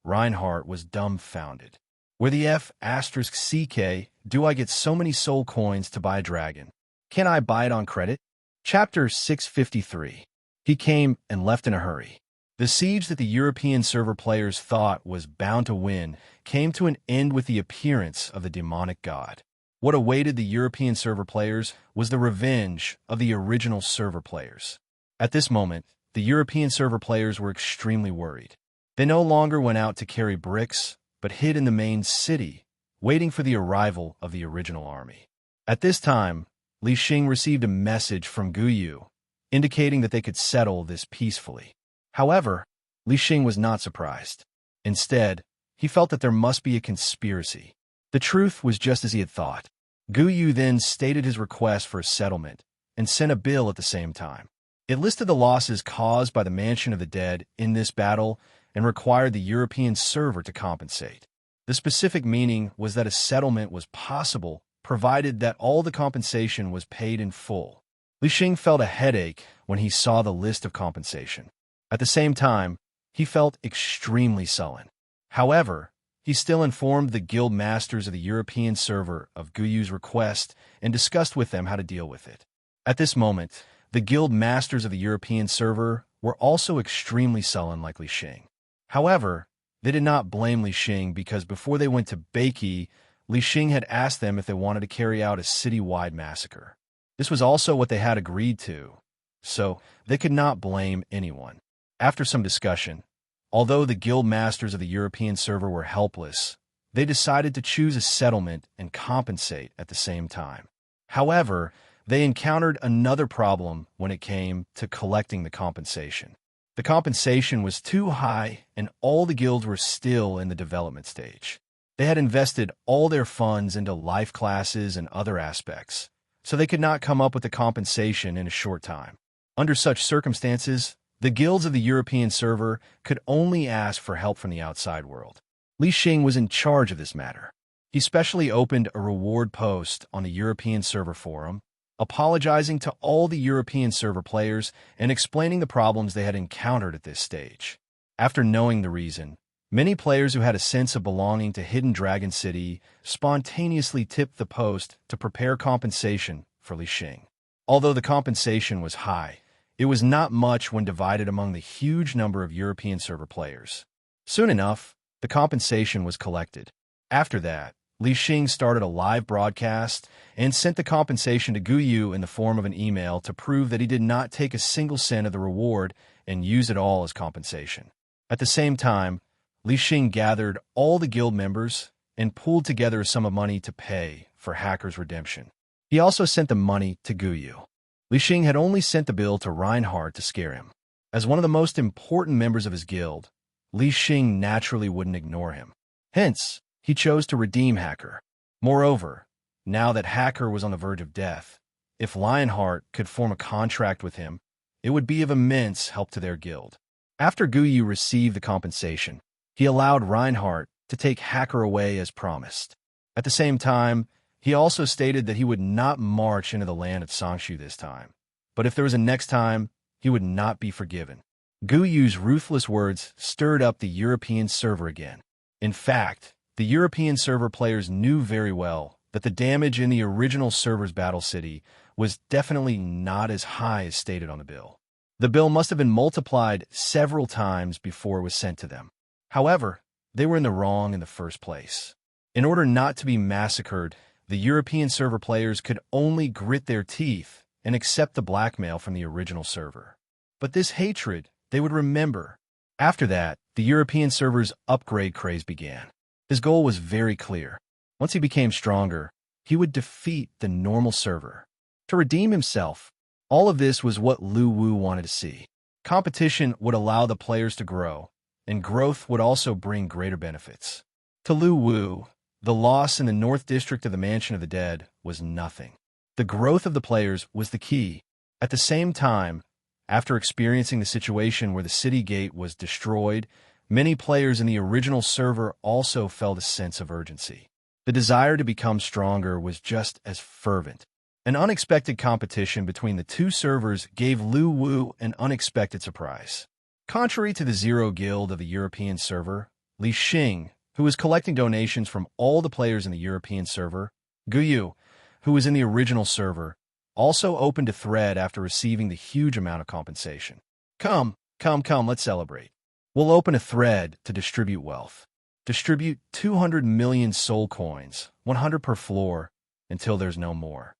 Reinhardt was dumbfounded. Where the F*CK do I get so many soul coins to buy a dragon? Can I buy it on credit? Chapter 653. He came and left in a hurry. The siege that the European server players thought was bound to win came to an end with the appearance of the demonic god. What awaited the European server players was the revenge of the original server players. At this moment, the European server players were extremely worried. They no longer went out to carry bricks, but hid in the main city, waiting for the arrival of the original army. At this time, Li Xing received a message from Guyu, indicating that they could settle this peacefully. However, Li Xing was not surprised. Instead, he felt that there must be a conspiracy. The truth was just as he had thought. Guyu then stated his request for a settlement and sent a bill at the same time. It listed the losses caused by the Mansion of the Dead in this battle and required the European server to compensate. The specific meaning was that a settlement was possible provided that all the compensation was paid in full. Li Xing felt a headache when he saw the list of compensation. At the same time, he felt extremely sullen. However, he still informed the guild masters of the European server of Guyu's request and discussed with them how to deal with it. At this moment, the guild masters of the European server were also extremely sullen like Li Xing. However, they did not blame Li Xing because before they went to Beiki, Li Xing had asked them if they wanted to carry out a city-wide massacre. This was also what they had agreed to, so they could not blame anyone. After some discussion, although the guild masters of the European server were helpless, they decided to choose a settlement and compensate at the same time. However, they encountered another problem when it came to collecting the compensation. The compensation was too high and all the guilds were still in the development stage. They had invested all their funds into life classes and other aspects, so they could not come up with the compensation in a short time. Under such circumstances, the guilds of the European server could only ask for help from the outside world. Li Xing was in charge of this matter. He specially opened a reward post on the European server forum, apologizing to all the European server players and explaining the problems they had encountered at this stage. After knowing the reason, many players who had a sense of belonging to Hidden Dragon City spontaneously tipped the post to prepare compensation for Li Xing. Although the compensation was high, it was not much when divided among the huge number of European server players. Soon enough, the compensation was collected. After that, Li Xing started a live broadcast and sent the compensation to Guyu in the form of an email to prove that he did not take a single cent of the reward and use it all as compensation. At the same time, Li Xing gathered all the guild members and pooled together a sum of money to pay for Hacker's redemption. He also sent the money to Guyu. Li Xing had only sent the bill to Reinhardt to scare him. As one of the most important members of his guild, Li Xing naturally wouldn't ignore him. Hence, he chose to redeem Hacker. Moreover, now that Hacker was on the verge of death, if Lionheart could form a contract with him, it would be of immense help to their guild. After Guyu received the compensation, he allowed Reinhardt to take Hacker away as promised. At the same time, he also stated that he would not march into the land of Sangshu this time, but if there was a next time, he would not be forgiven. Guyu's ruthless words stirred up the European server again. In fact, the European server players knew very well that the damage in the original server's battle city was definitely not as high as stated on the bill. The bill must have been multiplied several times before it was sent to them. However, they were in the wrong in the first place. In order not to be massacred, the European server players could only grit their teeth and accept the blackmail from the original server. But this hatred, they would remember. After that, the European server's upgrade craze began. His goal was very clear. Once he became stronger, he would defeat the normal server. To redeem himself, all of this was what Lu Wu wanted to see. Competition would allow the players to grow, and growth would also bring greater benefits. To Lu Wu, the loss in the North District of the Mansion of the Dead was nothing. The growth of the players was the key. At the same time, after experiencing the situation where the city gate was destroyed, many players in the original server also felt a sense of urgency. The desire to become stronger was just as fervent. An unexpected competition between the two servers gave Lu Wu an unexpected surprise. Contrary to the Zero Guild of the European server, Li Xing, who was collecting donations from all the players in the European server, Guyu, who was in the original server, also opened a thread after receiving the huge amount of compensation. Come, let's celebrate. We'll open a thread to distribute wealth. Distribute 200 million soul coins, 100 per floor, until there's no more.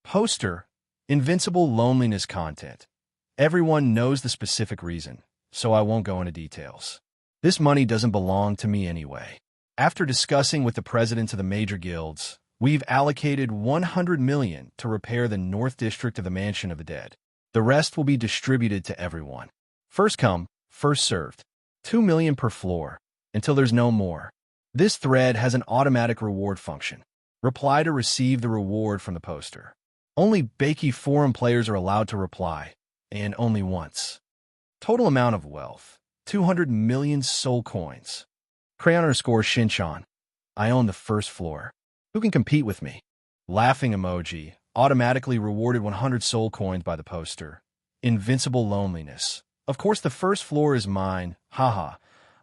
Poster, Invincible Loneliness content. Everyone knows the specific reason, so I won't go into details. This money doesn't belong to me anyway. After discussing with the presidents of the major guilds, we've allocated 100 million to repair the North District of the Mansion of the Dead. The rest will be distributed to everyone. First come, first served. 2 million per floor, until there's no more. This thread has an automatic reward function. Reply to receive the reward from the poster. Only Bakey Forum players are allowed to reply, and only once. Total amount of wealth, 200 million soul coins. Crayon_Shinchan. I own the first floor. Who can compete with me? Laughing emoji, automatically rewarded 100 soul coins by the poster. Invincible Loneliness. Of course the first floor is mine, haha.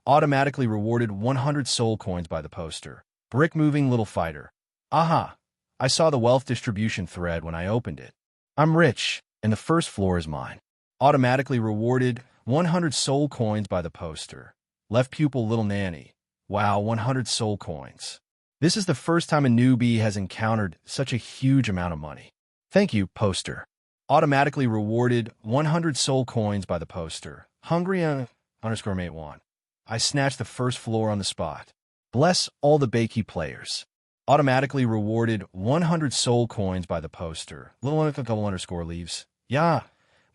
Automatically rewarded 100 soul coins by the poster. Brick Moving Little Fighter. Aha! I saw the wealth distribution thread when I opened it. I'm rich, and the first floor is mine. Automatically rewarded 100 soul coins by the poster. Left Pupil Little Nanny. Wow, 100 soul coins. This is the first time a newbie has encountered such a huge amount of money. Thank you, poster. Automatically rewarded 100 soul coins by the poster. Hungry_Mate1. I snatched the first floor on the spot. Bless all the Bakey players. Automatically rewarded 100 soul coins by the poster. Little_leaves. Yeah,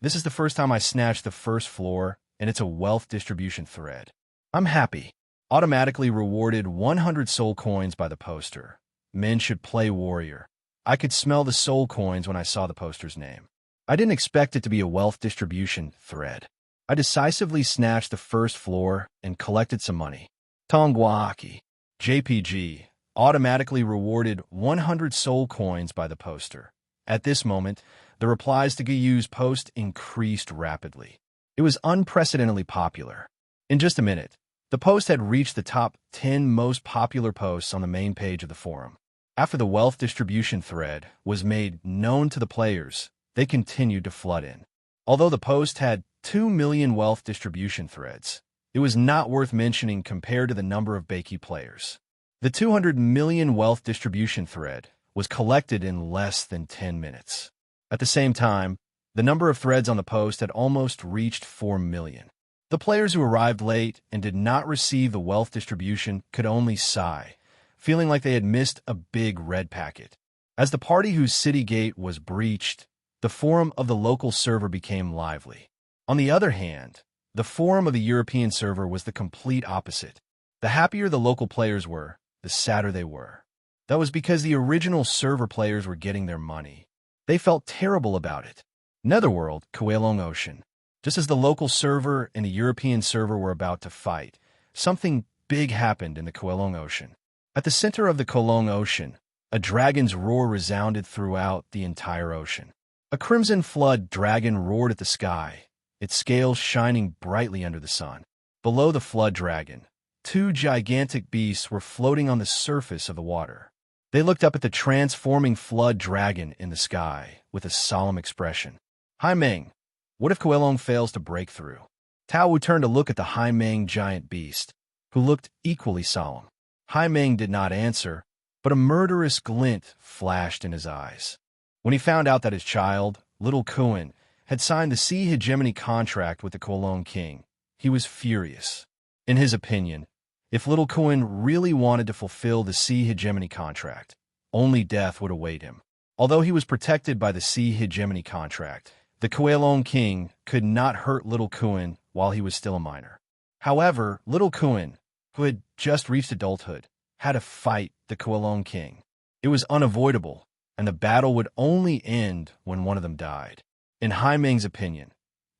this is the first time I snatched the first floor, and it's a wealth distribution thread. I'm happy. Automatically rewarded 100 soul coins by the poster. Men should play warrior. I could smell the soul coins when I saw the poster's name. I didn't expect it to be a wealth distribution thread. I decisively snatched the first floor and collected some money. Tongwaaki. JPG. Automatically rewarded 100 soul coins by the poster. At this moment, the replies to Guyu's post increased rapidly. It was unprecedentedly popular. In just a minute, the post had reached the top 10 most popular posts on the main page of the forum. After the wealth distribution thread was made known to the players, they continued to flood in. Although the post had 2 million wealth distribution threads, it was not worth mentioning compared to the number of Bakey players. The 200 million wealth distribution thread was collected in less than 10 minutes. At the same time, the number of threads on the post had almost reached 4 million. The players who arrived late and did not receive the wealth distribution could only sigh, feeling like they had missed a big red packet. As the party whose city gate was breached, the forum of the local server became lively. On the other hand, the forum of the European server was the complete opposite. The happier the local players were, the sadder they were. That was because the original server players were getting their money. They felt terrible about it. Netherworld, Kowloon Ocean. Just as the local server and the European server were about to fight, something big happened in the Kowloon Ocean. At the center of the Kowloon Ocean, a dragon's roar resounded throughout the entire ocean. A crimson flood dragon roared at the sky, its scales shining brightly under the sun. Below the flood dragon, 2 gigantic beasts were floating on the surface of the water. They looked up at the transforming flood dragon in the sky with a solemn expression. Hai Meng, what if Kowloon fails to break through? Tao Wu turned to look at the Hai Meng giant beast, who looked equally solemn. Hai Meng did not answer, but a murderous glint flashed in his eyes. When he found out that his child, Little Kuan, had signed the sea hegemony contract with the Kuolong king, he was furious. In his opinion, if Little Kuan really wanted to fulfill the sea hegemony contract, only death would await him. Although he was protected by the sea hegemony contract, the Kuolong king could not hurt Little Kuan while he was still a minor. However, Little Kuan, who had just reached adulthood, had to fight the Kuolong king. It was unavoidable, and the battle would only end when one of them died. In Hai Meng's opinion,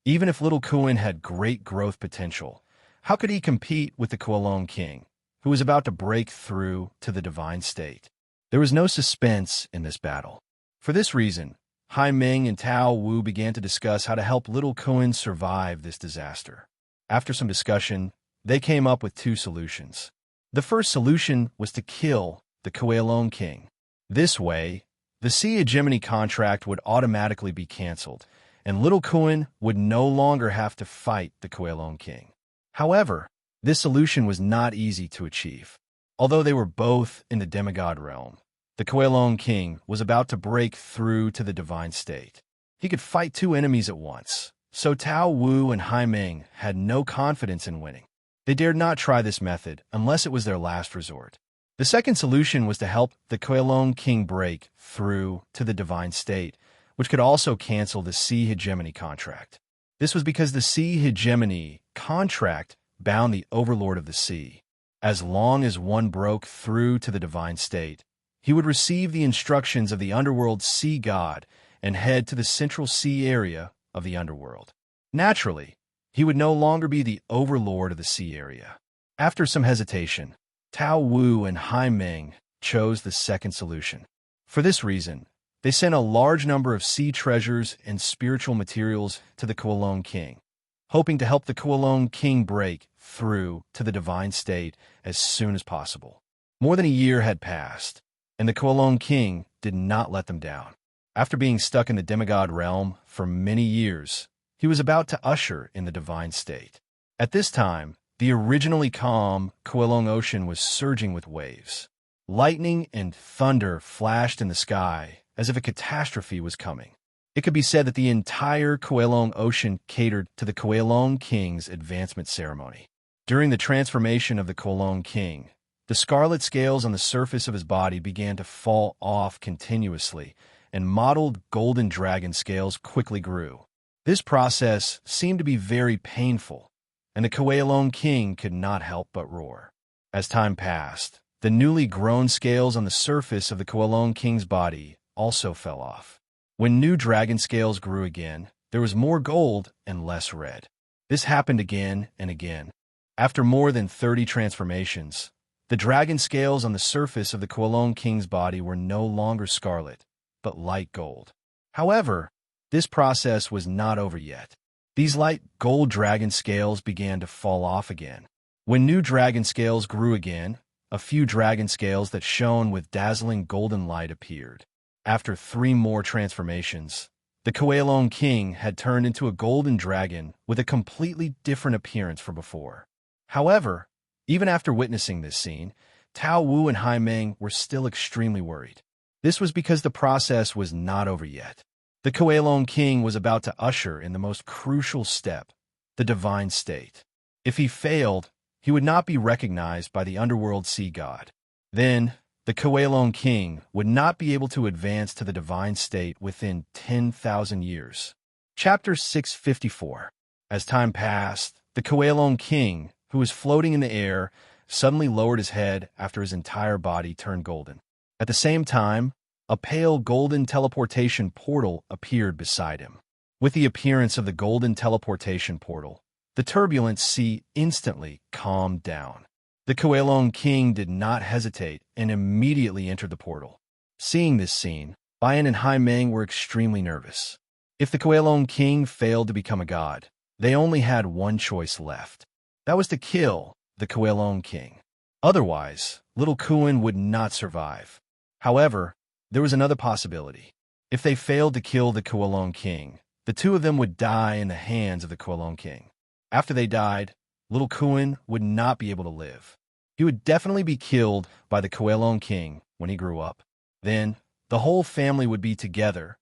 even if Little Kuan had great growth potential, how could he compete with the Kuolong king, who was about to break through to the divine state? There was no suspense in this battle. For this reason, Hai Meng and Tao Wu began to discuss how to help Little Kuan survive this disaster. After some discussion, they came up with two solutions. The first solution was to kill the Kuolong king. This way, the sea hegemony contract would automatically be cancelled, and Little Kuan would no longer have to fight the Kuolong king. However, this solution was not easy to achieve. Although they were both in the demigod realm, the Kuolong king was about to break through to the divine state. He could fight two enemies at once, so Tao Wu and Hai Meng had no confidence in winning. They dared not try this method unless it was their last resort. The second solution was to help the Kuolong king break through to the divine state, which could also cancel the sea hegemony contract. This was because the sea hegemony contract bound the overlord of the sea. As long as one broke through to the divine state, he would receive the instructions of the underworld sea god and head to the central sea area of the underworld. Naturally, he would no longer be the overlord of the sea area. After some hesitation, Tao Wu and Hai Meng chose the second solution. For this reason, they sent a large number of sea treasures and spiritual materials to the Kuolong king, hoping to help the Kuolong king break through to the divine state as soon as possible. More than a year had passed, and the Kuolong king did not let them down. After being stuck in the demigod realm for many years, he was about to usher in the divine state. At this time, the originally calm Kuolong Ocean was surging with waves. Lightning and thunder flashed in the sky as if a catastrophe was coming. It could be said that the entire Kuolong Ocean catered to the Kuolong king's advancement ceremony. During the transformation of the Kuolong king, the scarlet scales on the surface of his body began to fall off continuously, and mottled golden dragon scales quickly grew. This process seemed to be very painful, and the Kuolong king could not help but roar. As time passed, the newly grown scales on the surface of the Kuolong king's body also fell off. When new dragon scales grew again, there was more gold and less red. This happened again and again. After more than 30 transformations, the dragon scales on the surface of the Kuolong king's body were no longer scarlet, but light gold. However, this process was not over yet. These light gold dragon scales began to fall off again. When new dragon scales grew again, a few dragon scales that shone with dazzling golden light appeared. After 3 more transformations, the Kuolong king had turned into a golden dragon with a completely different appearance from before. However, even after witnessing this scene, Tao Wu and Hai Meng were still extremely worried. This was because the process was not over yet. The Kuolong king was about to usher in the most crucial step, the divine state. If he failed, he would not be recognized by the underworld sea god. Then, the Kuolong king would not be able to advance to the divine state within 10,000 years. Chapter 654. As time passed, the Kuolong king, who was floating in the air, suddenly lowered his head after his entire body turned golden. At the same time, a pale golden teleportation portal appeared beside him. With the appearance of the golden teleportation portal, the turbulent sea instantly calmed down. The Kuolong king did not hesitate and immediately entered the portal. Seeing this scene, Bian and Hai Meng were extremely nervous. If the Kuolong king failed to become a god, they only had one choice left. That was to kill the Kuolong king. Otherwise, Little Kuan would not survive. However, there was another possibility. If they failed to kill the Kuolong king, the two of them would die in the hands of the Kuolong king. After they died, Little Kuan would not be able to live. He would definitely be killed by the Kuolong king when he grew up. Then, the whole family would be together,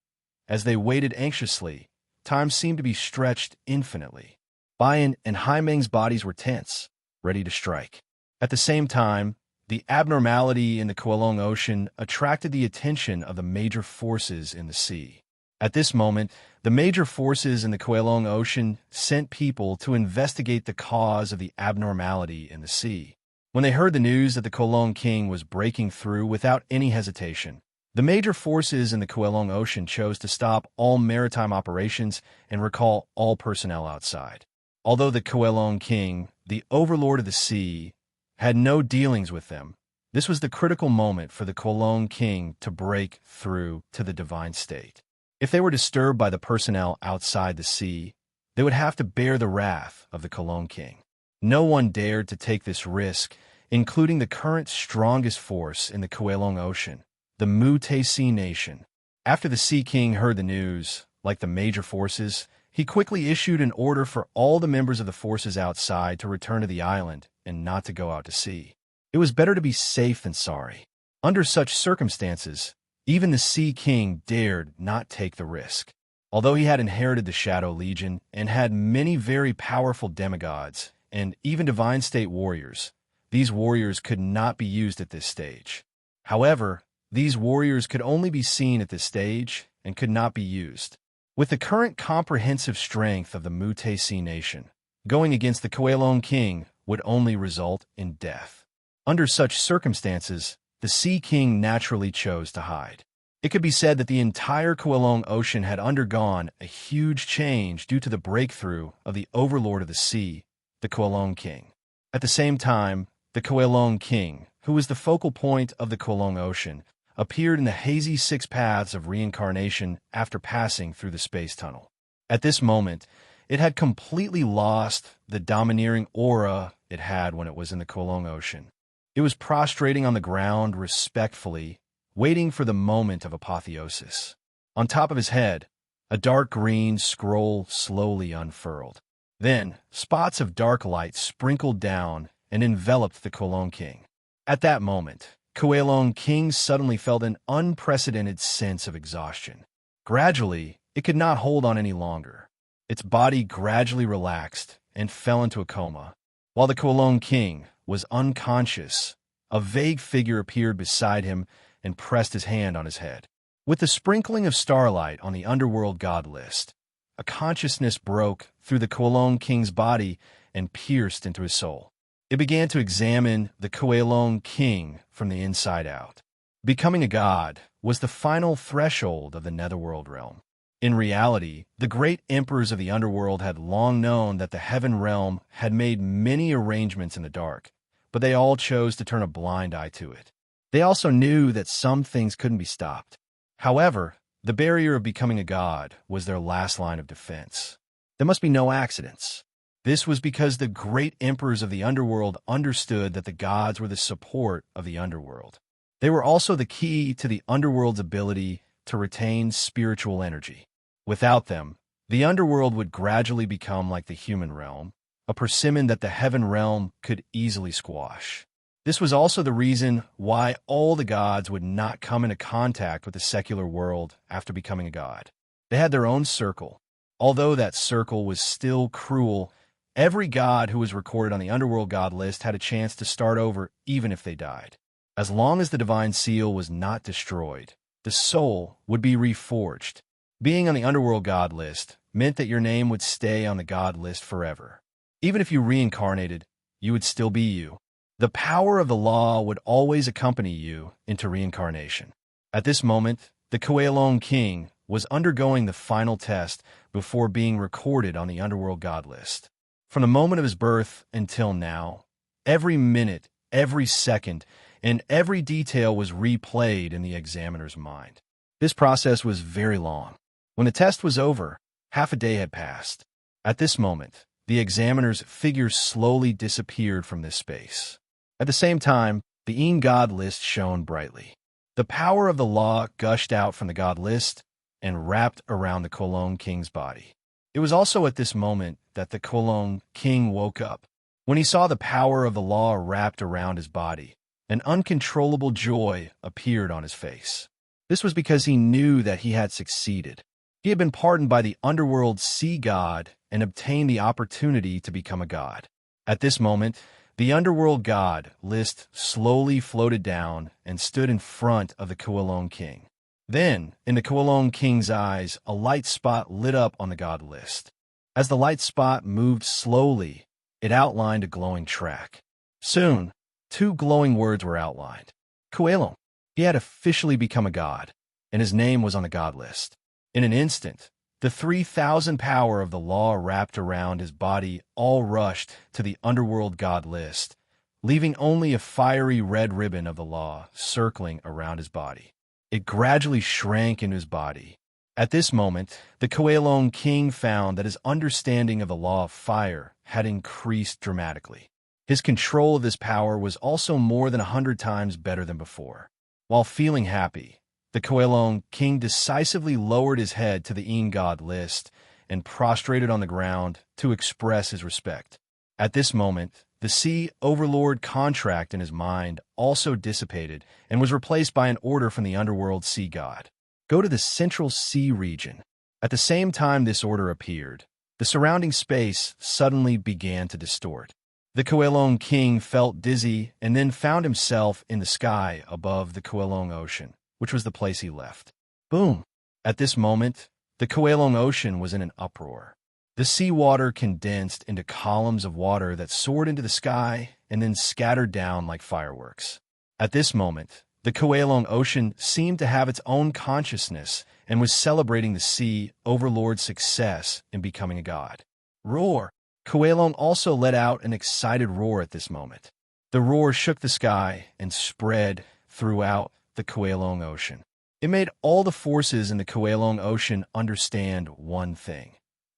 As they waited anxiously, time seemed to be stretched infinitely. Bayan and Haimeng's bodies were tense, ready to strike. At the same time, the abnormality in the Kowloon Ocean attracted the attention of the major forces in the sea. At this moment, the major forces in the Kowloon Ocean sent people to investigate the cause of the abnormality in the sea. When they heard the news that the Kowloon King was breaking through without any hesitation, the major forces in the Kowloon Ocean chose to stop all maritime operations and recall all personnel outside. Although the Kowloon King, the overlord of the sea, had no dealings with them, this was the critical moment for the Kowloon King to break through to the divine state. If they were disturbed by the personnel outside the sea, they would have to bear the wrath of the Kowloon King. No one dared to take this risk, including the current strongest force in the Kowloon Ocean, the Mutesi Nation. After the Sea King heard the news, like the major forces, he quickly issued an order for all the members of the forces outside to return to the island and not to go out to sea. It was better to be safe than sorry. Under such circumstances, even the Sea King dared not take the risk. Although he had inherited the Shadow Legion and had many very powerful demigods and even divine state warriors, these warriors could not be used at this stage. However, these warriors could only be seen at this stage and could not be used. With the current comprehensive strength of the Mutesi Nation, going against the Kowloon King would only result in death. Under such circumstances, the Sea King naturally chose to hide. It could be said that the entire Kowloon Ocean had undergone a huge change due to the breakthrough of the overlord of the sea, the Kowloon King. At the same time, the Kowloon King, who was the focal point of the Kowloon Ocean, appeared in the hazy 6 paths of reincarnation after passing through the space tunnel. At this moment, it had completely lost the domineering aura it had when it was in the Kowloon Ocean. It was prostrating on the ground respectfully, waiting for the moment of apotheosis. On top of his head, a dark green scroll slowly unfurled. Then, spots of dark light sprinkled down and enveloped the Kowloon King. At that moment, Kowloon King suddenly felt an unprecedented sense of exhaustion. Gradually, it could not hold on any longer. Its body gradually relaxed and fell into a coma. While the Kowloon King was unconscious, a vague figure appeared beside him and pressed his hand on his head. With the sprinkling of starlight on the underworld god list, a consciousness broke through the Kowloon King's body and pierced into his soul. It began to examine the Kowloon King from the inside out. Becoming a god was the final threshold of the netherworld realm. In reality, the great emperors of the underworld had long known that the heaven realm had made many arrangements in the dark, but they all chose to turn a blind eye to it. They also knew that some things couldn't be stopped. However, the barrier of becoming a god was their last line of defense. There must be no accidents. This was because the great emperors of the underworld understood that the gods were the support of the underworld. They were also the key to the underworld's ability to retain spiritual energy. Without them, the underworld would gradually become like the human realm, a persimmon that the heaven realm could easily squash. This was also the reason why all the gods would not come into contact with the secular world after becoming a god. They had their own circle. Although that circle was still cruel, every god who was recorded on the underworld god list had a chance to start over even if they died. As long as the divine seal was not destroyed, the soul would be reforged. Being on the underworld god list meant that your name would stay on the god list forever. Even if you reincarnated, you would still be you. The power of the law would always accompany you into reincarnation. At this moment, the Kowloon King was undergoing the final test before being recorded on the underworld god list. From the moment of his birth until now, every minute, every second, and every detail was replayed in the examiner's mind. This process was very long. When the test was over, half a day had passed. At this moment, the examiner's figure slowly disappeared from this space. At the same time, the Een God list shone brightly. The power of the law gushed out from the God list and wrapped around the Kowloon King's body. It was also at this moment that the Kowloon King woke up. When he saw the power of the law wrapped around his body, an uncontrollable joy appeared on his face. This was because he knew that he had succeeded. He had been pardoned by the underworld sea god and obtained the opportunity to become a god. At this moment, the underworld god list slowly floated down and stood in front of the Kualong king. Then, in the Kualong king's eyes, a light spot lit up on the god list. As the light spot moved slowly, it outlined a glowing track. Soon, two glowing words were outlined. Kualong. He had officially become a god, and his name was on the god list. In an instant, the 3,000 power of the law wrapped around his body all rushed to the underworld god list, leaving only a fiery red ribbon of the law circling around his body. It gradually shrank into his body. At this moment, the Kualong king found that his understanding of the law of fire had increased dramatically. His control of this power was also more than 100 times better than before. While feeling happy, the Kualong king decisively lowered his head to the Een god list and prostrated on the ground to express his respect. At this moment, the sea overlord contract in his mind also dissipated and was replaced by an order from the underworld sea god. Go to the central sea region. At the same time this order appeared, the surrounding space suddenly began to distort. The Kualong king felt dizzy and then found himself in the sky above the Kualong Ocean, which was the place he left. Boom! At this moment, the Kualong Ocean was in an uproar. The seawater condensed into columns of water that soared into the sky and then scattered down like fireworks. At this moment, the Kualong Ocean seemed to have its own consciousness and was celebrating the sea overlord's success in becoming a god. Roar! Kualong also let out an excited roar at this moment. The roar shook the sky and spread throughout the Kualong Ocean. It made all the forces in the Kualong Ocean understand one thing.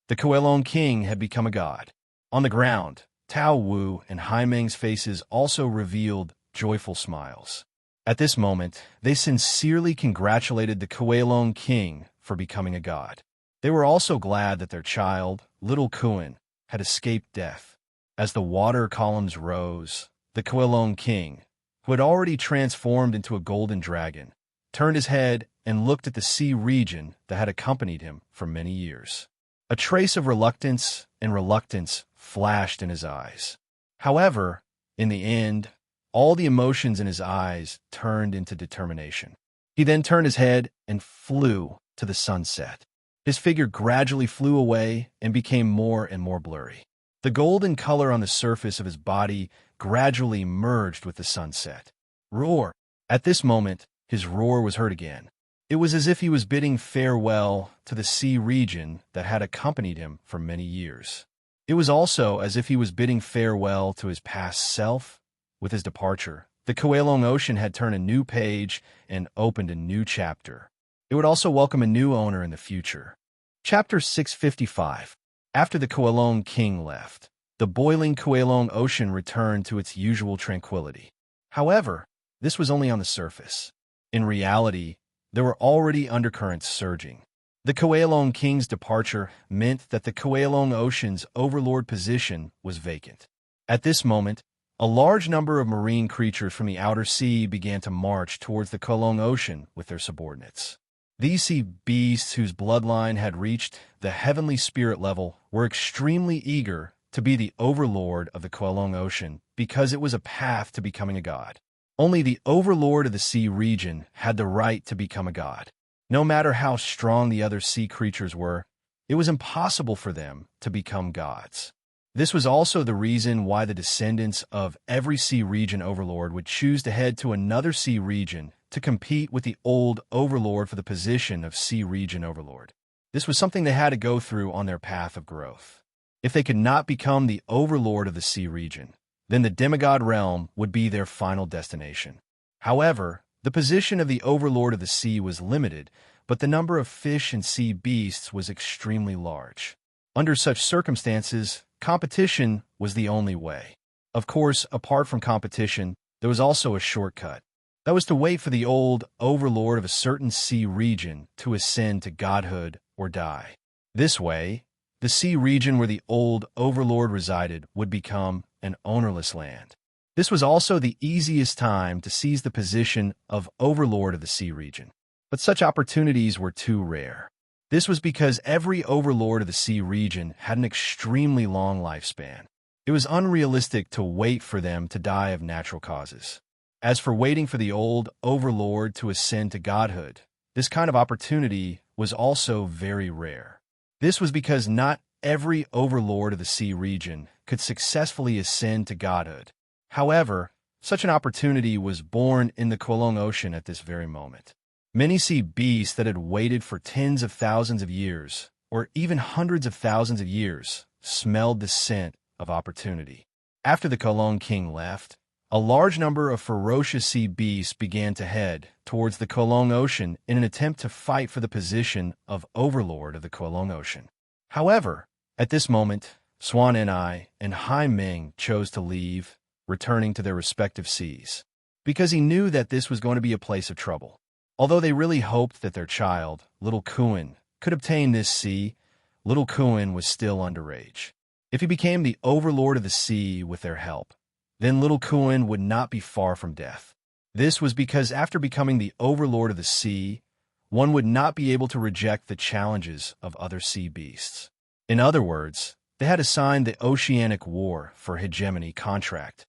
The Kualong king had become a god. On the ground, Tao Wu and Hai Meng's faces also revealed joyful smiles. At this moment, they sincerely congratulated the Kualong king for becoming a god. They were also glad that their child, little Kuan, had escaped death. As the water columns rose, the Kualong king, who had already transformed into a golden dragon, turned his head and looked at the sea region that had accompanied him for many years. A trace of reluctance flashed in his eyes. However, in the end, all the emotions in his eyes turned into determination. He then turned his head and flew to the sunset. His figure gradually flew away and became more and more blurry. The golden color on the surface of his body gradually merged with the sunset. Roar! At this moment, his roar was heard again. It was as if he was bidding farewell to the sea region that had accompanied him for many years. It was also as if he was bidding farewell to his past self. With his departure, the Kualong Ocean had turned a new page and opened a new chapter. It would also welcome a new owner in the future. Chapter 655. After the Kualong king left, the boiling Kualong Ocean returned to its usual tranquility. However, this was only on the surface. In reality, there were already undercurrents surging. The Kualong king's departure meant that the Kualong Ocean's overlord position was vacant. At this moment, a large number of marine creatures from the outer sea began to march towards the Kualong Ocean with their subordinates. These sea beasts, whose bloodline had reached the heavenly spirit level, were extremely eager to be the overlord of the Kualong Ocean because it was a path to becoming a god. Only the overlord of the sea region had the right to become a god. No matter how strong the other sea creatures were, it was impossible for them to become gods. This was also the reason why the descendants of every sea region overlord would choose to head to another sea region to compete with the old overlord for the position of sea region overlord. This was something they had to go through on their path of growth. If they could not become the overlord of the sea region, then the demigod realm would be their final destination. However, the position of the overlord of the sea was limited, but the number of fish and sea beasts was extremely large. Under such circumstances, competition was the only way. Of course, apart from competition, there was also a shortcut. That was to wait for the old overlord of a certain sea region to ascend to godhood or die. This way, the sea region where the old overlord resided would become an ownerless land. This was also the easiest time to seize the position of overlord of the sea region. But such opportunities were too rare. This was because every overlord of the sea region had an extremely long lifespan. It was unrealistic to wait for them to die of natural causes. As for waiting for the old overlord to ascend to godhood, this kind of opportunity was also very rare. This was because not every overlord of the sea region could successfully ascend to godhood. However, such an opportunity was born in the Kowloon Ocean at this very moment. Many sea beasts that had waited for tens of thousands of years, or even hundreds of thousands of years, smelled the scent of opportunity. After the Kowloon king left, a large number of ferocious sea beasts began to head towards the Kowloon Ocean in an attempt to fight for the position of overlord of the Kowloon Ocean. However, at this moment, Swan Ni and Hai Ming chose to leave, returning to their respective seas, because he knew that this was going to be a place of trouble. Although they really hoped that their child, little Kuan, could obtain this sea, little Kuan was still underage. If he became the overlord of the sea with their help, then little Kuan would not be far from death. This was because after becoming the overlord of the sea, one would not be able to reject the challenges of other sea beasts. In other words, they had to sign the Oceanic War for Hegemony contract.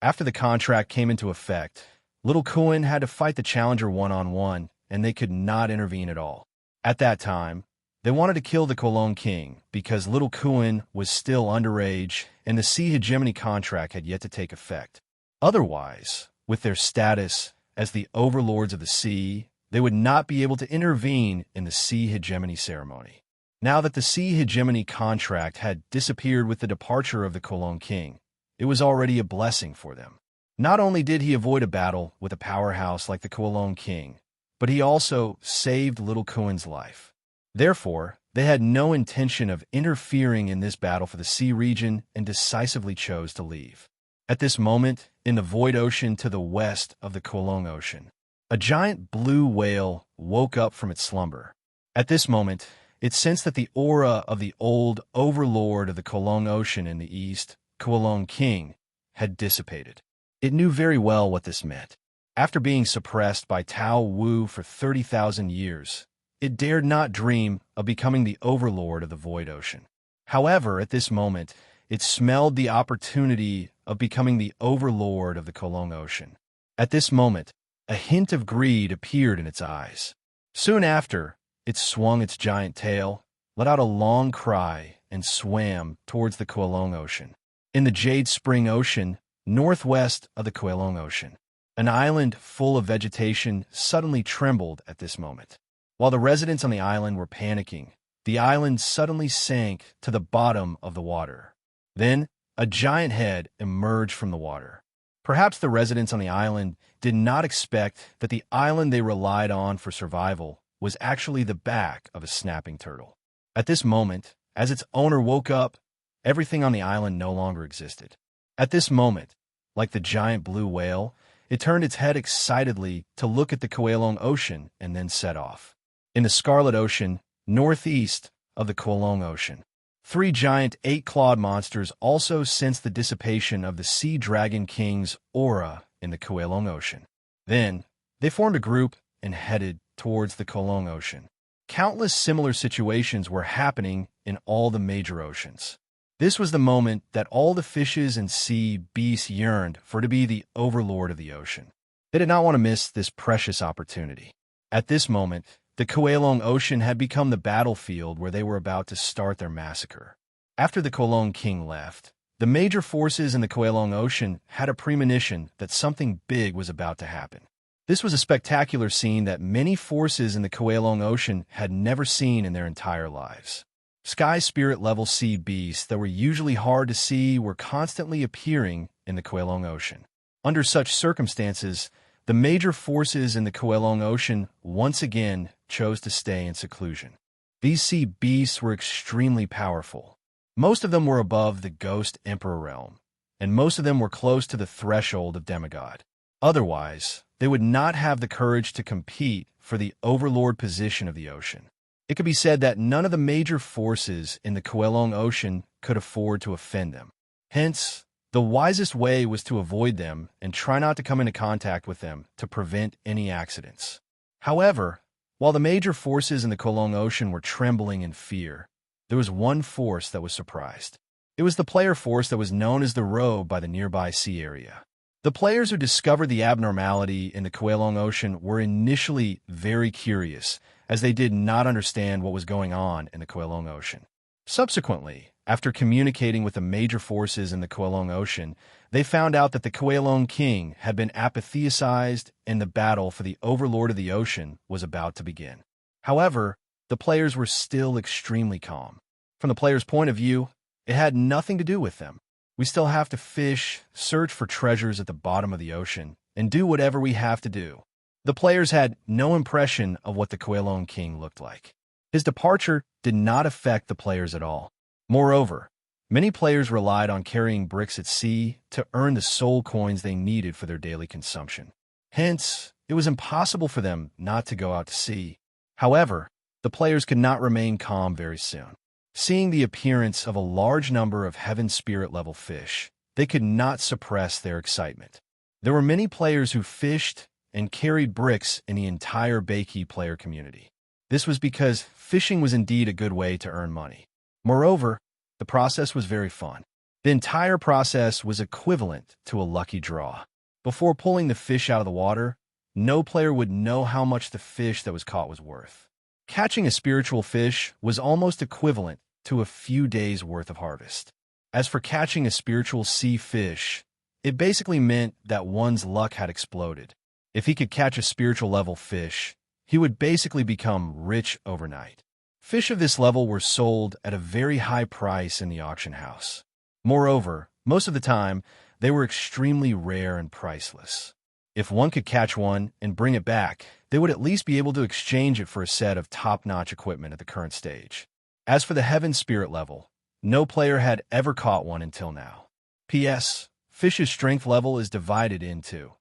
After the contract came into effect, little Kuan had to fight the challenger one-on-one, and they could not intervene at all. At that time, they wanted to kill the Kowloon king because little Kuan was still underage and the sea hegemony contract had yet to take effect. Otherwise, with their status as the overlords of the sea, they would not be able to intervene in the sea hegemony ceremony. Now that the sea hegemony contract had disappeared with the departure of the Kowloon king, it was already a blessing for them. Not only did he avoid a battle with a powerhouse like the Kowloon king, but he also saved little Kuan's life. Therefore, they had no intention of interfering in this battle for the sea region and decisively chose to leave. At this moment, in the void ocean to the west of the Kowloon Ocean, a giant blue whale woke up from its slumber. At this moment, it sensed that the aura of the old overlord of the Kowloon Ocean in the east, Kowloon king, had dissipated. It knew very well what this meant. After being suppressed by Tao Wu for 30,000 years, it dared not dream of becoming the overlord of the void ocean. However, at this moment, it smelled the opportunity of becoming the overlord of the Kowloon Ocean. At this moment, a hint of greed appeared in its eyes. Soon after, it swung its giant tail, let out a long cry, and swam towards the Kowloon Ocean. In the Jade Spring Ocean, northwest of the Kowloon Ocean, an island full of vegetation suddenly trembled at this moment. While the residents on the island were panicking, the island suddenly sank to the bottom of the water. Then, a giant head emerged from the water. Perhaps the residents on the island did not expect that the island they relied on for survival was actually the back of a snapping turtle. At this moment, as its owner woke up, everything on the island no longer existed. At this moment, like the giant blue whale, it turned its head excitedly to look at the Kowloon Ocean and then set off. In the Scarlet Ocean, northeast of the Kowloon Ocean, 3 giant 8-clawed monsters also sensed the dissipation of the Sea Dragon King's aura in the Kowloon Ocean. Then, they formed a group and headed towards the Kowloon Ocean. Countless similar situations were happening in all the major oceans. This was the moment that all the fishes and sea beasts yearned for to be the overlord of the ocean. They did not want to miss this precious opportunity. At this moment, the Kowloon Ocean had become the battlefield where they were about to start their massacre. After the Kowloon king left, the major forces in the Kowloon Ocean had a premonition that something big was about to happen. This was a spectacular scene that many forces in the Kowloon Ocean had never seen in their entire lives. Sky spirit-level sea beasts that were usually hard to see were constantly appearing in the Kowloon Ocean. Under such circumstances, the major forces in the Kowloon Ocean once again chose to stay in seclusion. These sea beasts were extremely powerful. Most of them were above the Ghost Emperor realm, and most of them were close to the threshold of demigod. Otherwise, they would not have the courage to compete for the overlord position of the ocean. It could be said that none of the major forces in the Kowloon Ocean could afford to offend them. Hence, the wisest way was to avoid them and try not to come into contact with them to prevent any accidents. However, While the major forces in the Kolong Ocean were trembling in fear, there was one force that was surprised. It was the player force that was known as the Robe by the nearby sea area. The players who discovered the abnormality in the Kolong Ocean were initially very curious, as they did not understand what was going on in the Kolong Ocean. Subsequently, after communicating with the major forces in the Kolong Ocean, they found out that the Kolong King had been apotheosized and the battle for the Overlord of the Ocean was about to begin. However, the players were still extremely calm. From the players' point of view, it had nothing to do with them. We still have to fish, search for treasures at the bottom of the ocean, and do whatever we have to do. The players had no impression of what the Kolong King looked like. His departure did not affect the players at all. Moreover, many players relied on carrying bricks at sea to earn the soul coins they needed for their daily consumption. Hence, it was impossible for them not to go out to sea. However, the players could not remain calm very soon. Seeing the appearance of a large number of heaven spirit level fish, they could not suppress their excitement. There were many players who fished and carried bricks in the entire Beiki player community. This was because fishing was indeed a good way to earn money. Moreover, the process was very fun. The entire process was equivalent to a lucky draw. Before pulling the fish out of the water, no player would know how much the fish that was caught was worth. Catching a spiritual fish was almost equivalent to a few days' worth of harvest. As for catching a spiritual sea fish, it basically meant that one's luck had exploded. If he could catch a spiritual level fish, he would basically become rich overnight. Fish of this level were sold at a very high price in the auction house. Moreover, most of the time, they were extremely rare and priceless. If one could catch one and bring it back, they would at least be able to exchange it for a set of top-notch equipment at the current stage. As for the heaven spirit level, no player had ever caught one until now. P.S. Fish's strength level is divided into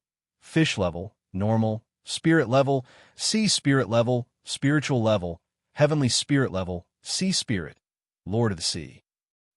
fish level, normal, spirit level, sea spirit level, spiritual level, heavenly spirit level, sea spirit, Lord of the Sea.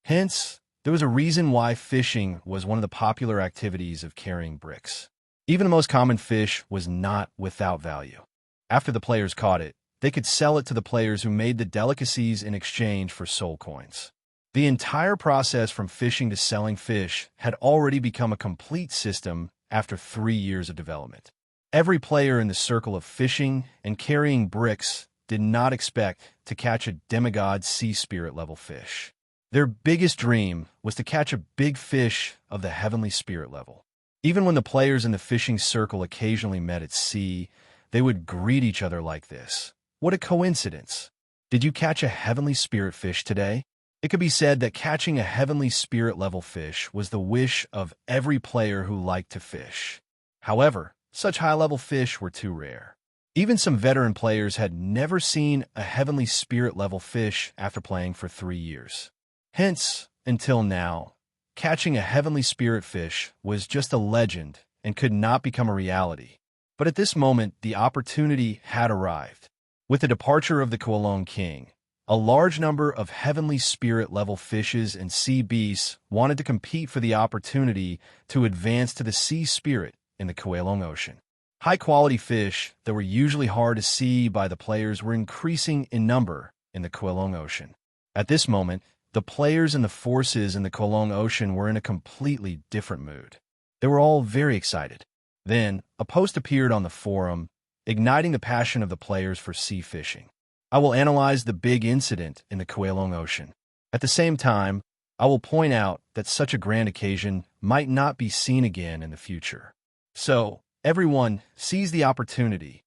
Hence, there was a reason why fishing was one of the popular activities of carrying bricks. Even the most common fish was not without value. After the players caught it, they could sell it to the players who made the delicacies in exchange for soul coins. The entire process from fishing to selling fish had already become a complete system after 3 years of development. Every player in the circle of fishing and carrying bricks did not expect to catch a demigod sea spirit level fish. Their biggest dream was to catch a big fish of the heavenly spirit level. Even when the players in the fishing circle occasionally met at sea, they would greet each other like this. What a coincidence! Did you catch a heavenly spirit fish today? It could be said that catching a heavenly spirit level fish was the wish of every player who liked to fish. However, such high-level fish were too rare. Even some veteran players had never seen a heavenly spirit level fish after playing for 3 years. Hence, until now, catching a heavenly spirit fish was just a legend and could not become a reality. But at this moment, the opportunity had arrived. With the departure of the Kolong King, a large number of heavenly spirit-level fishes and sea beasts wanted to compete for the opportunity to advance to the sea spirit in the Kolong Ocean. High-quality fish that were usually hard to see by the players were increasing in number in the Kolong Ocean. At this moment, the players and the forces in the Kolong Ocean were in a completely different mood. They were all very excited. Then, a post appeared on the forum, igniting the passion of the players for sea fishing. I will analyze the big incident in the Kolong Ocean. At the same time, I will point out that such a grand occasion might not be seen again in the future. So, everyone seize the opportunity.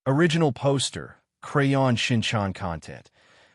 Original poster, Crayon Shinchan content.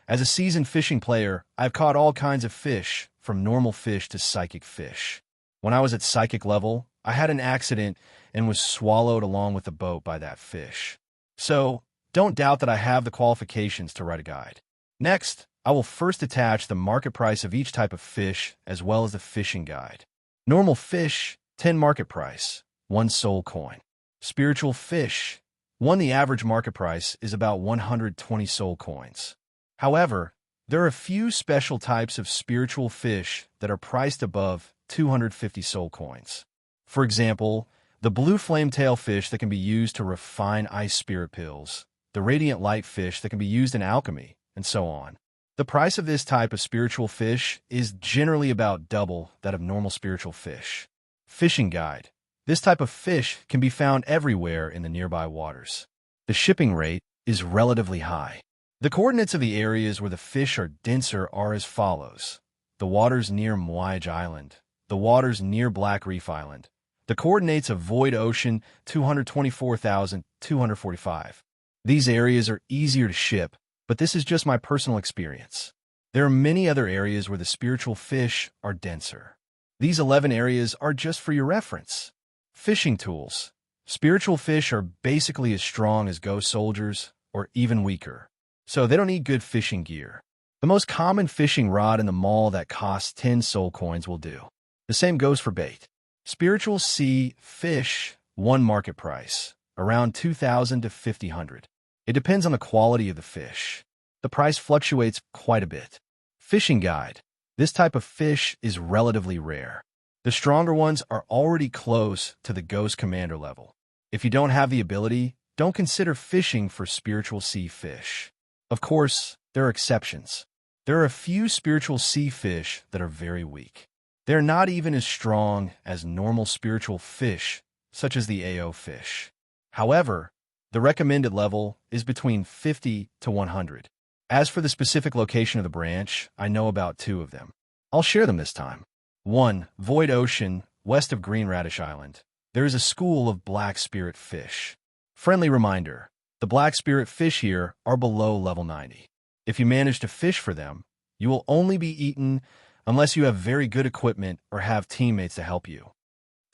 As a seasoned fishing player, I've caught all kinds of fish, from normal fish to psychic fish. When I was at psychic level, I had an accident and was swallowed along with the boat by that fish. So, don't doubt that I have the qualifications to write a guide. Next, I will first attach the market price of each type of fish as well as the fishing guide. Normal fish, 10 market price, 1 soul coin. Spiritual fish, 1 the average market price is about 120 soul coins. However, there are a few special types of spiritual fish that are priced above 250 soul coins. For example, the blue flametail fish that can be used to refine ice spirit pills, the radiant light fish that can be used in alchemy, and so on. The price of this type of spiritual fish is generally about double that of normal spiritual fish. Fishing guide. This type of fish can be found everywhere in the nearby waters. The shipping rate is relatively high. The coordinates of the areas where the fish are denser are as follows. The waters near Mwaj Island. The waters near Black Reef Island. The coordinates of Void Ocean, 224,245. These areas are easier to ship, but this is just my personal experience. There are many other areas where the spiritual fish are denser. These 11 areas are just for your reference. Fishing tools. Spiritual fish are basically as strong as ghost soldiers, or even weaker. So they don't need good fishing gear. The most common fishing rod in the mall that costs 10 soul coins will do. The same goes for bait. Spiritual sea fish, one market price, around 2,000 to 5,000. It depends on the quality of the fish. The price fluctuates quite a bit. Fishing guide. This type of fish is relatively rare. The stronger ones are already close to the Ghost Commander level. If you don't have the ability, don't consider fishing for spiritual sea fish. Of course, there are exceptions. There are a few spiritual sea fish that are very weak. They're not even as strong as normal spiritual fish, such as the AO fish. However, the recommended level is between 50 to 100. As for the specific location of the branch, I know about 2 of them. I'll share them this time. 1. Void Ocean, west of Green Radish Island. There is a school of black spirit fish. Friendly reminder, the black spirit fish here are below level 90. If you manage to fish for them, you will only be eaten unless you have very good equipment or have teammates to help you.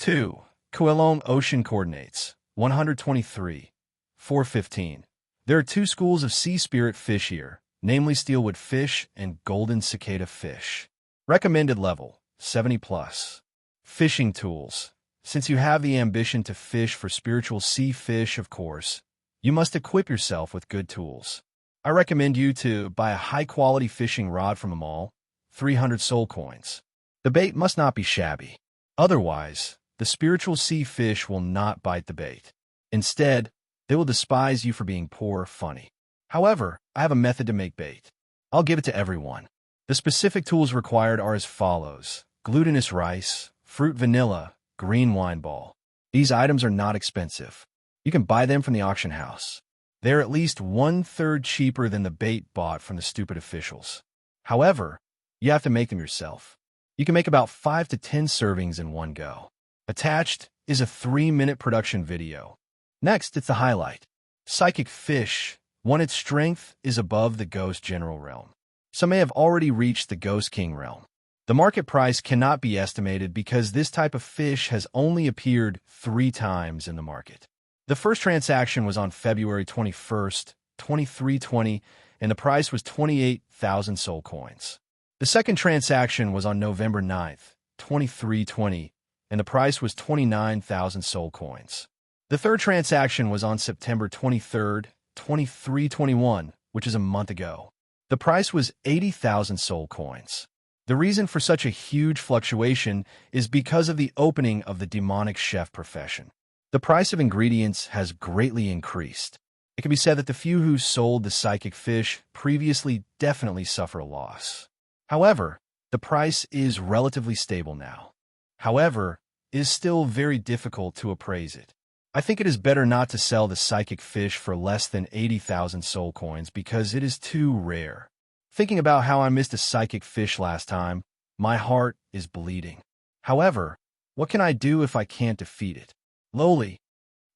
2. Coelom Ocean Coordinates, 123, 415. There are 2 schools of sea spirit fish here, namely steelwood fish and golden cicada fish. Recommended level, 70+. Fishing tools. Since you have the ambition to fish for spiritual sea fish, of course, you must equip yourself with good tools. I recommend you to buy a high-quality fishing rod from a mall, 300 soul coins. The bait must not be shabby. Otherwise, the spiritual sea fish will not bite the bait. Instead, they will despise you for being poor or funny. However, I have a method to make bait. I'll give it to everyone. The specific tools required are as follows. Glutinous rice, fruit vanilla, green wine ball. These items are not expensive. You can buy them from the auction house. They're at least 1/3 cheaper than the bait bought from the stupid officials. However, you have to make them yourself. You can make about 5 to 10 servings in one go. Attached is a 3-minute production video. Next, it's the highlight. Psychic fish. 1. Its strength is above the Ghost General realm. Some may have already reached the Ghost King realm. The market price cannot be estimated because this type of fish has only appeared 3 times in the market. The first transaction was on February 21st, 2320, and the price was 28,000 soul coins. The second transaction was on November 9th, 2320, and the price was 29,000 soul coins. The third transaction was on September 23rd, 2321, which is a month ago. The price was 80,000 soul coins. The reason for such a huge fluctuation is because of the opening of the demonic chef profession. The price of ingredients has greatly increased. It can be said that the few who sold the psychic fish previously definitely suffer a loss. However, the price is relatively stable now. However, it is still very difficult to appraise it. I think it is better not to sell the psychic fish for less than 80,000 soul coins because it is too rare. Thinking about how I missed a psychic fish last time, my heart is bleeding. However, what can I do if I can't defeat it? Lowly.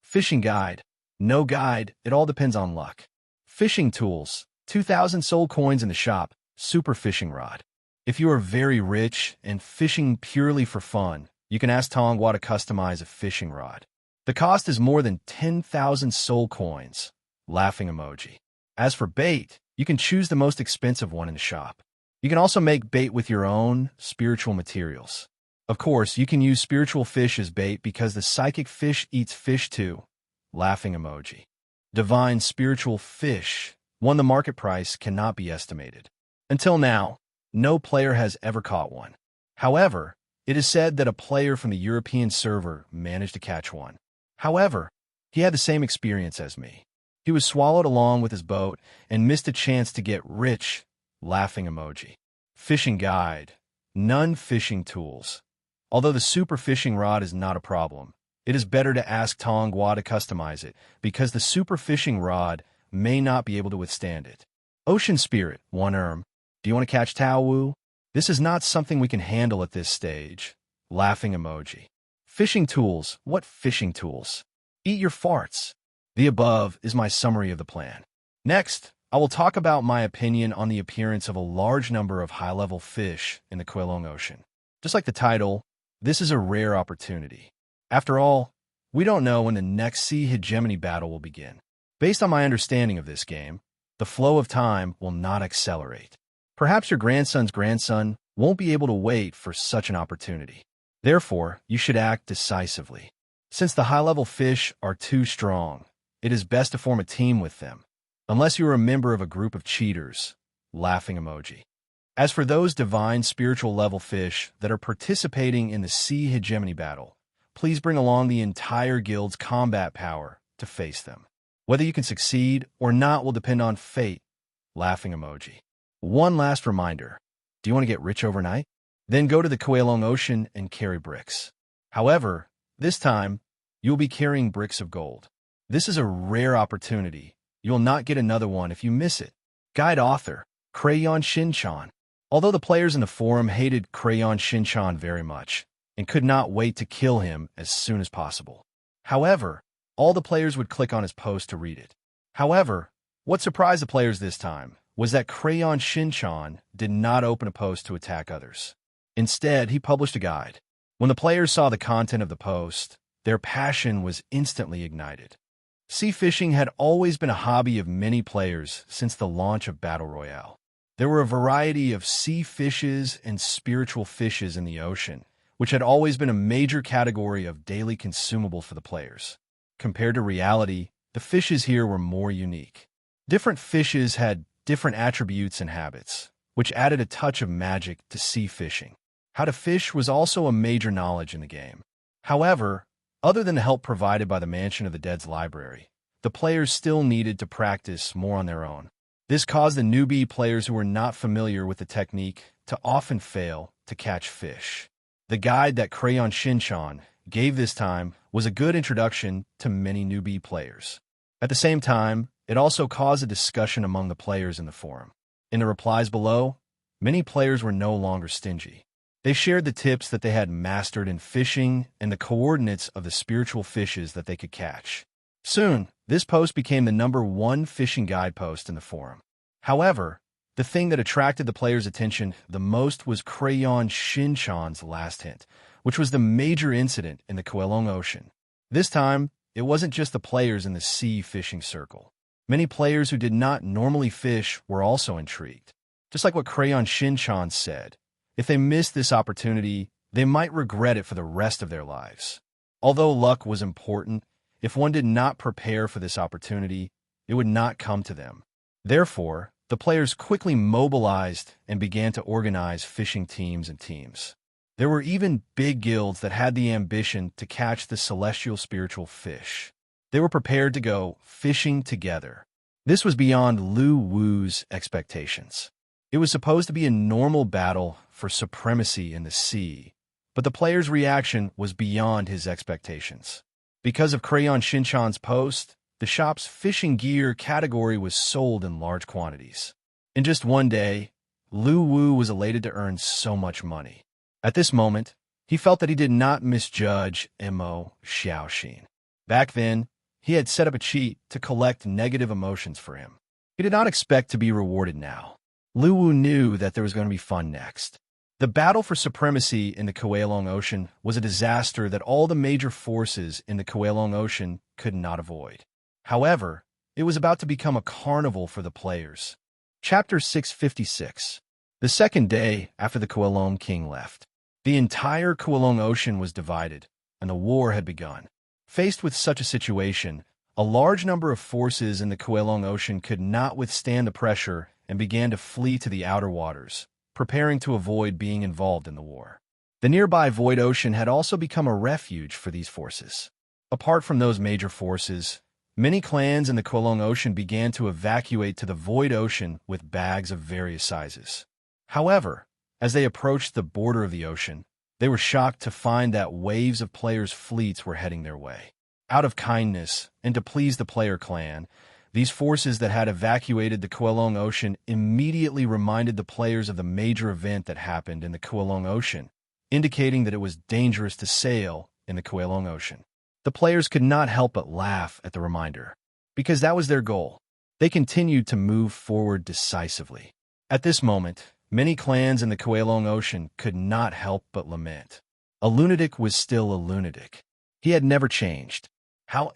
Fishing guide. No guide, it all depends on luck. Fishing tools. 2,000 soul coins in the shop. Super fishing rod. If you are very rich and fishing purely for fun, you can ask Tongwa to customize a fishing rod. The cost is more than 10,000 soul coins. Laughing emoji. As for bait, you can choose the most expensive one in the shop. You can also make bait with your own spiritual materials. Of course, you can use spiritual fish as bait because the psychic fish eats fish too. Laughing emoji. Divine spiritual fish. 1. The market price cannot be estimated. Until now, no player has ever caught one. However, it is said that a player from the European server managed to catch one. However, he had the same experience as me. He was swallowed along with his boat and missed a chance to get rich, laughing emoji. Fishing guide. None fishing tools. Although the super fishing rod is not a problem, it is better to ask Tongwa to customize it because the super fishing rod may not be able to withstand it. Ocean Spirit, 1 Do you want to catch Tao Wu? This is not something we can handle at this stage. Laughing emoji. Fishing tools. What fishing tools? Eat your farts. The above is my summary of the plan. Next, I will talk about my opinion on the appearance of a large number of high-level fish in the Kowloon Ocean. Just like the title, this is a rare opportunity. After all, we don't know when the next sea hegemony battle will begin. Based on my understanding of this game, the flow of time will not accelerate. Perhaps your grandson's grandson won't be able to wait for such an opportunity. Therefore, you should act decisively. Since the high-level fish are too strong, it is best to form a team with them, unless you are a member of a group of cheaters. Laughing emoji. As for those divine spiritual level fish that are participating in the sea hegemony battle, please bring along the entire guild's combat power to face them. Whether you can succeed or not will depend on fate. Laughing emoji. One last reminder. Do you want to get rich overnight? Then go to the Kowloon Ocean and carry bricks. However, this time, you'll be carrying bricks of gold. This is a rare opportunity. You'll not get another one if you miss it. Guide author, Crayon Shinchan. Although the players in the forum hated Crayon Shinchan very much and could not wait to kill him as soon as possible. However, all the players would click on his post to read it. However, what surprised the players this time was that Crayon Shinchan did not open a post to attack others. Instead, he published a guide. When the players saw the content of the post, their passion was instantly ignited. Sea fishing had always been a hobby of many players since the launch of Battle Royale. There were a variety of sea fishes and spiritual fishes in the ocean, which had always been a major category of daily consumable for the players. Compared to reality, the fishes here were more unique. Different fishes had different attributes and habits, which added a touch of magic to sea fishing. How to fish was also a major knowledge in the game. However, other than the help provided by the Mansion of the Dead's library, the players still needed to practice more on their own. This caused the newbie players who were not familiar with the technique to often fail to catch fish. The guide that Crayon Shinchan gave this time was a good introduction to many newbie players. At the same time, it also caused a discussion among the players in the forum. In the replies below, many players were no longer stingy. They shared the tips that they had mastered in fishing and the coordinates of the spiritual fishes that they could catch. Soon, this post became the #1 fishing guide post in the forum. However, the thing that attracted the players' attention the most was Crayon Shinchan's last hint, which was the major incident in the Kowloon Ocean. This time, it wasn't just the players in the sea fishing circle. Many players who did not normally fish were also intrigued. Just like what Crayon Shinchan said, if they missed this opportunity, they might regret it for the rest of their lives. Although luck was important, if one did not prepare for this opportunity, it would not come to them. Therefore, the players quickly mobilized and began to organize fishing teams and teams. There were even big guilds that had the ambition to catch the celestial spiritual fish. They were prepared to go fishing together. This was beyond Lu Wu's expectations. It was supposed to be a normal battle for supremacy in the sea, but the player's reaction was beyond his expectations. Because of Crayon Shinchan's post, the shop's fishing gear category was sold in large quantities. In just one day, Lu Wu was elated to earn so much money. At this moment, he felt that he did not misjudge Mo Xiaoxin. Back then, he had set up a cheat to collect negative emotions for him. He did not expect to be rewarded now. Lu Wu knew that there was going to be fun next. The battle for supremacy in the Kowloon Ocean was a disaster that all the major forces in the Kowloon Ocean could not avoid. However, it was about to become a carnival for the players. Chapter 656. The second day after the Kowloon King left, the entire Kowloon Ocean was divided, and the war had begun. Faced with such a situation, a large number of forces in the Kowloon Ocean could not withstand the pressure and began to flee to the outer waters, preparing to avoid being involved in the war. The nearby Void Ocean had also become a refuge for these forces. Apart from those major forces, Many clans in the Kowloon Ocean began to evacuate to the Void Ocean with bags of various sizes. However, as they approached the border of the ocean, they were shocked to find that waves of players' fleets were heading their way. Out of kindness and to please the player clan, these forces that had evacuated the Kowloon Ocean immediately reminded the players of the major event that happened in the Kowloon Ocean, indicating that it was dangerous to sail in the Kowloon Ocean. The players could not help but laugh at the reminder, because that was their goal. They continued to move forward decisively. At this moment, many clans in the Kowloon Ocean could not help but lament. A lunatic was still a lunatic. He had never changed. How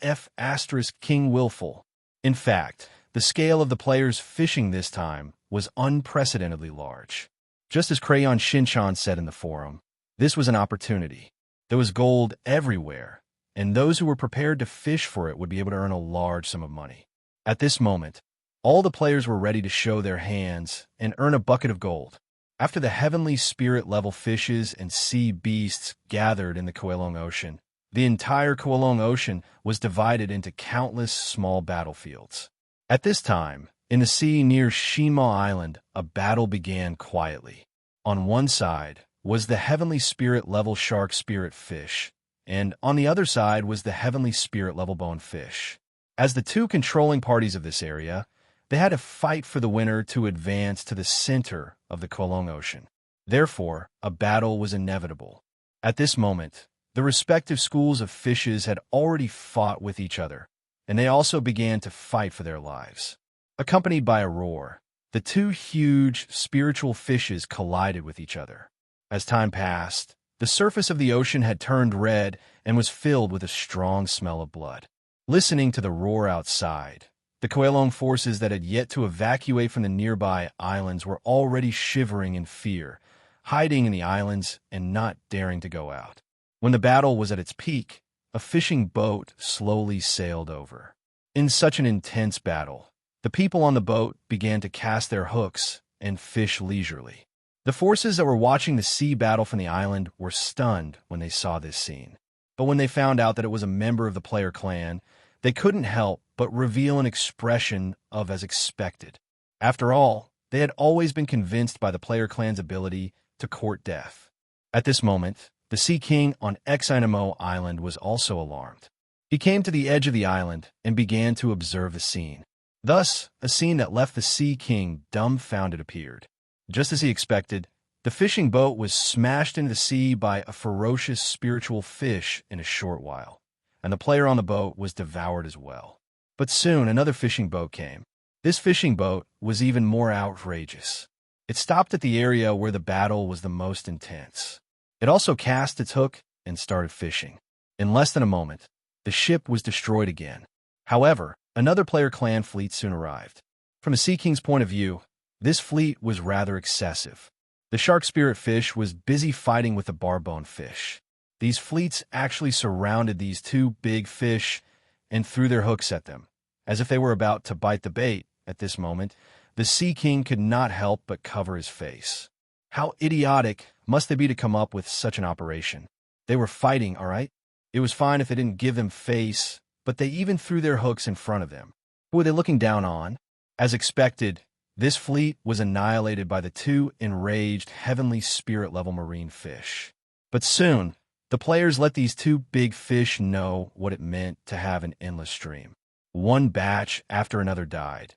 King willful. In fact, the scale of the players fishing this time was unprecedentedly large. Just as Crayon Shinchan said in the forum, this was an opportunity. There was gold everywhere, and those who were prepared to fish for it would be able to earn a large sum of money. At this moment, all the players were ready to show their hands and earn a bucket of gold. After the heavenly spirit-level fishes and sea beasts gathered in the Kowloon Ocean, the entire Kowloon Ocean was divided into countless small battlefields. At this time, in the sea near Shima Island, a battle began quietly. On one side was the heavenly spirit-level shark spirit fish, and on the other side was the heavenly spirit-level bone fish. As the two controlling parties of this area, they had to fight for the winner to advance to the center of the Kowloon Ocean. Therefore, a battle was inevitable. At this moment, the respective schools of fishes had already fought with each other, and they also began to fight for their lives. Accompanied by a roar, the two huge spiritual fishes collided with each other. As time passed, the surface of the ocean had turned red and was filled with a strong smell of blood. Listening to the roar outside, the Kowloon forces that had yet to evacuate from the nearby islands were already shivering in fear, hiding in the islands and not daring to go out. When the battle was at its peak, a fishing boat slowly sailed over. In such an intense battle, the people on the boat began to cast their hooks and fish leisurely. The forces that were watching the sea battle from the island were stunned when they saw this scene. But when they found out that it was a member of the player clan, they couldn't help but reveal an expression of as expected. After all, they had always been convinced by the player clan's ability to court death. At this moment, the Sea King on Xinamo Island was also alarmed. He came to the edge of the island and began to observe the scene. Thus, a scene that left the Sea King dumbfounded appeared. Just as he expected, the fishing boat was smashed into the sea by a ferocious spiritual fish in a short while, and the player on the boat was devoured as well. But soon another fishing boat came. This fishing boat was even more outrageous. It stopped at the area where the battle was the most intense. It also cast its hook and started fishing. In less than a moment, the ship was destroyed again. However, another player clan fleet soon arrived. From the Sea King's point of view, this fleet was rather excessive. The shark spirit fish was busy fighting with the barbone fish. These fleets actually surrounded these two big fish and threw their hooks at them. As if they were about to bite the bait, at this moment, the Sea King could not help but cover his face. How idiotic must they be to come up with such an operation? They were fighting, all right? It was fine if they didn't give them face, but they even threw their hooks in front of them. Who were they looking down on? As expected, this fleet was annihilated by the two enraged heavenly spirit-level marine fish. But soon, the players let these two big fish know what it meant to have an endless stream. One batch after another died,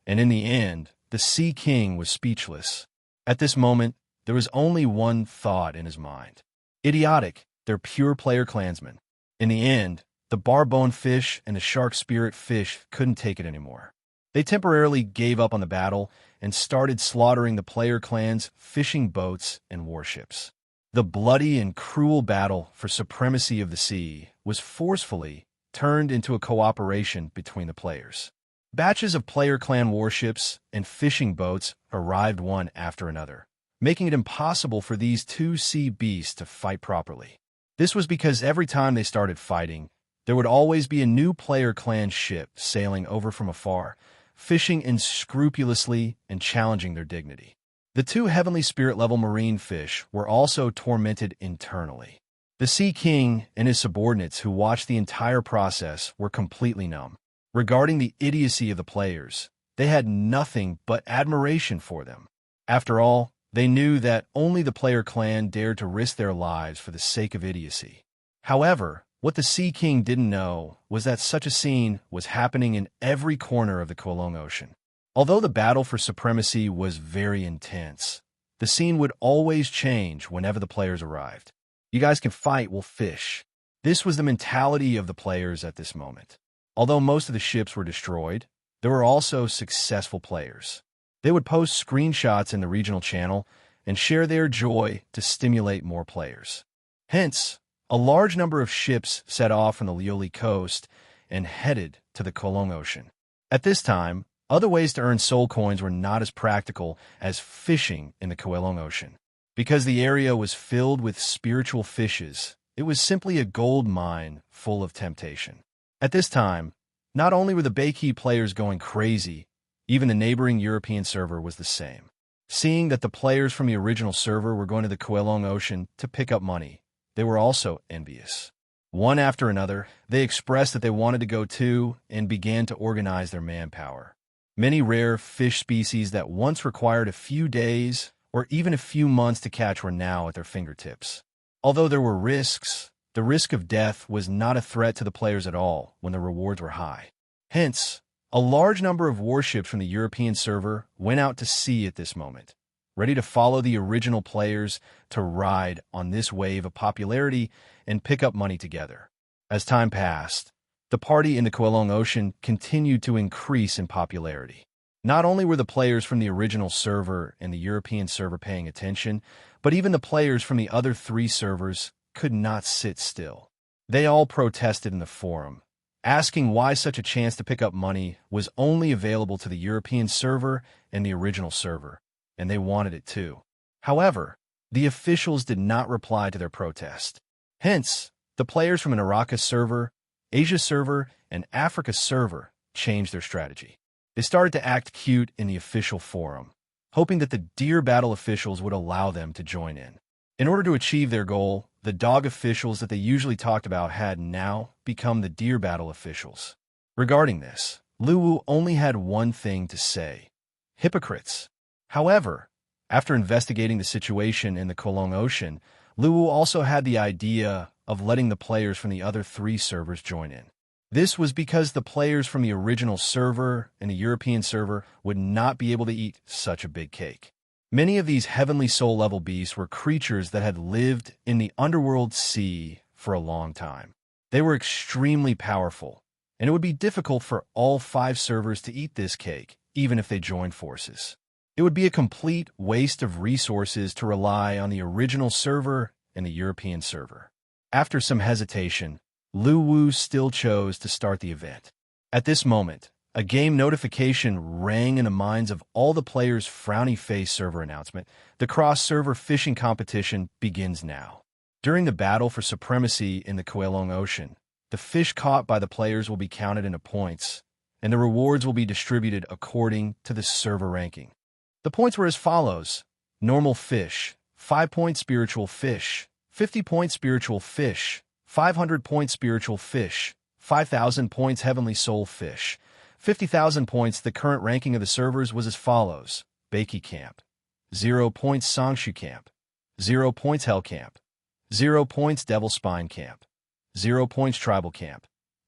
and in the end, the Sea King was speechless. At this moment, there was only one thought in his mind. Idiotic, they're pure player clansmen. In the end, the barbone fish and the shark spirit fish couldn't take it anymore. They temporarily gave up on the battle and started slaughtering the player clan's fishing boats and warships. The bloody and cruel battle for supremacy of the sea was forcefully turned into a cooperation between the players. Batches of player clan warships and fishing boats arrived one after another, making it impossible for these two sea beasts to fight properly. This was because every time they started fighting, there would always be a new player clan ship sailing over from afar, fishing unscrupulously and challenging their dignity. The two heavenly spirit-level marine fish were also tormented internally. The Sea King and his subordinates who watched the entire process were completely numb. Regarding the idiocy of the players, they had nothing but admiration for them. After all, they knew that only the player clan dared to risk their lives for the sake of idiocy. However, what the Sea King didn't know was that such a scene was happening in every corner of the Kowloon Ocean. Although the battle for supremacy was very intense, the scene would always change whenever the players arrived. You guys can fight, we'll fish. This was the mentality of the players at this moment. Although most of the ships were destroyed, there were also successful players. They would post screenshots in the regional channel and share their joy to stimulate more players. Hence, a large number of ships set off from the Lioli coast and headed to the Kowloon Ocean. At this time, other ways to earn soul coins were not as practical as fishing in the Kowloon Ocean. Because the area was filled with spiritual fishes, it was simply a gold mine full of temptation. At this time, not only were the Baykey players going crazy, even the neighboring European server was the same. Seeing that the players from the original server were going to the Kowloon Ocean to pick up money, they were also envious. One after another, they expressed that they wanted to go too and began to organize their manpower. Many rare fish species that once required a few days or even a few months to catch were now at their fingertips. Although there were risks, the risk of death was not a threat to the players at all when the rewards were high. Hence, a large number of warships from the European server went out to sea at this moment, ready to follow the original players to ride on this wave of popularity and pick up money together. As time passed, the party in the Kowloon Ocean continued to increase in popularity. Not only were the players from the original server and the European server paying attention, but even the players from the other three servers could not sit still. They all protested in the forum, asking why such a chance to pick up money was only available to the European server and the original server, and they wanted it too. However, the officials did not reply to their protest. Hence, the players from an Araka server, Asia server, and Africa server changed their strategy. They started to act cute in the official forum, hoping that the Deer Battle officials would allow them to join in. In order to achieve their goal, the dog officials that they usually talked about had now become the Deer Battle officials. Regarding this, Luwu only had one thing to say: hypocrites. However, after investigating the situation in the Kowloon Ocean, Luwu also had the idea of letting the players from the other three servers join in. This was because the players from the original server and the European server would not be able to eat such a big cake. Many of these heavenly soul-level beasts were creatures that had lived in the underworld sea for a long time. They were extremely powerful, and it would be difficult for all 5 servers to eat this cake, even if they joined forces. It would be a complete waste of resources to rely on the original server and the European server. After some hesitation, Luwu still chose to start the event. At this moment, a game notification rang in the minds of all the players' frowny face server announcement. The cross-server fishing competition begins now. During the battle for supremacy in the Kowloon Ocean, the fish caught by the players will be counted into points, and the rewards will be distributed according to the server ranking. The points were as follows: normal fish, 5-point spiritual fish, 50-point spiritual fish, 500-point spiritual fish, 5,000 points heavenly soul fish, 50,000 points. The current ranking of the servers was as follows: Baykey Camp, 0 points Songshu Camp, 0 points Hell Camp, 0 points Devil Spine Camp, 0 points Tribal Camp,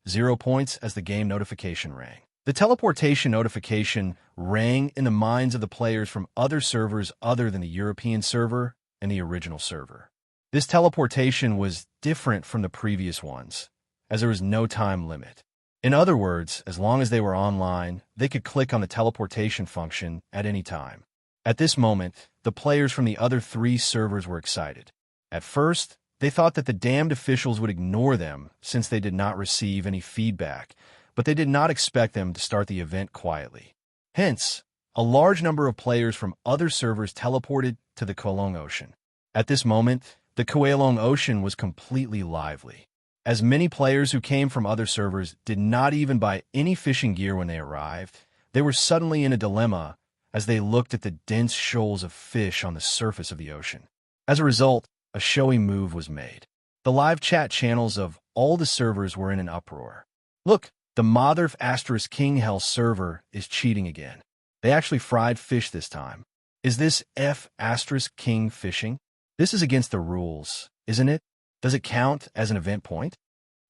0 points. As the game notification rang, the teleportation notification rang in the minds of the players from other servers other than the European server and the original server. This teleportation was different from the previous ones, as there was no time limit. In other words, as long as they were online, they could click on the teleportation function at any time. At this moment, the players from the other 3 servers were excited. At first, they thought that the damned officials would ignore them since they did not receive any feedback, but they did not expect them to start the event quietly. Hence, a large number of players from other servers teleported to the Kowloon Ocean. At this moment, the Kowloon Ocean was completely lively, as many players who came from other servers did not even buy any fishing gear when they arrived. They were suddenly in a dilemma as they looked at the dense shoals of fish on the surface of the ocean. As a result, a showy move was made. The live chat channels of all the servers were in an uproar. "Look, The Mother asterisk King Hell server is cheating again. They actually fried fish this time. Is this F asterisk King fishing? This is against the rules, isn't it? Does it count as an event point?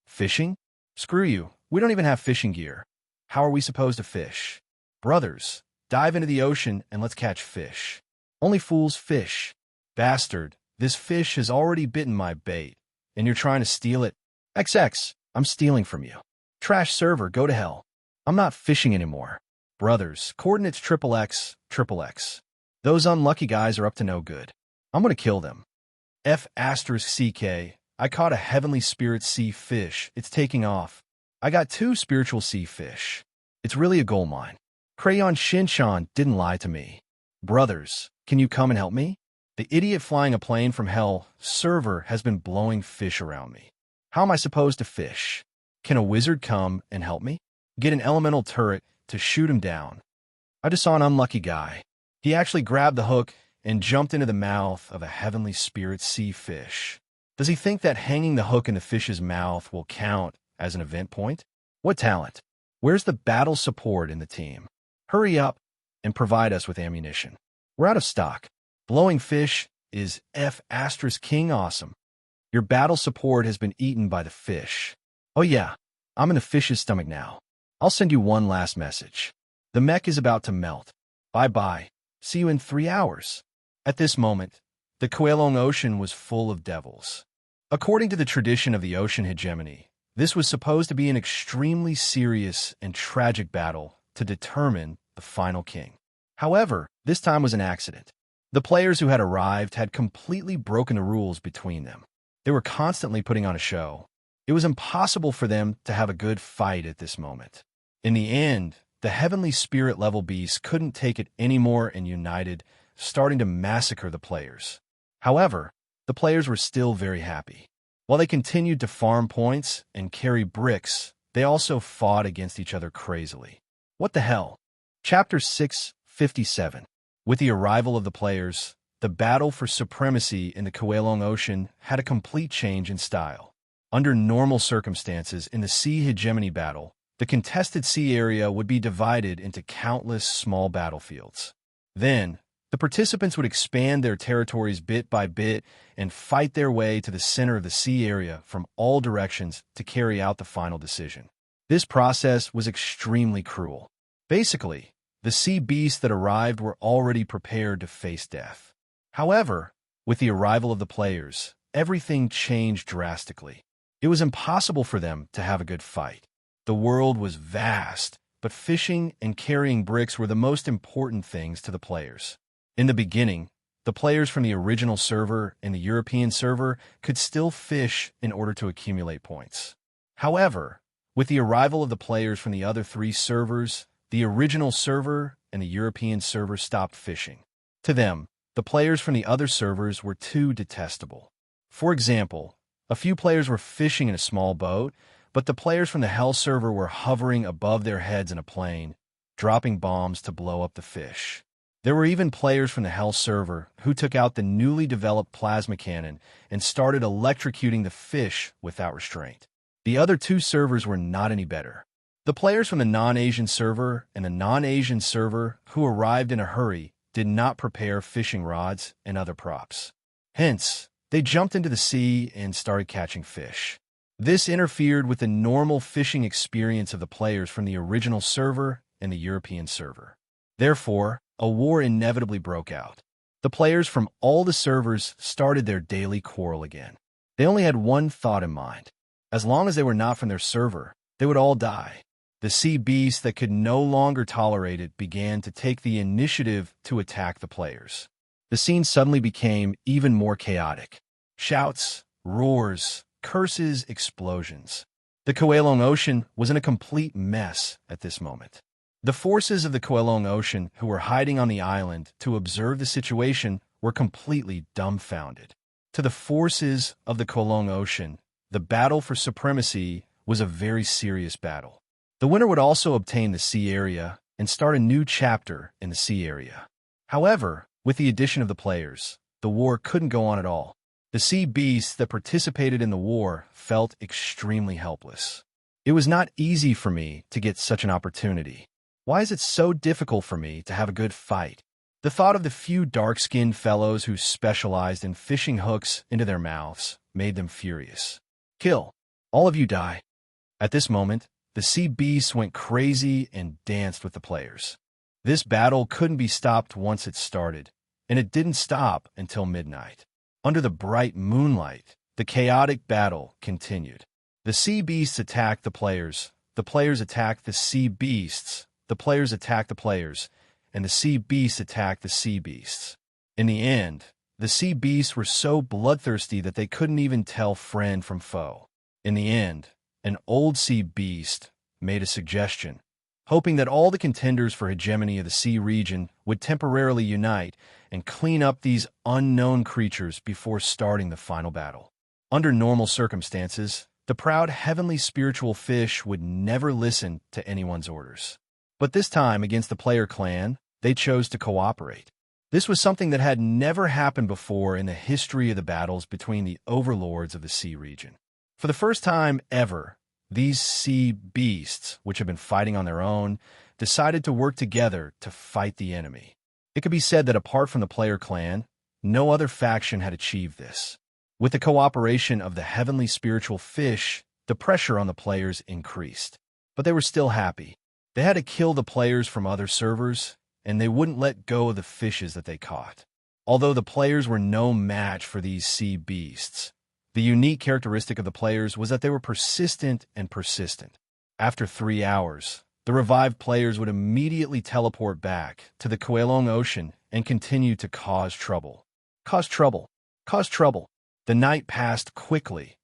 Fishing? Screw you. We don't even have fishing gear. How are we supposed to fish? Brothers, dive into the ocean and let's catch fish. Only fools fish. Bastard, this fish has already bitten my bait, and you're trying to steal it? XX, I'm stealing from you. Trash server, go to hell. I'm not fishing anymore. Brothers, coordinates XXX, XXX. Those unlucky guys are up to no good. I'm gonna kill them. F asterisk CK, I caught a heavenly spirit sea fish. It's taking off. I got 2 spiritual sea fish. It's really a gold mine. Crayon Shinchan didn't lie to me. Brothers, can you come and help me? The idiot flying a plane from hell server has been blowing fish around me. How am I supposed to fish? Can a wizard come and help me? Get an elemental turret to shoot him down. I just saw an unlucky guy. He actually grabbed the hook and jumped into the mouth of a heavenly spirit sea fish. Does he think that hanging the hook in the fish's mouth will count as an event point? What talent? Where's the battle support in the team? Hurry up and provide us with ammunition. We're out of stock. Blowing fish is F asterisk King awesome. Your battle support has been eaten by the fish. Oh yeah, I'm in the fish's stomach now. I'll send you one last message. The mech is about to melt. Bye-bye. See you in 3 hours. At this moment, the Kowloon Ocean was full of devils. According to the tradition of the ocean hegemony, this was supposed to be an extremely serious and tragic battle to determine the final king. However, this time was an accident. The players who had arrived had completely broken the rules between them. They were constantly putting on a show. It was impossible for them to have a good fight at this moment. In the end, the heavenly spirit level beasts couldn't take it anymore and united, starting to massacre the players. However, the players were still very happy. While they continued to farm points and carry bricks, they also fought against each other crazily. What the hell? Chapter 657. With the arrival of the players, the battle for supremacy in the Kowloon Ocean had a complete change in style. Under normal circumstances in the sea hegemony battle, the contested sea area would be divided into countless small battlefields. Then, the participants would expand their territories bit by bit and fight their way to the center of the sea area from all directions to carry out the final decision. This process was extremely cruel. Basically, the sea beasts that arrived were already prepared to face death. However, with the arrival of the players, everything changed drastically. It was impossible for them to have a good fight. The world was vast, but fishing and carrying bricks were the most important things to the players. In the beginning, the players from the original server and the European server could still fish in order to accumulate points. However, with the arrival of the players from the other 3 servers, the original server and the European server stopped fishing. To them, the players from the other servers were too detestable. For example, a few players were fishing in a small boat, but the players from the Hell server were hovering above their heads in a plane, dropping bombs to blow up the fish. There were even players from the Hell server who took out the newly developed plasma cannon and started electrocuting the fish without restraint. The other 2 servers were not any better. The players from the non-Asian server and the non-Asian server who arrived in a hurry did not prepare fishing rods and other props. Hence, they jumped into the sea and started catching fish. This interfered with the normal fishing experience of the players from the original server and the European server. Therefore, a war inevitably broke out. The players from all the servers started their daily quarrel again. They only had one thought in mind. As long as they were not from their server, they would all die. The sea beasts that could no longer tolerate it began to take the initiative to attack the players. The scene suddenly became even more chaotic. Shouts, roars, curses, explosions. The Kowloon Ocean was in a complete mess at this moment. The forces of the Kowloon Ocean who were hiding on the island to observe the situation were completely dumbfounded. To the forces of the Kowloon Ocean, the battle for supremacy was a very serious battle. The winner would also obtain the sea area and start a new chapter in the sea area. However, with the addition of the players, the war couldn't go on at all. The sea beasts that participated in the war felt extremely helpless. It was not easy for me to get such an opportunity. Why is it so difficult for me to have a good fight? The thought of the few dark-skinned fellows who specialized in fishing hooks into their mouths made them furious. Kill. All of you die. At this moment, the sea beasts went crazy and danced with the players. This battle couldn't be stopped once it started, and it didn't stop until midnight. Under the bright moonlight, the chaotic battle continued. The sea beasts attacked the players attacked the sea beasts, the players attacked the players, and the sea beasts attacked the sea beasts. In the end, the sea beasts were so bloodthirsty that they couldn't even tell friend from foe. In the end, an old sea beast made a suggestion, hoping that all the contenders for hegemony of the sea region would temporarily unite and clean up these unknown creatures before starting the final battle. Under normal circumstances, the proud heavenly spiritual fish would never listen to anyone's orders. But this time, against the player clan, they chose to cooperate. This was something that had never happened before in the history of the battles between the overlords of the sea region. For the first time ever, these sea beasts, which had been fighting on their own, decided to work together to fight the enemy. It could be said that apart from the player clan, no other faction had achieved this. With the cooperation of the heavenly spiritual fish, the pressure on the players increased. But they were still happy. They had to kill the players from other servers, and they wouldn't let go of the fishes that they caught. Although the players were no match for these sea beasts, the unique characteristic of the players was that they were persistent and persistent. After 3 hours, the revived players would immediately teleport back to the Kuelong Ocean and continue to cause trouble. Cause trouble. Cause trouble. The night passed quickly.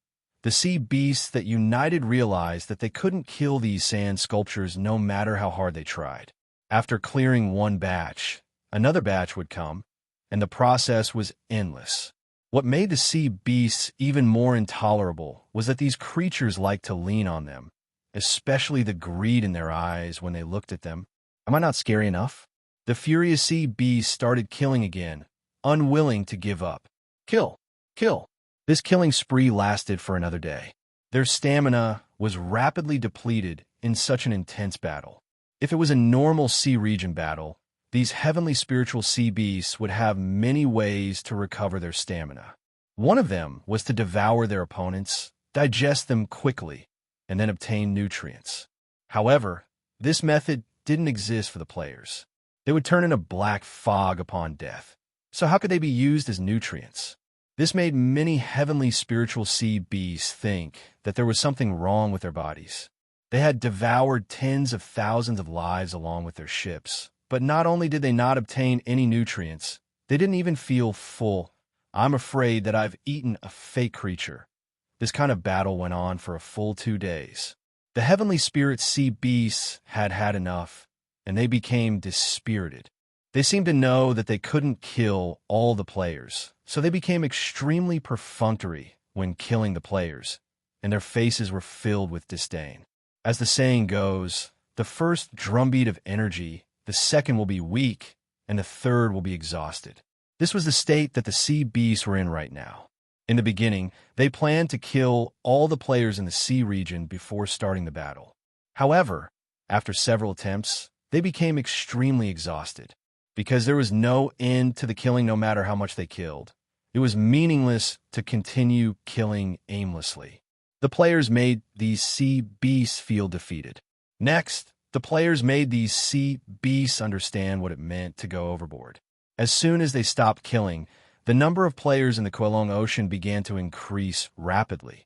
The sea beasts that united realized that they couldn't kill these sand sculptures no matter how hard they tried. After clearing one batch, another batch would come, and the process was endless. What made the sea beasts even more intolerable was that these creatures liked to lean on them, especially the greed in their eyes when they looked at them. Am I not scary enough? The furious sea beasts started killing again, unwilling to give up. Kill. Kill. This killing spree lasted for another day. Their stamina was rapidly depleted in such an intense battle. If it was a normal sea region battle, these heavenly spiritual sea beasts would have many ways to recover their stamina. One of them was to devour their opponents, digest them quickly, and then obtain nutrients. However, this method didn't exist for the players. They would turn into black fog upon death. So how could they be used as nutrients? This made many heavenly spiritual sea beasts think that there was something wrong with their bodies. They had devoured tens of thousands of lives along with their ships, but not only did they not obtain any nutrients, they didn't even feel full. I'm afraid that I've eaten a fake creature. This kind of battle went on for a full 2 days. The heavenly spirit sea beasts had had enough, and they became dispirited. They seemed to know that they couldn't kill all the players, so they became extremely perfunctory when killing the players, and their faces were filled with disdain. As the saying goes, the first drumbeat of energy, the second will be weak, and the third will be exhausted. This was the state that the sea beasts were in right now. In the beginning, they planned to kill all the players in the sea region before starting the battle. However, after several attempts, they became extremely exhausted. Because there was no end to the killing no matter how much they killed. It was meaningless to continue killing aimlessly. The players made these sea beasts feel defeated. Next, the players made these sea beasts understand what it meant to go overboard. As soon as they stopped killing, the number of players in the Kuelong Ocean began to increase rapidly.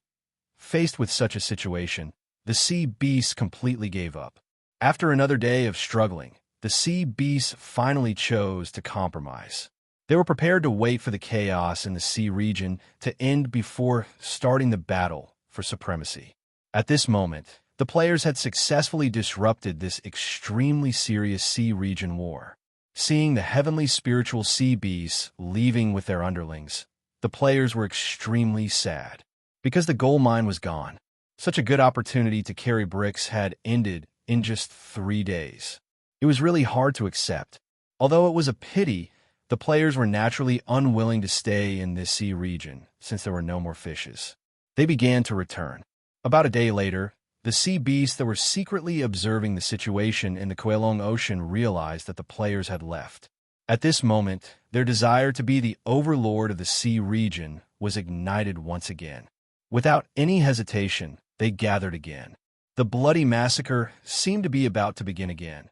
Faced with such a situation, the sea beasts completely gave up. After another day of struggling, the sea beasts finally chose to compromise. They were prepared to wait for the chaos in the sea region to end before starting the battle for supremacy. At this moment, the players had successfully disrupted this extremely serious sea region war. Seeing the heavenly spiritual sea beasts leaving with their underlings, the players were extremely sad. Because the gold mine was gone, such a good opportunity to carry bricks had ended in just 3 days. It was really hard to accept. Although it was a pity, the players were naturally unwilling to stay in this sea region since there were no more fishes. They began to return. About a day later, the sea beasts that were secretly observing the situation in the Kowloon Ocean realized that the players had left. At this moment, their desire to be the overlord of the sea region was ignited once again. Without any hesitation, they gathered again. The bloody massacre seemed to be about to begin again.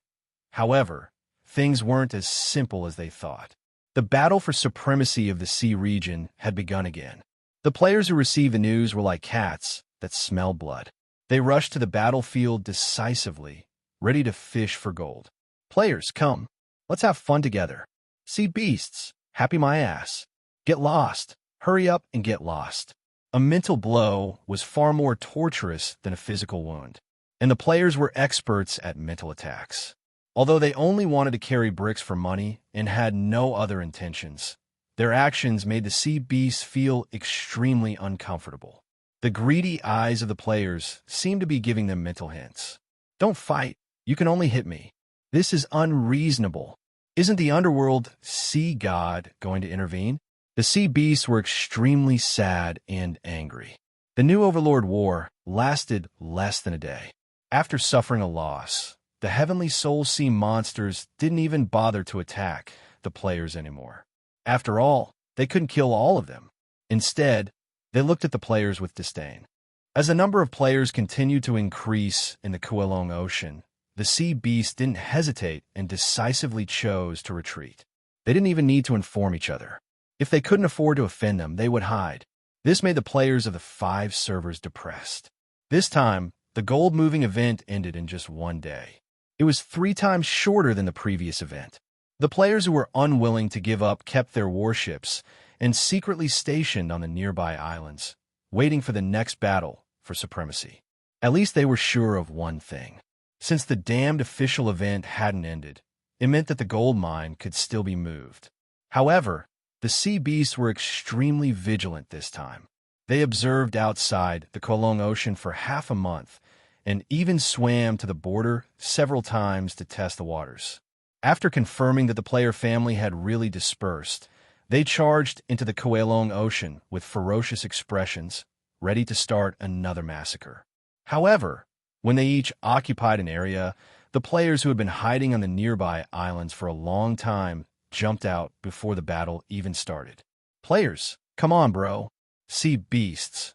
However, things weren't as simple as they thought. The battle for supremacy of the sea region had begun again. The players who received the news were like cats that smell blood. They rushed to the battlefield decisively, ready to fish for gold. Players, come. Let's have fun together. Sea beasts, happy my ass. Get lost. Hurry up and get lost. A mental blow was far more torturous than a physical wound, and the players were experts at mental attacks. Although they only wanted to carry bricks for money and had no other intentions, their actions made the sea beasts feel extremely uncomfortable. The greedy eyes of the players seemed to be giving them mental hints. Don't fight. You can only hit me. This is unreasonable. Isn't the underworld sea god going to intervene? The sea beasts were extremely sad and angry. The new Overlord War lasted less than a day. After suffering a loss, the heavenly soul sea monsters didn't even bother to attack the players anymore. After all, they couldn't kill all of them. Instead, they looked at the players with disdain. As the number of players continued to increase in the Kowloon Ocean, the sea beasts didn't hesitate and decisively chose to retreat. They didn't even need to inform each other. If they couldn't afford to offend them, they would hide. This made the players of the 5 servers depressed. This time, the gold-moving event ended in just one day. It was 3 times shorter than the previous event. The players who were unwilling to give up kept their warships and secretly stationed on the nearby islands, waiting for the next battle for supremacy. At least they were sure of one thing. Since the damned official event hadn't ended, it meant that the gold mine could still be moved. However, the sea beasts were extremely vigilant this time. They observed outside the Kowloon Ocean for half a month and even swam to the border several times to test the waters. After confirming that the player family had really dispersed, they charged into the Kowloon Ocean with ferocious expressions, ready to start another massacre. However, when they each occupied an area, the players who had been hiding on the nearby islands for a long time jumped out before the battle even started. Players, come on, bro. Sea beasts.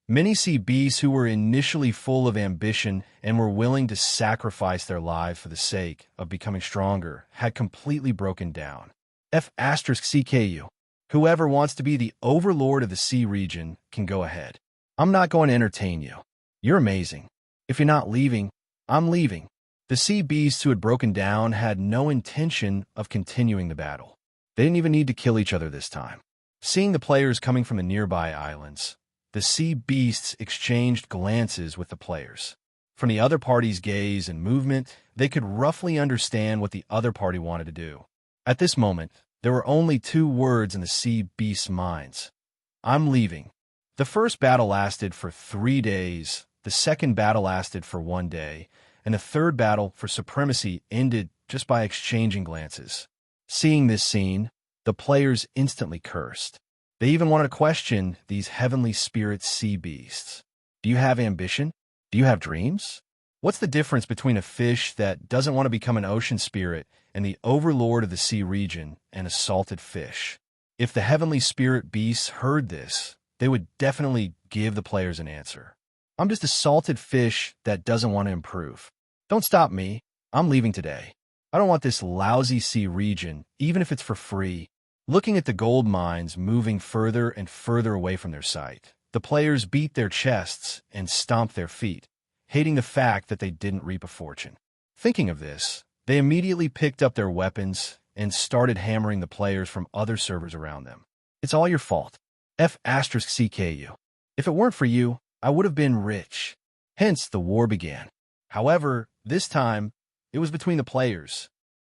Many sea beasts who were initially full of ambition and were willing to sacrifice their lives for the sake of becoming stronger had completely broken down. F***CKU. Whoever wants to be the overlord of the sea region can go ahead. I'm not going to entertain you. You're amazing. If you're not leaving, I'm leaving. The sea beasts who had broken down had no intention of continuing the battle. They didn't even need to kill each other this time. Seeing the players coming from the nearby islands, the sea beasts exchanged glances with the players. From the other party's gaze and movement, they could roughly understand what the other party wanted to do. At this moment, there were only 2 words in the sea beasts' minds. I'm leaving. The first battle lasted for 3 days, the second battle lasted for 1 day, and the third battle for supremacy ended just by exchanging glances. Seeing this scene, the players instantly cursed. They even wanted to question these heavenly spirit sea beasts. Do you have ambition? Do you have dreams? What's the difference between a fish that doesn't want to become an ocean spirit and the overlord of the sea region and a salted fish? If the heavenly spirit beasts heard this, they would definitely give the players an answer. I'm just a salted fish that doesn't want to improve. Don't stop me. I'm leaving today. I don't want this lousy sea region, even if it's for free. Looking at the gold mines moving further and further away from their sight, the players beat their chests and stomped their feet, hating the fact that they didn't reap a fortune. Thinking of this, they immediately picked up their weapons and started hammering the players from other servers around them. It's all your fault. F***CKU. If it weren't for you, I would have been rich. Hence, the war began. However, this time, it was between the players.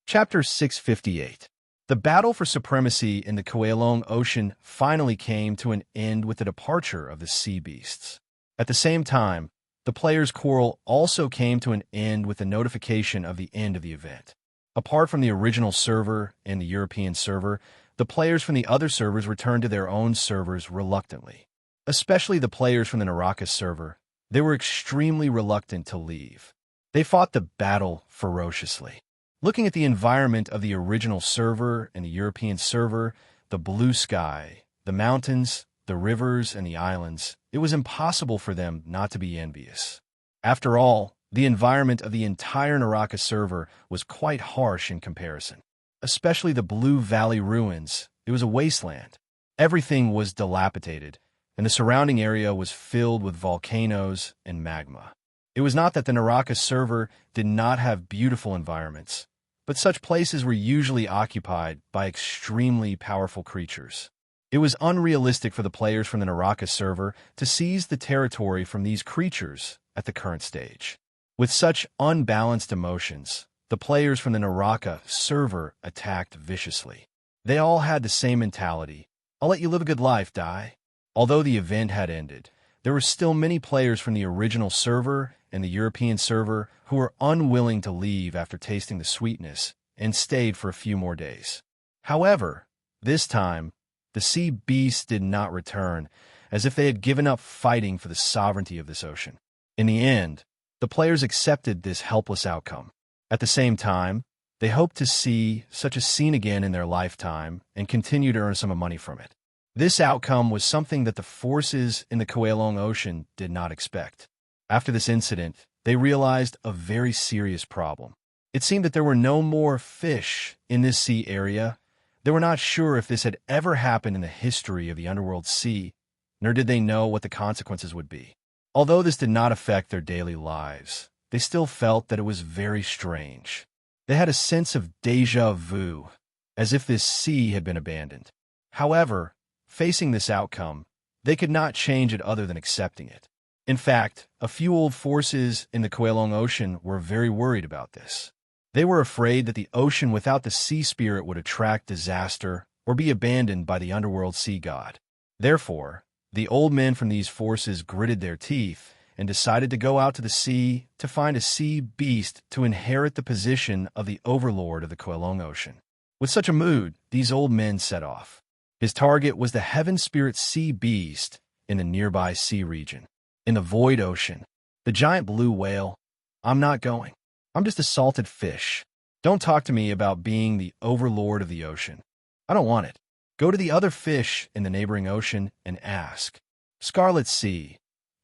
Chapter 658. The battle for supremacy in the Kowloon Ocean finally came to an end with the departure of the sea beasts. At the same time, the players' quarrel also came to an end with the notification of the end of the event. Apart from the original server and the European server, the players from the other servers returned to their own servers reluctantly. Especially the players from the Naraka server, they were extremely reluctant to leave. They fought the battle ferociously. Looking at the environment of the original server and the European server, the blue sky, the mountains, the rivers, and the islands, it was impossible for them not to be envious. After all, the environment of the entire Naraka server was quite harsh in comparison. Especially the Blue Valley ruins, it was a wasteland. Everything was dilapidated, and the surrounding area was filled with volcanoes and magma. It was not that the Naraka server did not have beautiful environments, but such places were usually occupied by extremely powerful creatures. It was unrealistic for the players from the Naraka server to seize the territory from these creatures at the current stage. With such unbalanced emotions, the players from the Naraka server attacked viciously. They all had the same mentality: I'll let you live a good life, die. Although the event had ended, there were still many players from the original server and the European server who were unwilling to leave after tasting the sweetness and stayed for a few more days. However, this time, the sea beasts did not return, as if they had given up fighting for the sovereignty of this ocean. In the end, the players accepted this helpless outcome. At the same time, they hoped to see such a scene again in their lifetime and continue to earn some money from it. This outcome was something that the forces in the Kowloon Ocean did not expect. After this incident, they realized a very serious problem. It seemed that there were no more fish in this sea area. They were not sure if this had ever happened in the history of the underworld sea, nor did they know what the consequences would be. Although this did not affect their daily lives, they still felt that it was very strange. They had a sense of déjà vu, as if this sea had been abandoned. However, facing this outcome, they could not change it other than accepting it. In fact, a few old forces in the Kowloon Ocean were very worried about this. They were afraid that the ocean without the sea spirit would attract disaster or be abandoned by the underworld sea god. Therefore, the old men from these forces gritted their teeth and decided to go out to the sea to find a sea beast to inherit the position of the overlord of the Kowloon Ocean. With such a mood, these old men set off. His target was the heaven spirit sea beast in the nearby sea region. In the void ocean, the giant blue whale, I'm not going. I'm just a salted fish. Don't talk to me about being the overlord of the ocean. I don't want it. Go to the other fish in the neighboring ocean and ask. Scarlet Sea,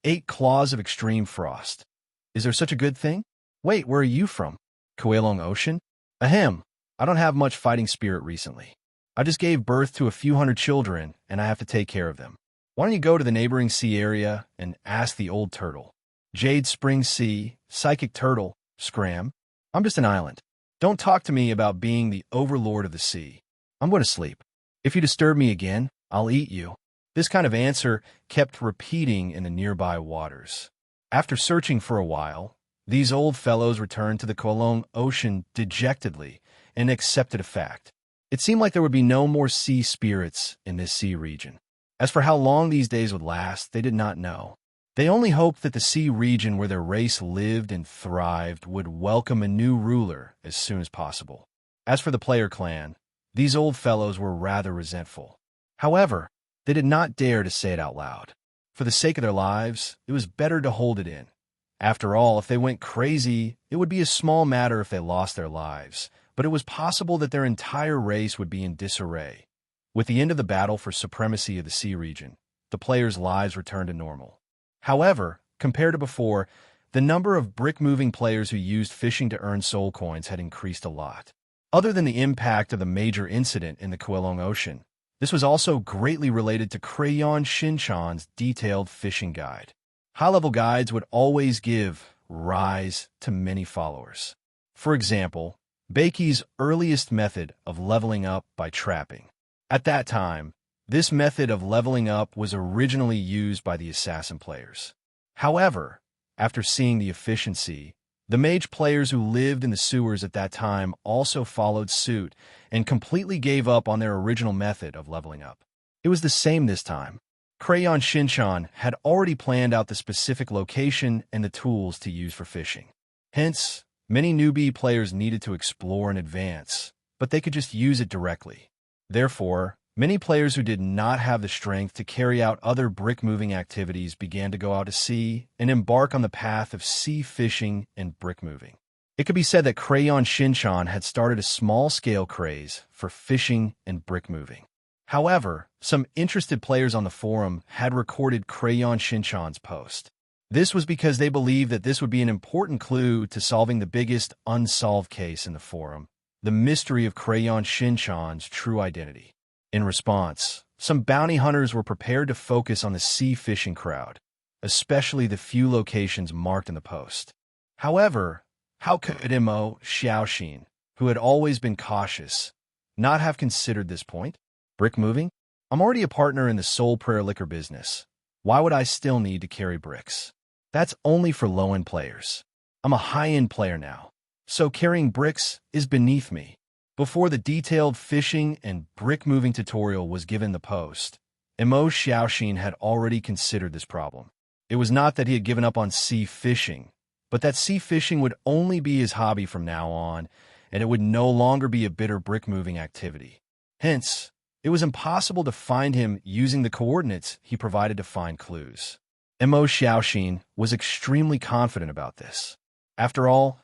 8 claws of extreme frost. Is there such a good thing? Wait, where are you from? Kowloon Ocean? Ahem, I don't have much fighting spirit recently. I just gave birth to a few hundred children, and I have to take care of them. Why don't you go to the neighboring sea area and ask the old turtle? Jade Spring Sea, Psychic Turtle, Scram. I'm just an island. Don't talk to me about being the overlord of the sea. I'm going to sleep. If you disturb me again, I'll eat you. This kind of answer kept repeating in the nearby waters. After searching for a while, these old fellows returned to the Kowloon Ocean dejectedly and accepted a fact. It seemed like there would be no more sea spirits in this sea region. As for how long these days would last, they did not know. They only hoped that the sea region where their race lived and thrived would welcome a new ruler as soon as possible. As for the player clan, these old fellows were rather resentful. However, they did not dare to say it out loud. For the sake of their lives, it was better to hold it in. After all, if they went crazy, it would be a small matter if they lost their lives, but it was possible that their entire race would be in disarray. With the end of the battle for supremacy of the sea region, the players' lives returned to normal. However, compared to before, the number of brick-moving players who used fishing to earn soul coins had increased a lot. Other than the impact of the major incident in the Kowloon Ocean, this was also greatly related to Crayon Shinchan's detailed fishing guide. High-level guides would always give rise to many followers. For example, Bakey's earliest method of leveling up by trapping. At that time, this method of leveling up was originally used by the assassin players. However, after seeing the efficiency, the mage players who lived in the sewers at that time also followed suit and completely gave up on their original method of leveling up. It was the same this time. Crayon Shinchan had already planned out the specific location and the tools to use for fishing. Hence, many newbie players needed to explore in advance, but they could just use it directly. Therefore, Many players who did not have the strength to carry out other brick-moving activities began to go out to sea and embark on the path of sea fishing and brick-moving. It could be said that Crayon Shinchan had started a small-scale craze for fishing and brick-moving. However, some interested players on the forum had recorded Crayon Shinchan's post. This was because they believed that this would be an important clue to solving the biggest unsolved case in the forum, the mystery of Crayon Shinchan's true identity. In response, some bounty hunters were prepared to focus on the sea fishing crowd, especially the few locations marked in the post. However, how could Mo Xiaoxin, who had always been cautious, not have considered this point? Brick moving? I'm already a partner in the Soul Prayer liquor business. Why would I still need to carry bricks? That's only for low-end players. I'm a high-end player now, so carrying bricks is beneath me. Before the detailed fishing and brick-moving tutorial was given the post, Mo Xiaoxin had already considered this problem. It was not that he had given up on sea fishing, but that sea fishing would only be his hobby from now on, and it would no longer be a bitter brick-moving activity. Hence, it was impossible to find him using the coordinates he provided to find clues. Mo Xiaoxin was extremely confident about this. After all,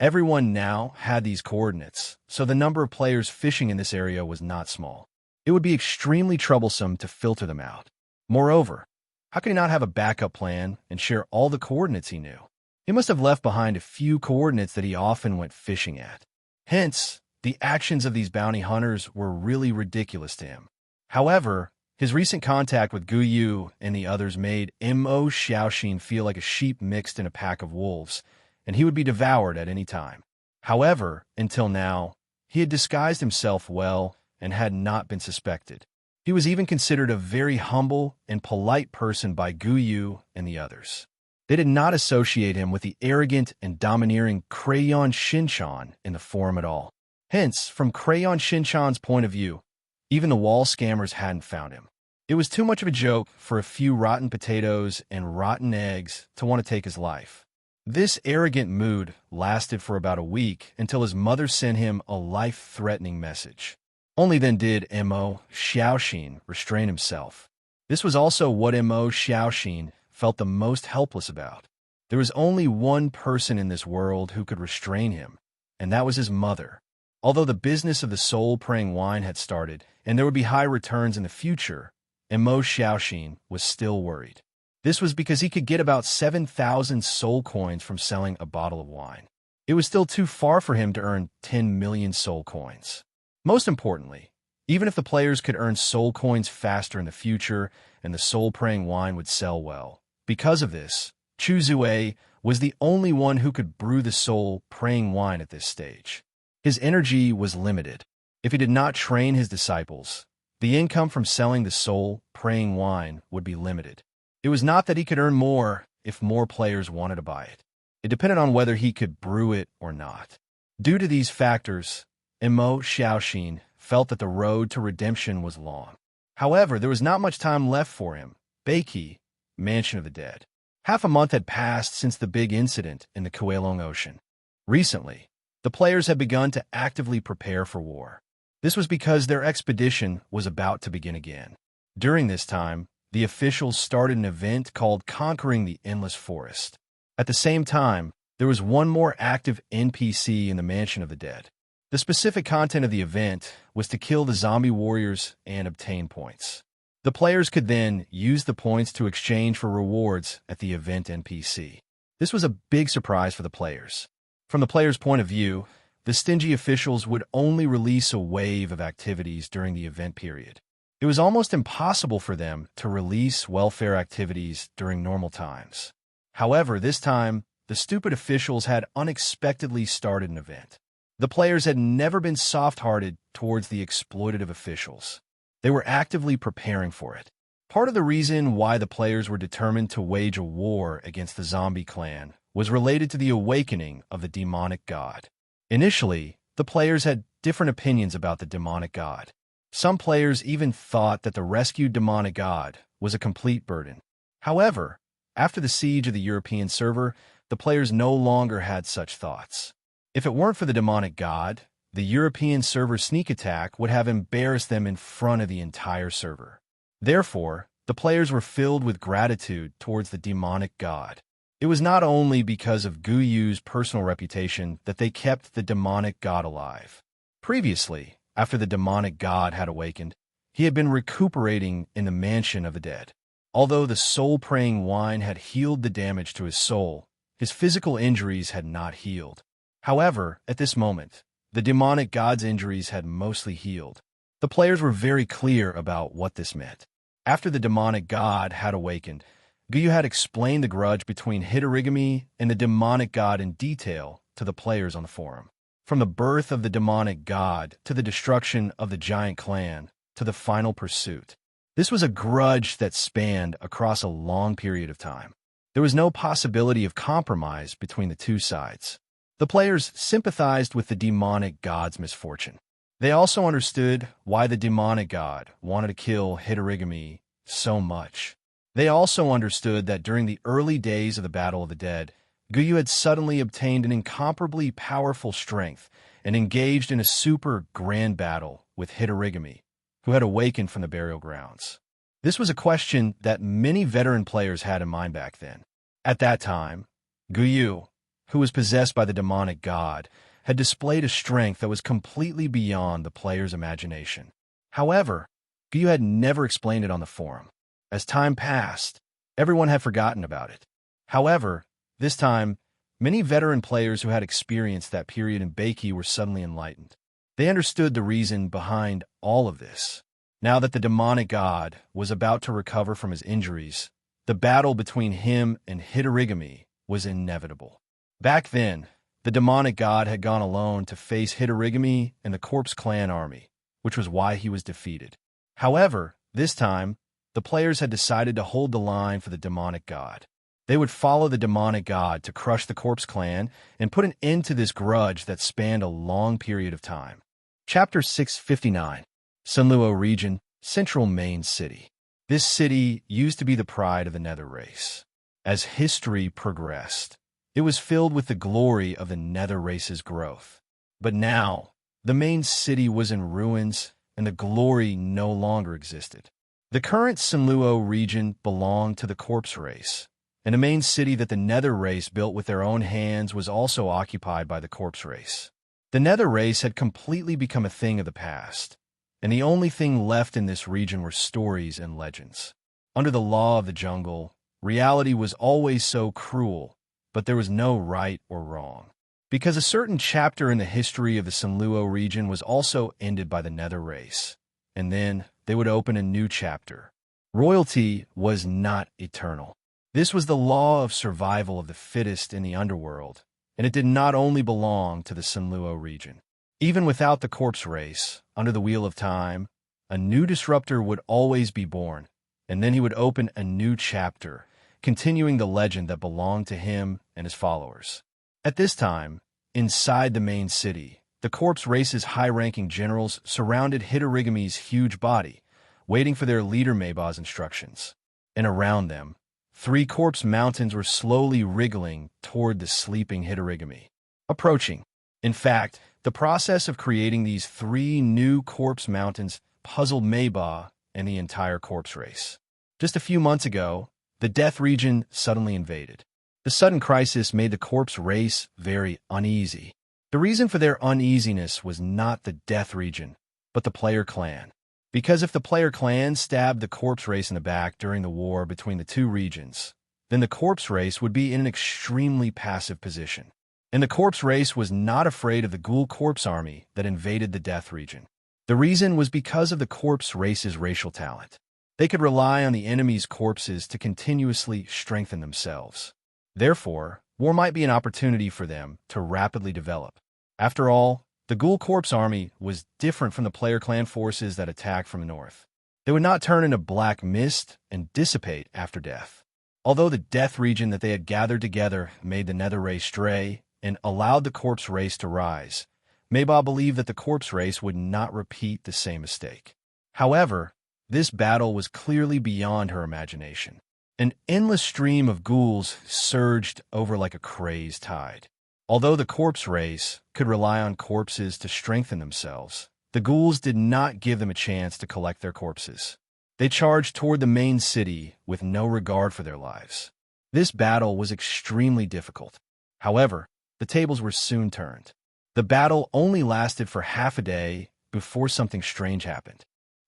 everyone now had these coordinates, so the number of players fishing in this area was not small. It would be extremely troublesome to filter them out. Moreover, how could he not have a backup plan and share all the coordinates he knew? He must have left behind a few coordinates that he often went fishing at. Hence, the actions of these bounty hunters were really ridiculous to him. However, his recent contact with Gu Yu and the others made Mo Xiaoxin feel like a sheep mixed in a pack of wolves, and he would be devoured at any time. However, until now, he had disguised himself well and had not been suspected. He was even considered a very humble and polite person by Gu Yu and the others. They did not associate him with the arrogant and domineering Crayon Shinchan in the forum at all. Hence, from Crayon Shinchan's point of view, even the wall scammers hadn't found him. It was too much of a joke for a few rotten potatoes and rotten eggs to want to take his life. This arrogant mood lasted for about a week until his mother sent him a life-threatening message. Only then did Mo Xiaoxin restrain himself. This was also what Mo Xiaoxin felt the most helpless about. There was only one person in this world who could restrain him, and that was his mother. Although the business of the soul-praying wine had started, and there would be high returns in the future, Mo Xiaoxin was still worried. This was because he could get about 7,000 soul coins from selling a bottle of wine. It was still too far for him to earn 10 million soul coins. Most importantly, even if the players could earn soul coins faster in the future and the soul-praying wine would sell well, because of this, Chu Zue was the only one who could brew the soul-praying wine at this stage. His energy was limited. If he did not train his disciples, the income from selling the soul-praying wine would be limited. It was not that he could earn more if more players wanted to buy it. It depended on whether he could brew it or not. Due to these factors, Mo Xiaoxin felt that the road to redemption was long. However, there was not much time left for him. Beiki, Mansion of the Dead. Half a month had passed since the big incident in the Kuelong Ocean. Recently, the players had begun to actively prepare for war. This was because their expedition was about to begin again. During this time, the officials started an event called Conquering the Endless Forest. At the same time, there was one more active NPC in the Mansion of the Dead. The specific content of the event was to kill the zombie warriors and obtain points. The players could then use the points to exchange for rewards at the event NPC. This was a big surprise for the players. From the players' point of view, the stingy officials would only release a wave of activities during the event period. It was almost impossible for them to release welfare activities during normal times. However, this time, the stupid officials had unexpectedly started an event. The players had never been soft-hearted towards the exploitative officials. They were actively preparing for it. Part of the reason why the players were determined to wage a war against the zombie clan was related to the awakening of the demonic god. Initially, the players had different opinions about the demonic god. Some players even thought that the rescued demonic god was a complete burden. However, after the siege of the European server, the players no longer had such thoughts. If it weren't for the demonic god, the European server sneak attack would have embarrassed them in front of the entire server. Therefore, the players were filled with gratitude towards the demonic god. It was not only because of Guyu's personal reputation that they kept the demonic god alive. Previously, after the demonic god had awakened, he had been recuperating in the mansion of the dead. Although the soul-praying wine had healed the damage to his soul, his physical injuries had not healed. However, at this moment, the demonic god's injuries had mostly healed. The players were very clear about what this meant. After the demonic god had awakened, Guyu had explained the grudge between Hidorigami and the demonic god in detail to the players on the forum. From the birth of the demonic god to the destruction of the giant clan to the final pursuit. This was a grudge that spanned across a long period of time. There was no possibility of compromise between the two sides. The players sympathized with the demonic god's misfortune. They also understood why the demonic god wanted to kill Hidorigami so much. They also understood that during the early days of the Battle of the Dead, Guyu had suddenly obtained an incomparably powerful strength and engaged in a super grand battle with Hidorigami, who had awakened from the burial grounds. This was a question that many veteran players had in mind back then. At that time, Guyu, who was possessed by the demonic god, had displayed a strength that was completely beyond the player's imagination. However, Guyu had never explained it on the forum. As time passed, everyone had forgotten about it. However, this time, many veteran players who had experienced that period in Beiki were suddenly enlightened. They understood the reason behind all of this. Now that the demonic god was about to recover from his injuries, the battle between him and Hidorigami was inevitable. Back then, the demonic god had gone alone to face Hidorigami and the Corpse Clan army, which was why he was defeated. However, this time, the players had decided to hold the line for the demonic god. They would follow the demonic god to crush the Corpse Clan and put an end to this grudge that spanned a long period of time. Chapter 659, Sunluo Region, Central Main City. This city used to be the pride of the Nether race. As history progressed, it was filled with the glory of the Nether race's growth. But now, the main city was in ruins and the glory no longer existed. The current Sunluo region belonged to the Corpse race, and the main city that the Nether race built with their own hands was also occupied by the Corpse race. The Nether race had completely become a thing of the past, and the only thing left in this region were stories and legends. Under the law of the jungle, reality was always so cruel, but there was no right or wrong. Because a certain chapter in the history of the Sunluo region was also ended by the Nether race, and then they would open a new chapter. Royalty was not eternal. This was the law of survival of the fittest in the underworld, and it did not only belong to the Sunluo region. Even without the Corpse race, under the Wheel of Time, a new disruptor would always be born, and then he would open a new chapter, continuing the legend that belonged to him and his followers. At this time, inside the main city, the Corpse race's high-ranking generals surrounded Hidorigami's huge body, waiting for their leader Meiba's instructions. And around them, 3 corpse mountains were slowly wriggling toward the sleeping Hidorigami. Approaching. In fact, the process of creating these 3 new corpse mountains puzzled Meiba and the entire Corpse race. Just a few months ago, the Death region suddenly invaded. The sudden crisis made the Corpse race very uneasy. The reason for their uneasiness was not the Death region, but the player clan. Because if the player clan stabbed the Corpse race in the back during the war between the 2 regions, then the Corpse race would be in an extremely passive position. And the Corpse race was not afraid of the Ghoul Corpse army that invaded the Death region. The reason was because of the Corpse race's racial talent. They could rely on the enemy's corpses to continuously strengthen themselves. Therefore, war might be an opportunity for them to rapidly develop. After all, the Ghoul Corpse army was different from the player clan forces that attacked from the north. They would not turn into black mist and dissipate after death. Although the Death region that they had gathered together made the Nether race stray and allowed the Corpse race to rise, Meiba believed that the Corpse race would not repeat the same mistake. However, this battle was clearly beyond her imagination. An endless stream of ghouls surged over like a crazed tide. Although the corpse race could rely on corpses to strengthen themselves, the ghouls did not give them a chance to collect their corpses. They charged toward the main city with no regard for their lives. This battle was extremely difficult. However, the tables were soon turned. The battle only lasted for half a day before something strange happened.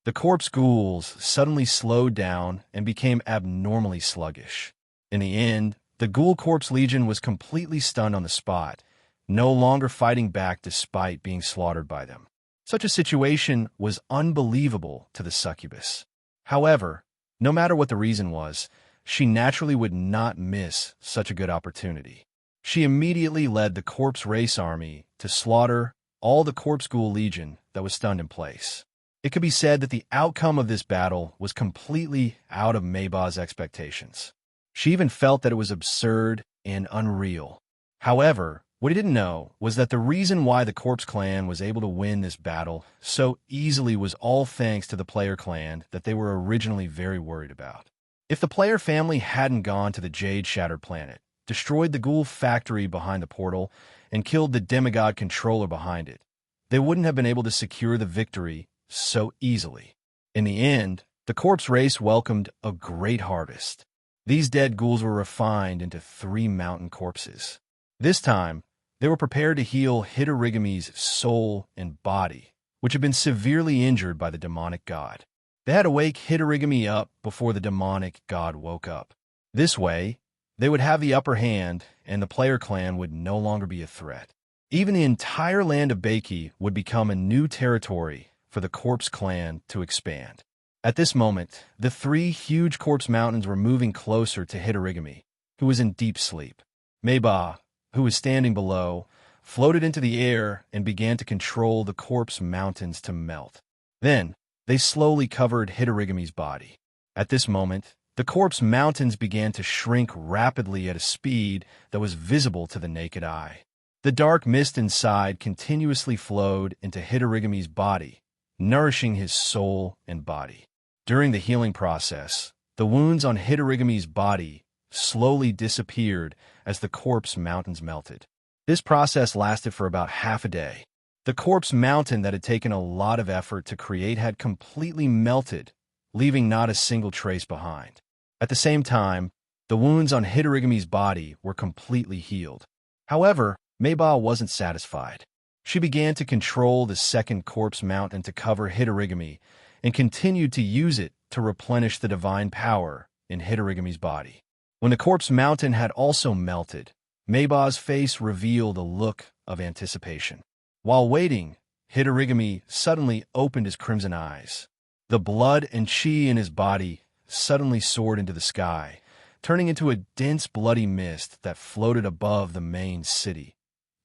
The corpse ghouls suddenly slowed down and became abnormally sluggish. In the end, the Ghoul Corpse Legion was completely stunned on the spot, no longer fighting back despite being slaughtered by them. Such a situation was unbelievable to the succubus. However, no matter what the reason was, she naturally would not miss such a good opportunity. She immediately led the Corpse Race Army to slaughter all the Corpse Ghoul Legion that was stunned in place. It could be said that the outcome of this battle was completely out of Maybach's expectations. She even felt that it was absurd and unreal. However, what he didn't know was that the reason why the Corpse Clan was able to win this battle so easily was all thanks to the player clan that they were originally very worried about. If the player family hadn't gone to the Jade Shattered Planet, destroyed the ghoul factory behind the portal, and killed the demigod controller behind it, they wouldn't have been able to secure the victory so easily. In the end, the corpse race welcomed a great harvest. These dead ghouls were refined into 3 mountain corpses. This time, they were prepared to heal Hitorigami's soul and body, which had been severely injured by the demonic god. They had to wake Hitorigami up before the demonic god woke up. This way, they would have the upper hand, and the player clan would no longer be a threat. Even the entire land of Beiki would become a new territory for the Corpse Clan to expand. At this moment, the 3 huge corpse mountains were moving closer to Hitorigami, who was in deep sleep. Maybach, who was standing below, floated into the air and began to control the corpse mountains to melt. Then, they slowly covered Hitorigami's body. At this moment, the corpse mountains began to shrink rapidly at a speed that was visible to the naked eye. The dark mist inside continuously flowed into Hitorigami's body, nourishing his soul and body. During the healing process, the wounds on Hitorigami's body slowly disappeared as the corpse mountains melted. This process lasted for about half a day. The corpse mountain that had taken a lot of effort to create had completely melted, leaving not a single trace behind. At the same time, the wounds on Hitorigami's body were completely healed. However, Maybach wasn't satisfied. She began to control the second corpse mountain to cover Hitorigami and continued to use it to replenish the divine power in Hitorigami's body. When the corpse mountain had also melted, Maybach's face revealed a look of anticipation. While waiting, Hitorigami suddenly opened his crimson eyes. The blood and chi in his body suddenly soared into the sky, turning into a dense bloody mist that floated above the main city,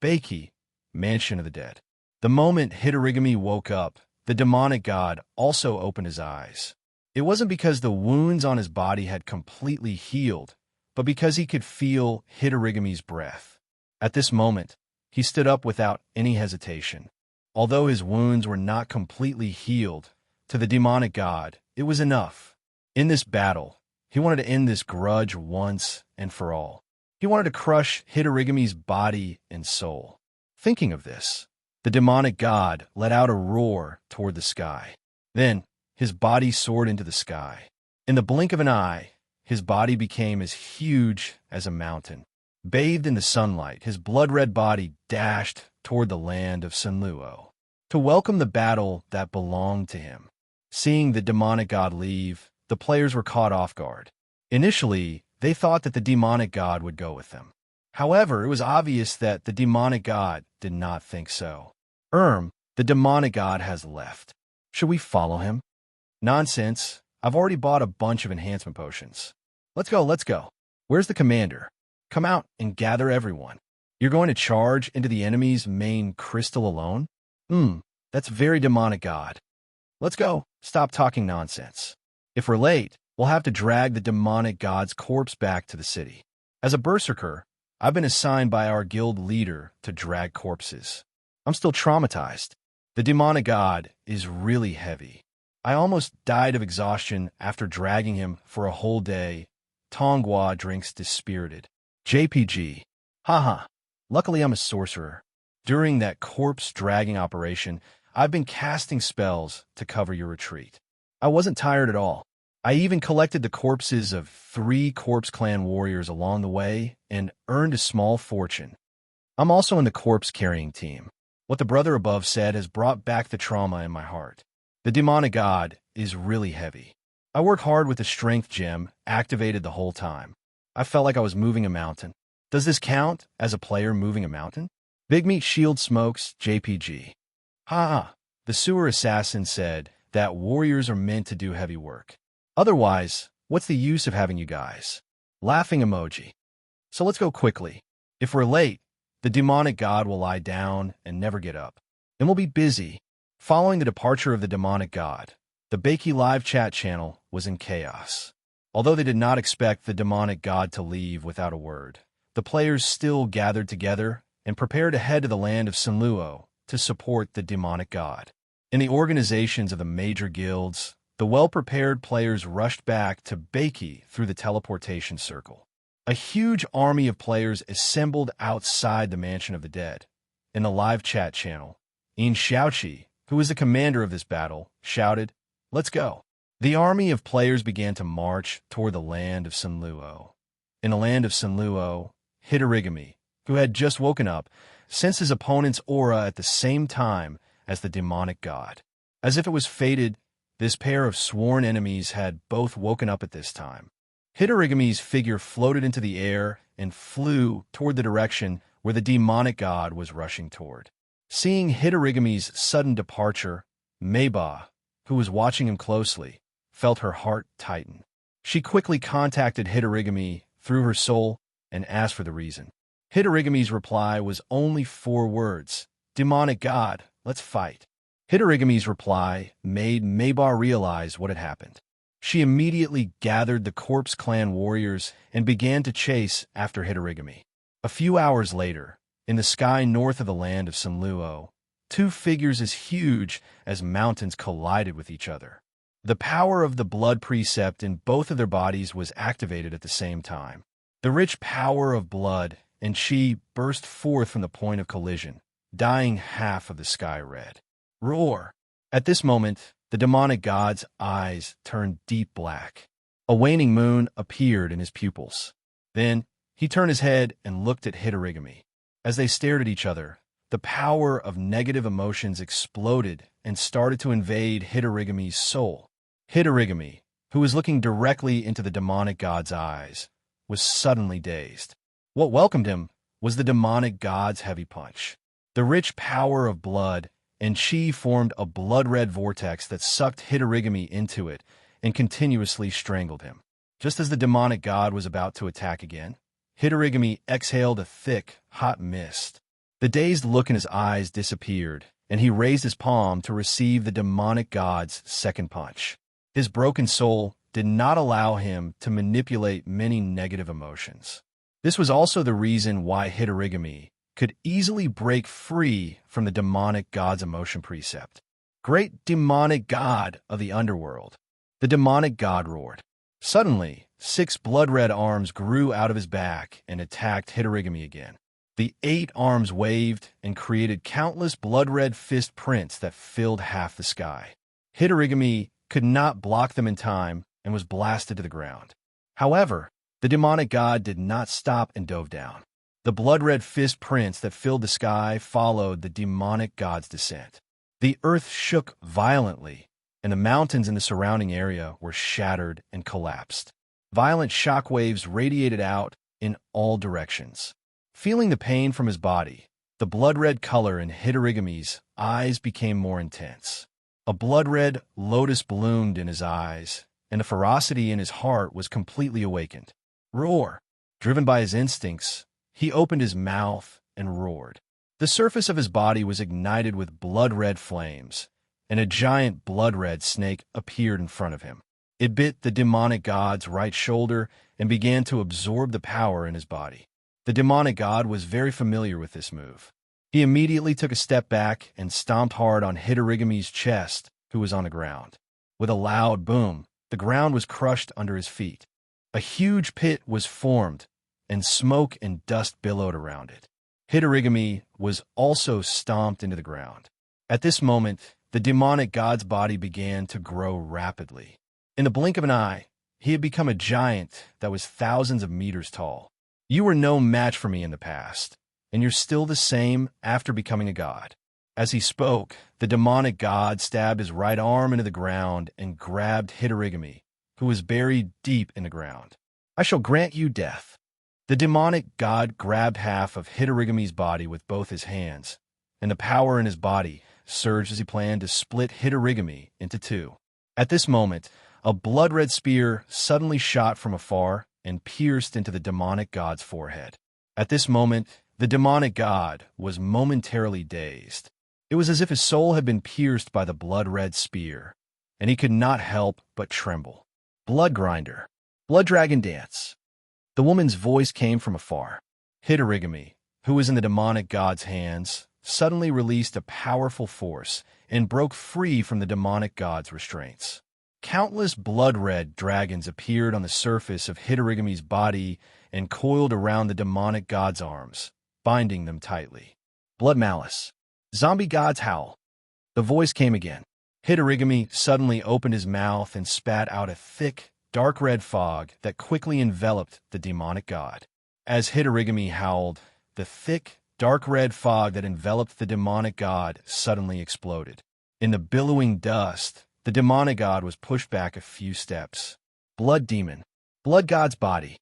Beiki, Mansion of the Dead. The moment Hitorigami woke up, the demonic god also opened his eyes. It wasn't because the wounds on his body had completely healed, but because he could feel Hitorigami's breath. At this moment, he stood up without any hesitation. Although his wounds were not completely healed, to the demonic god, it was enough. In this battle, he wanted to end this grudge once and for all. He wanted to crush Hitorigami's body and soul. Thinking of this, the demonic god let out a roar toward the sky. Then, his body soared into the sky. In the blink of an eye, his body became as huge as a mountain. Bathed in the sunlight, his blood-red body dashed toward the land of Sunluo to welcome the battle that belonged to him. Seeing the demonic god leave, the players were caught off guard. Initially, they thought that the demonic god would go with them. However, it was obvious that the demonic god did not think so. The demonic god has left. Should we follow him? Nonsense. I've already bought a bunch of enhancement potions. Let's go. Where's the commander? Come out and gather everyone. You're going to charge into the enemy's main crystal alone? That's very demonic god. Let's go. Stop talking nonsense. If we're late, we'll have to drag the demonic god's corpse back to the city. As a berserker, I've been assigned by our guild leader to drag corpses. I'm still traumatized. The demonic god is really heavy. I almost died of exhaustion after dragging him for a whole day. Tonghua drinks dispirited. JPG. Haha. Luckily, I'm a sorcerer. During that corpse-dragging operation, I've been casting spells to cover your retreat. I wasn't tired at all. I even collected the corpses of 3 Corpse Clan warriors along the way and earned a small fortune. I'm also in the corpse-carrying team. What the brother above said has brought back the trauma in my heart. The demonic god is really heavy. I work hard with the strength gem activated the whole time. I felt like I was moving a mountain. Does this count as a player moving a mountain? Big Meat Shield Smokes, JPG. Ha! The sewer assassin said that warriors are meant to do heavy work. Otherwise, what's the use of having you guys? Laughing emoji. So let's go quickly. If we're late, the demonic god will lie down and never get up. Then we'll be busy. Following the departure of the demonic god, the Bakey live chat channel was in chaos. Although they did not expect the demonic god to leave without a word, the players still gathered together and prepared to head to the land of Sinluo to support the demonic god. In the organizations of the major guilds, the well-prepared players rushed back to Bakey through the teleportation circle. A huge army of players assembled outside the Mansion of the Dead. In the live chat channel, Ian Xiaoqi, who was the commander of this battle, shouted, "Let's go." The army of players began to march toward the land of Sinluo. In the land of Sinluo, Hitorigami, who had just woken up, sensed his opponent's aura at the same time as the demonic god. As if it was fated, this pair of sworn enemies had both woken up at this time. Hitorigami's figure floated into the air and flew toward the direction where the demonic god was rushing toward. Seeing Hitorigami's sudden departure, Meiba, who was watching him closely, felt her heart tighten. She quickly contacted Hitorigami through her soul and asked for the reason. Hitorigami's reply was only 4 words, "Demonic god, let's fight." Hitorigami's reply made Meiba realize what had happened. She immediately gathered the Corpse Clan warriors and began to chase after Hitorigami. A few hours later, in the sky north of the land of Sinluo, 2 figures as huge as mountains collided with each other. The power of the blood precept in both of their bodies was activated at the same time. The rich power of blood and chi burst forth from the point of collision, dyeing half of the sky red. Roar! At this moment, the demonic god's eyes turned deep black. A waning moon appeared in his pupils. Then, he turned his head and looked at Hitorigami. As they stared at each other, the power of negative emotions exploded and started to invade Hitorigami's soul. Hitorigami, who was looking directly into the demonic god's eyes, was suddenly dazed. What welcomed him was the demonic god's heavy punch. The rich power of blood and chi formed a blood-red vortex that sucked Hitorigami into it and continuously strangled him. Just as the demonic god was about to attack again, Hitorigami exhaled a thick, hot mist. The dazed look in his eyes disappeared, and he raised his palm to receive the demonic god's second punch. His broken soul did not allow him to manipulate many negative emotions. This was also the reason why Hitorigami could easily break free from the demonic god's emotion precept. Great demonic god of the underworld. The demonic god roared. Suddenly, 6 blood-red arms grew out of his back and attacked Hitorigami again. The 8 arms waved and created countless blood-red fist prints that filled half the sky. Hitorigami could not block them in time and was blasted to the ground. However, the demonic god did not stop and dove down. The blood-red fist prints that filled the sky followed the demonic god's descent. The earth shook violently, and the mountains in the surrounding area were shattered and collapsed. Violent shockwaves radiated out in all directions. Feeling the pain from his body, the blood-red color in Hitorigami's eyes became more intense. A blood-red lotus bloomed in his eyes, and the ferocity in his heart was completely awakened. Roar! Driven by his instincts, he opened his mouth and roared. The surface of his body was ignited with blood-red flames, and a giant blood-red snake appeared in front of him. It bit the demonic god's right shoulder and began to absorb the power in his body. The demonic god was very familiar with this move. He immediately took a step back and stomped hard on Hitorigami's chest, who was on the ground. With a loud boom, the ground was crushed under his feet. A huge pit was formed, and smoke and dust billowed around it. Hitorigami was also stomped into the ground. At this moment, the demonic god's body began to grow rapidly. In the blink of an eye, he had become a giant that was thousands of meters tall. You were no match for me in the past, and you're still the same after becoming a god. As he spoke, the demonic god stabbed his right arm into the ground and grabbed Hitorigami, who was buried deep in the ground. I shall grant you death. The demonic god grabbed half of Hitorigami's body with both his hands, and the power in his body surged as he planned to split Hitorigami into two. At this moment, a blood-red spear suddenly shot from afar and pierced into the demonic god's forehead. At this moment, the demonic god was momentarily dazed. It was as if his soul had been pierced by the blood-red spear, and he could not help but tremble. Blood grinder. Blood dragon dance. The woman's voice came from afar. Hitorigami, who was in the demonic god's hands, suddenly released a powerful force and broke free from the demonic god's restraints. Countless blood-red dragons appeared on the surface of Hitorigami's body and coiled around the demonic god's arms, binding them tightly. Blood malice. Zombie god's howl. The voice came again. Hitorigami suddenly opened his mouth and spat out a thick, dark red fog that quickly enveloped the demonic god. As Hitorigami howled, the thick, dark red fog that enveloped the demonic god suddenly exploded. In the billowing dust, the demonic god was pushed back a few steps. Blood demon. Blood god's body.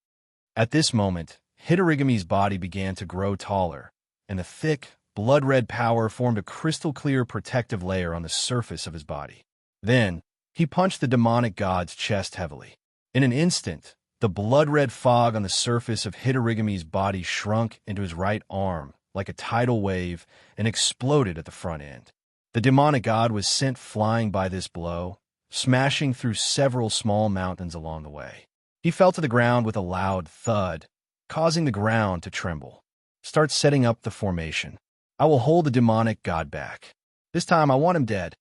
At this moment, Hitorigami's body began to grow taller, and the thick, blood-red power formed a crystal-clear protective layer on the surface of his body. Then, he punched the demonic god's chest heavily. In an instant, the blood-red fog on the surface of Hitorigami's body shrunk into his right arm like a tidal wave and exploded at the front end. The demonic god was sent flying by this blow, smashing through several small mountains along the way. He fell to the ground with a loud thud, causing the ground to tremble. Start setting up the formation. I will hold the demonic god back. This time I want him dead.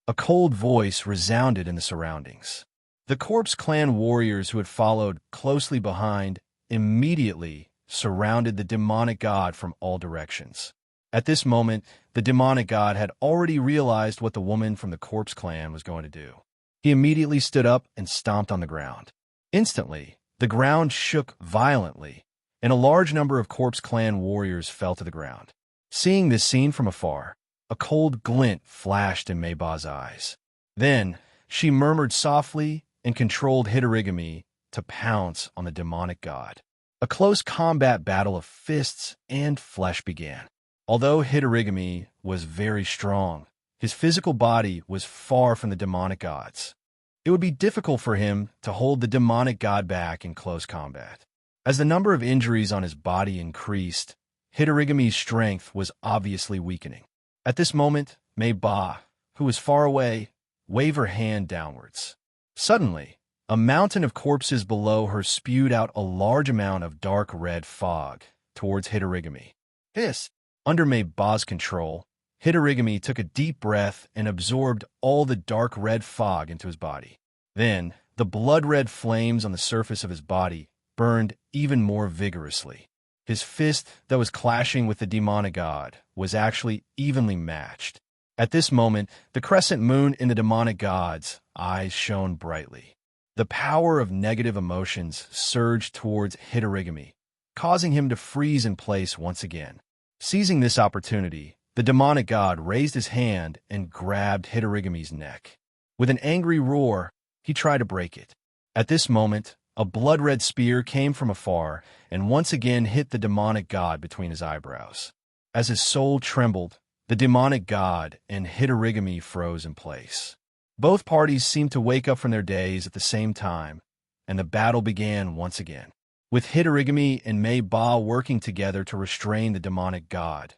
A cold voice resounded in the surroundings. The Corpse Clan warriors who had followed closely behind immediately surrounded the demonic god from all directions. At this moment, the demonic god had already realized what the woman from the Corpse Clan was going to do. He immediately stood up and stomped on the ground. Instantly, the ground shook violently, and a large number of Corpse Clan warriors fell to the ground. Seeing this scene from afar, a cold glint flashed in Mayba's eyes. Then, she murmured softly and controlled Hitorigami to pounce on the demonic god. A close combat battle of fists and flesh began. Although Hitorigami was very strong, his physical body was far from the demonic god's. It would be difficult for him to hold the demonic god back in close combat. As the number of injuries on his body increased, Hitorigami's strength was obviously weakening. At this moment, Mayba, who was far away, waved her hand downwards. Suddenly, a mountain of corpses below her spewed out a large amount of dark red fog towards Hitorigami. Under Mayba's control, Hitorigami took a deep breath and absorbed all the dark red fog into his body. Then, the blood-red flames on the surface of his body burned even more vigorously. His fist that was clashing with the demonic god was actually evenly matched. At this moment, the crescent moon in the demonic god's eyes shone brightly. The power of negative emotions surged towards Hitorigami, causing him to freeze in place once again. Seizing this opportunity, the demonic god raised his hand and grabbed Hitorigami's neck. With an angry roar, he tried to break it. At this moment, a blood-red spear came from afar and once again hit the demonic god between his eyebrows. As his soul trembled, the demonic god and Hitorigami froze in place. Both parties seemed to wake up from their daze at the same time, and the battle began once again. With Hitorigami and Mayba working together to restrain the demonic god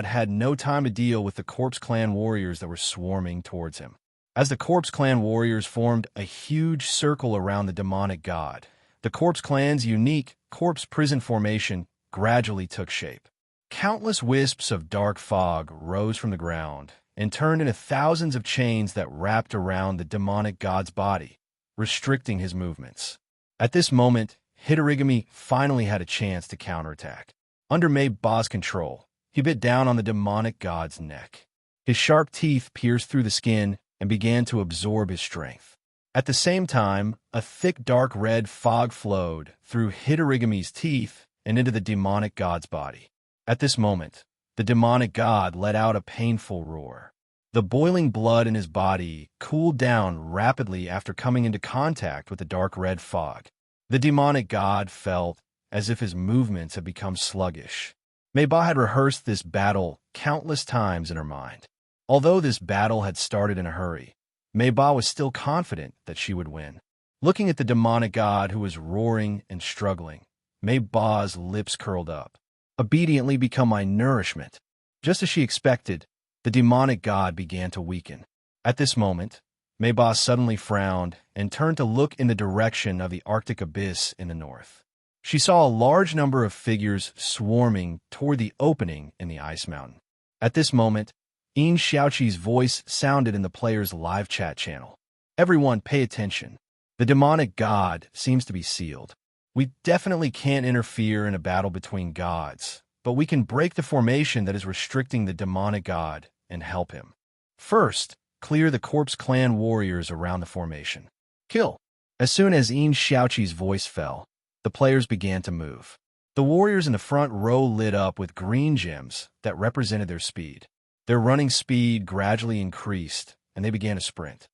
had no time to deal with the Corpse Clan warriors that were swarming towards him. As the Corpse Clan warriors formed a huge circle around the demonic god, the Corpse Clan's unique corpse prison formation gradually took shape. Countless wisps of dark fog rose from the ground and turned into thousands of chains that wrapped around the demonic god's body, restricting his movements. At this moment, Hitorigami finally had a chance to counterattack. Under Mei-Ba's control, he bit down on the demonic god's neck. His sharp teeth pierced through the skin and began to absorb his strength. At the same time, a thick dark red fog flowed through Hitorigami's teeth and into the demonic god's body. At this moment, the demonic god let out a painful roar. The boiling blood in his body cooled down rapidly after coming into contact with the dark red fog. The demonic god felt as if his movements had become sluggish. Mei-Ba had rehearsed this battle countless times in her mind. Although this battle had started in a hurry, Mei-Ba was still confident that she would win. Looking at the demonic god who was roaring and struggling, Mei-Ba's lips curled up. Obediently become my nourishment. Just as she expected, the demonic god began to weaken. At this moment, Mei-Ba suddenly frowned and turned to look in the direction of the Arctic abyss in the north. She saw a large number of figures swarming toward the opening in the ice mountain. At this moment, Yin Xiaoqi's voice sounded in the player's live chat channel. Everyone pay attention. The demonic god seems to be sealed. We definitely can't interfere in a battle between gods, but we can break the formation that is restricting the demonic god and help him. First, clear the Corpse Clan warriors around the formation. Kill. As soon as Yin Xiaoqi's voice fell, the players began to move. The warriors in the front row lit up with green gems that represented their speed. Their running speed gradually increased, and they began to sprint.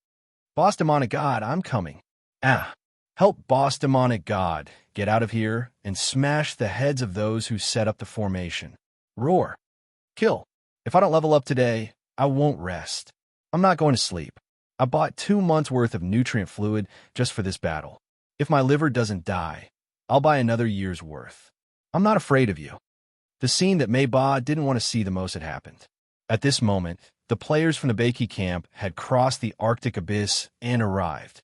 Boss Demonic God, I'm coming. Help Boss Demonic God get out of here and smash the heads of those who set up the formation. Roar. Kill. If I don't level up today, I won't rest. I'm not going to sleep. I bought 2 months' worth of nutrient fluid just for this battle. If my liver doesn't die, I'll buy another year's worth. I'm not afraid of you. The scene that Mei-Ba didn't want to see the most had happened. At this moment, the players from the Beiki camp had crossed the Arctic abyss and arrived.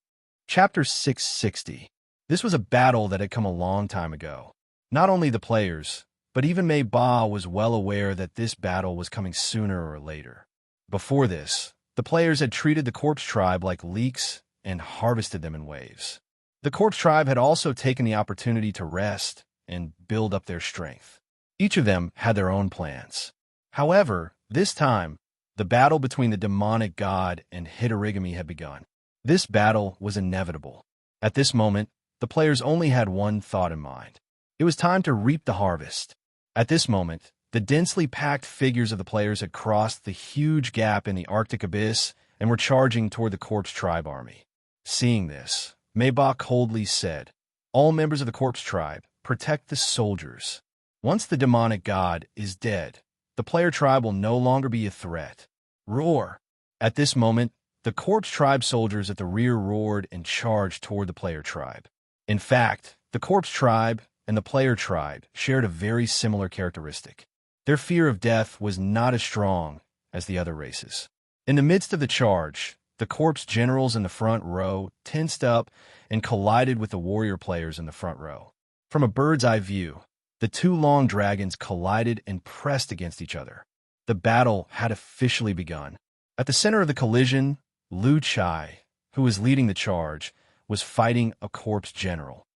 Chapter 660. This was a battle that had come a long time ago. Not only the players, but even Mei-Ba was well aware that this battle was coming sooner or later. Before this, the players had treated the Corpse Tribe like leeks and harvested them in waves. The Corpse Tribe had also taken the opportunity to rest and build up their strength. Each of them had their own plans. However, this time, the battle between the demonic god and Hitorigami had begun. This battle was inevitable. At this moment, the players only had one thought in mind. It was time to reap the harvest. At this moment, the densely packed figures of the players had crossed the huge gap in the Arctic abyss and were charging toward the Corpse Tribe army. Seeing this, Mei-Ba coldly said, "All members of the Corpse Tribe, protect the soldiers. Once the demonic god is dead, the player tribe will no longer be a threat." Roar. At this moment, the Corpse Tribe soldiers at the rear roared and charged toward the player tribe. In fact, the Corpse Tribe and the player tribe shared a very similar characteristic. Their fear of death was not as strong as the other races. In the midst of the charge, the corpse generals in the front row tensed up and collided with the warrior players in the front row. From a bird's-eye view, the two long dragons collided and pressed against each other. The battle had officially begun. At the center of the collision, Lu Chai, who was leading the charge, was fighting a corpse general.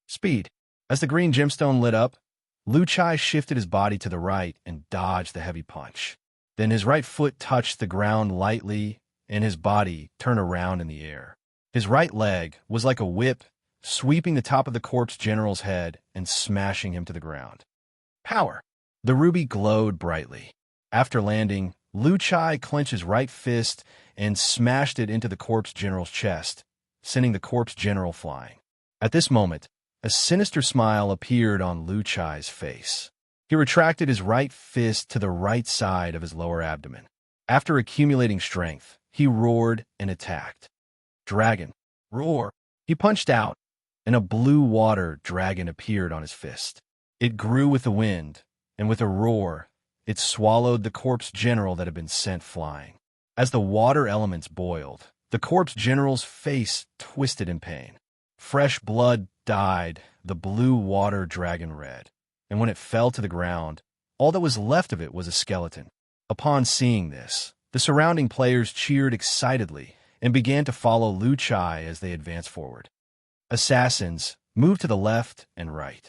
Speed. As the green gemstone lit up, Lu Chai shifted his body to the right and dodged the heavy punch. Then his right foot touched the ground lightly, and his body turned around in the air. His right leg was like a whip, sweeping the top of the corpse general's head and smashing him to the ground. Power! The ruby glowed brightly. After landing, Lu Chai clenched his right fist and smashed it into the corpse general's chest, sending the corpse general flying. At this moment, a sinister smile appeared on Lu Chai's face. He retracted his right fist to the right side of his lower abdomen. After accumulating strength, he roared and attacked. Dragon. Roar. He punched out, and a blue water dragon appeared on his fist. It grew with the wind, and with a roar, it swallowed the corpse general that had been sent flying. As the water elements boiled, the corpse general's face twisted in pain. Fresh blood dyed the blue water dragon red, and when it fell to the ground, all that was left of it was a skeleton. Upon seeing this, the surrounding players cheered excitedly and began to follow Lu Chai as they advanced forward. Assassins moved to the left and right.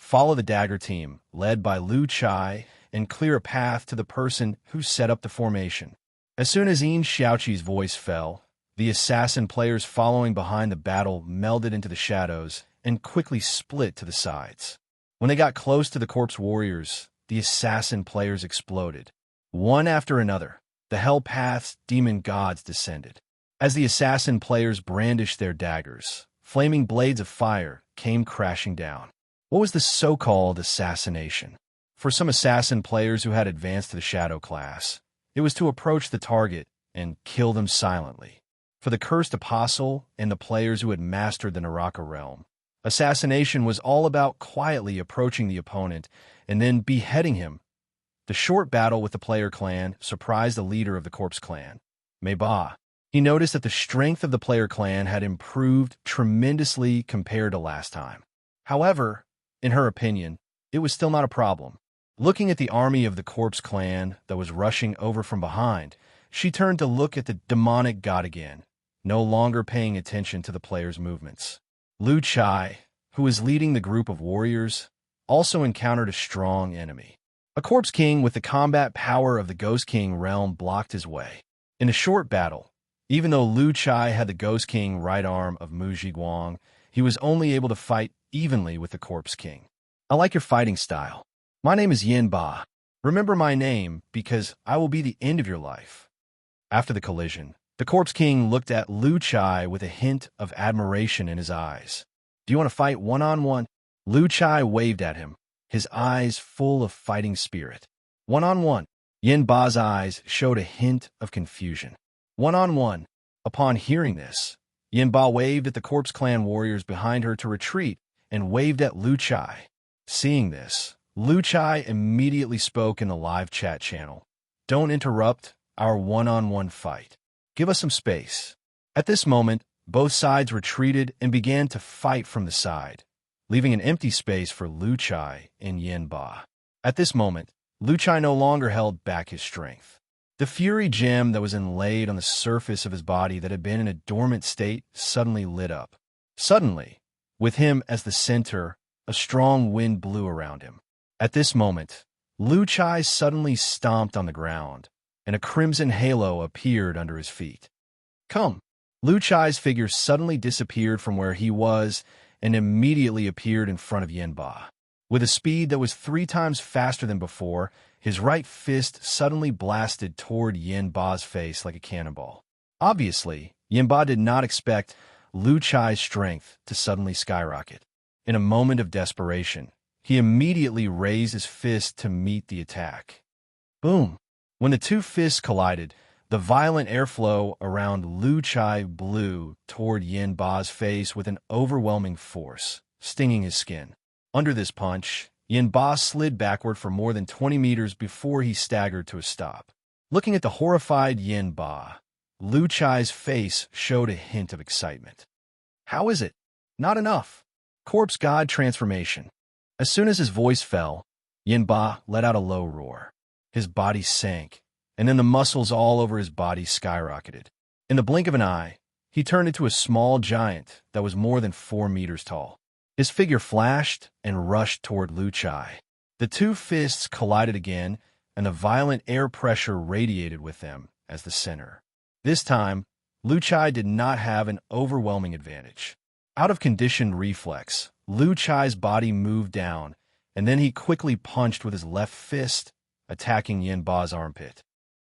follow the dagger team, led by Lu Chai, and clear a path to the person who set up the formation. As soon as Yin Xiaoqi's voice fell, the assassin players following behind the battle melded into the shadows and quickly split to the sides. When they got close to the corpse warriors, the assassin players exploded. One after another, the Hell Path's demon gods descended. As the assassin players brandished their daggers, flaming blades of fire came crashing down. What was the so-called assassination? For some assassin players who had advanced to the Shadow class, it was to approach the target and kill them silently. For the Cursed Apostle and the players who had mastered the Naraka realm, assassination was all about quietly approaching the opponent and then beheading him. The short battle with the player clan surprised the leader of the corpse clan, Mei-Ba. He noticed that the strength of the player clan had improved tremendously compared to last time. However, in her opinion, it was still not a problem. Looking at the army of the corpse clan that was rushing over from behind, she turned to look at the demonic god again, no longer paying attention to the player's movements. Lu Chai, who was leading the group of warriors, also encountered a strong enemy. A corpse king with the combat power of the Ghost King realm blocked his way. In a short battle, even though Lu Chai had the Ghost King right arm of Mu Zhiguang, he was only able to fight evenly with the corpse king. I like your fighting style. My name is Yin Ba. Remember my name, because I will be the end of your life. After the collision, the corpse king looked at Lu Chai with a hint of admiration in his eyes. Do you want to fight one-on-one? Lu Chai waved at him, his eyes full of fighting spirit. One-on-one. Yin Ba's eyes showed a hint of confusion. One-on-one. Upon hearing this, Yin Ba waved at the corpse clan warriors behind her to retreat and waved at Lu Chai. Seeing this, Lu Chai immediately spoke in the live chat channel. Don't interrupt our one-on-one fight. Give us some space. At this moment, both sides retreated and began to fight from the side, leaving an empty space for Lu Chai and Yin Ba. At this moment, Lu Chai no longer held back his strength. The fury gem that was inlaid on the surface of his body that had been in a dormant state suddenly lit up. Suddenly, with him as the center, a strong wind blew around him. At this moment, Lu Chai suddenly stomped on the ground, and a crimson halo appeared under his feet. Come! Lu Chai's figure suddenly disappeared from where he was and immediately appeared in front of Yin Ba. With a speed that was 3 times faster than before, his right fist suddenly blasted toward Yin Ba's face like a cannonball. Obviously, Yin Ba did not expect Lu Chai's strength to suddenly skyrocket. In a moment of desperation, he immediately raised his fist to meet the attack. Boom! When the two fists collided, the violent airflow around Lu Chai blew toward Yin Ba's face with an overwhelming force, stinging his skin. Under this punch, Yin Ba slid backward for more than 20 meters before he staggered to a stop. Looking at the horrified Yin Ba, Lu Chai's face showed a hint of excitement. How is it? Not enough. Corpse God transformation. As soon as his voice fell, Yin Ba let out a low roar. His body sank, and then the muscles all over his body skyrocketed. In the blink of an eye, he turned into a small giant that was more than 4 meters tall. His figure flashed and rushed toward Lu Chai. The two fists collided again, and the violent air pressure radiated with them as the center. This time, Lu Chai did not have an overwhelming advantage. Out of conditioned reflex, Lu Chai's body moved down, and then he quickly punched with his left fist, attacking Yin Ba's armpit.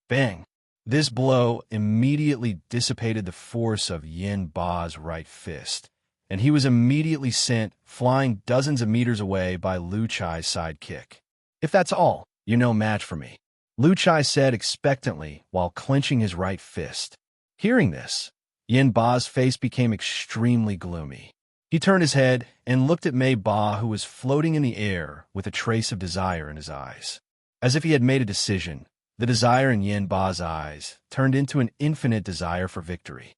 Bang! This blow immediately dissipated the force of Yin Ba's right fist, and he was immediately sent flying dozens of meters away by Lu Chai's side kick. If that's all, you're no match for me, Lu Chai said expectantly while clenching his right fist. Hearing this, Yin Ba's face became extremely gloomy. He turned his head and looked at Mei-Ba, who was floating in the air with a trace of desire in his eyes. As if he had made a decision, the desire in Yin Ba's eyes turned into an infinite desire for victory.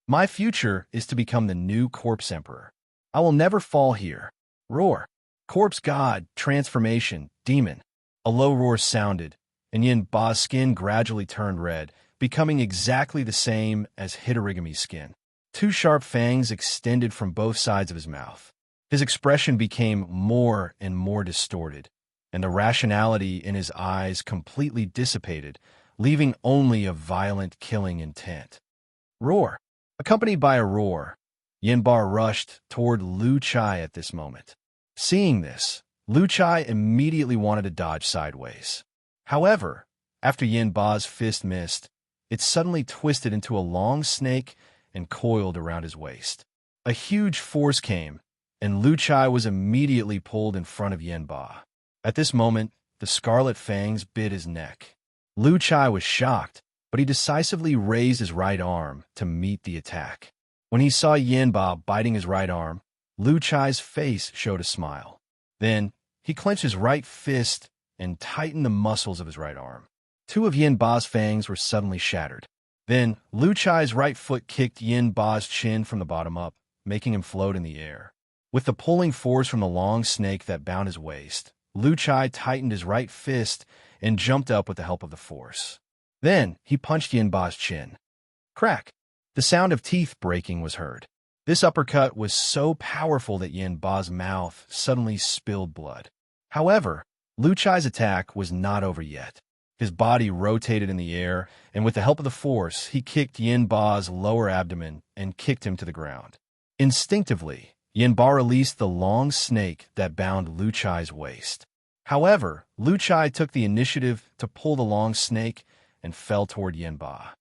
My future is to become the new Corpse Emperor. I will never fall here. Roar. Corpse God, transformation, demon. A low roar sounded, and Yin Ba's skin gradually turned red, becoming exactly the same as Hitorigami's skin. 2 sharp fangs extended from both sides of his mouth. His expression became more and more distorted, and the rationality in his eyes completely dissipated, leaving only a violent killing intent. Roar! Accompanied by a roar, Yinbar rushed toward Lu Chai at this moment. Seeing this, Lu Chai immediately wanted to dodge sideways. However, after Yinbar's fist missed, it suddenly twisted into a long snake and coiled around his waist. A huge force came, and Lu Chai was immediately pulled in front of Yinba. At this moment, the scarlet fangs bit his neck. Lu Chai was shocked, but he decisively raised his right arm to meet the attack. When he saw Yinba biting his right arm, Lu Chai's face showed a smile. Then, he clenched his right fist and tightened the muscles of his right arm. Two of Yinba's fangs were suddenly shattered. Then, Lu Chai's right foot kicked Yinba's chin from the bottom up, making him float in the air. With the pulling force from the long snake that bound his waist, Lu Chai tightened his right fist and jumped up with the help of the force. Then, he punched Yinba's chin. Crack! The sound of teeth breaking was heard. This uppercut was so powerful that Yinba's mouth suddenly spilled blood. However, Lu Chai's attack was not over yet. His body rotated in the air, and with the help of the force, he kicked Yinba's lower abdomen and kicked him to the ground. Instinctively, Yinba released the long snake that bound Lu Chai's waist. However, Lu Chai took the initiative to pull the long snake and fell toward Yinba.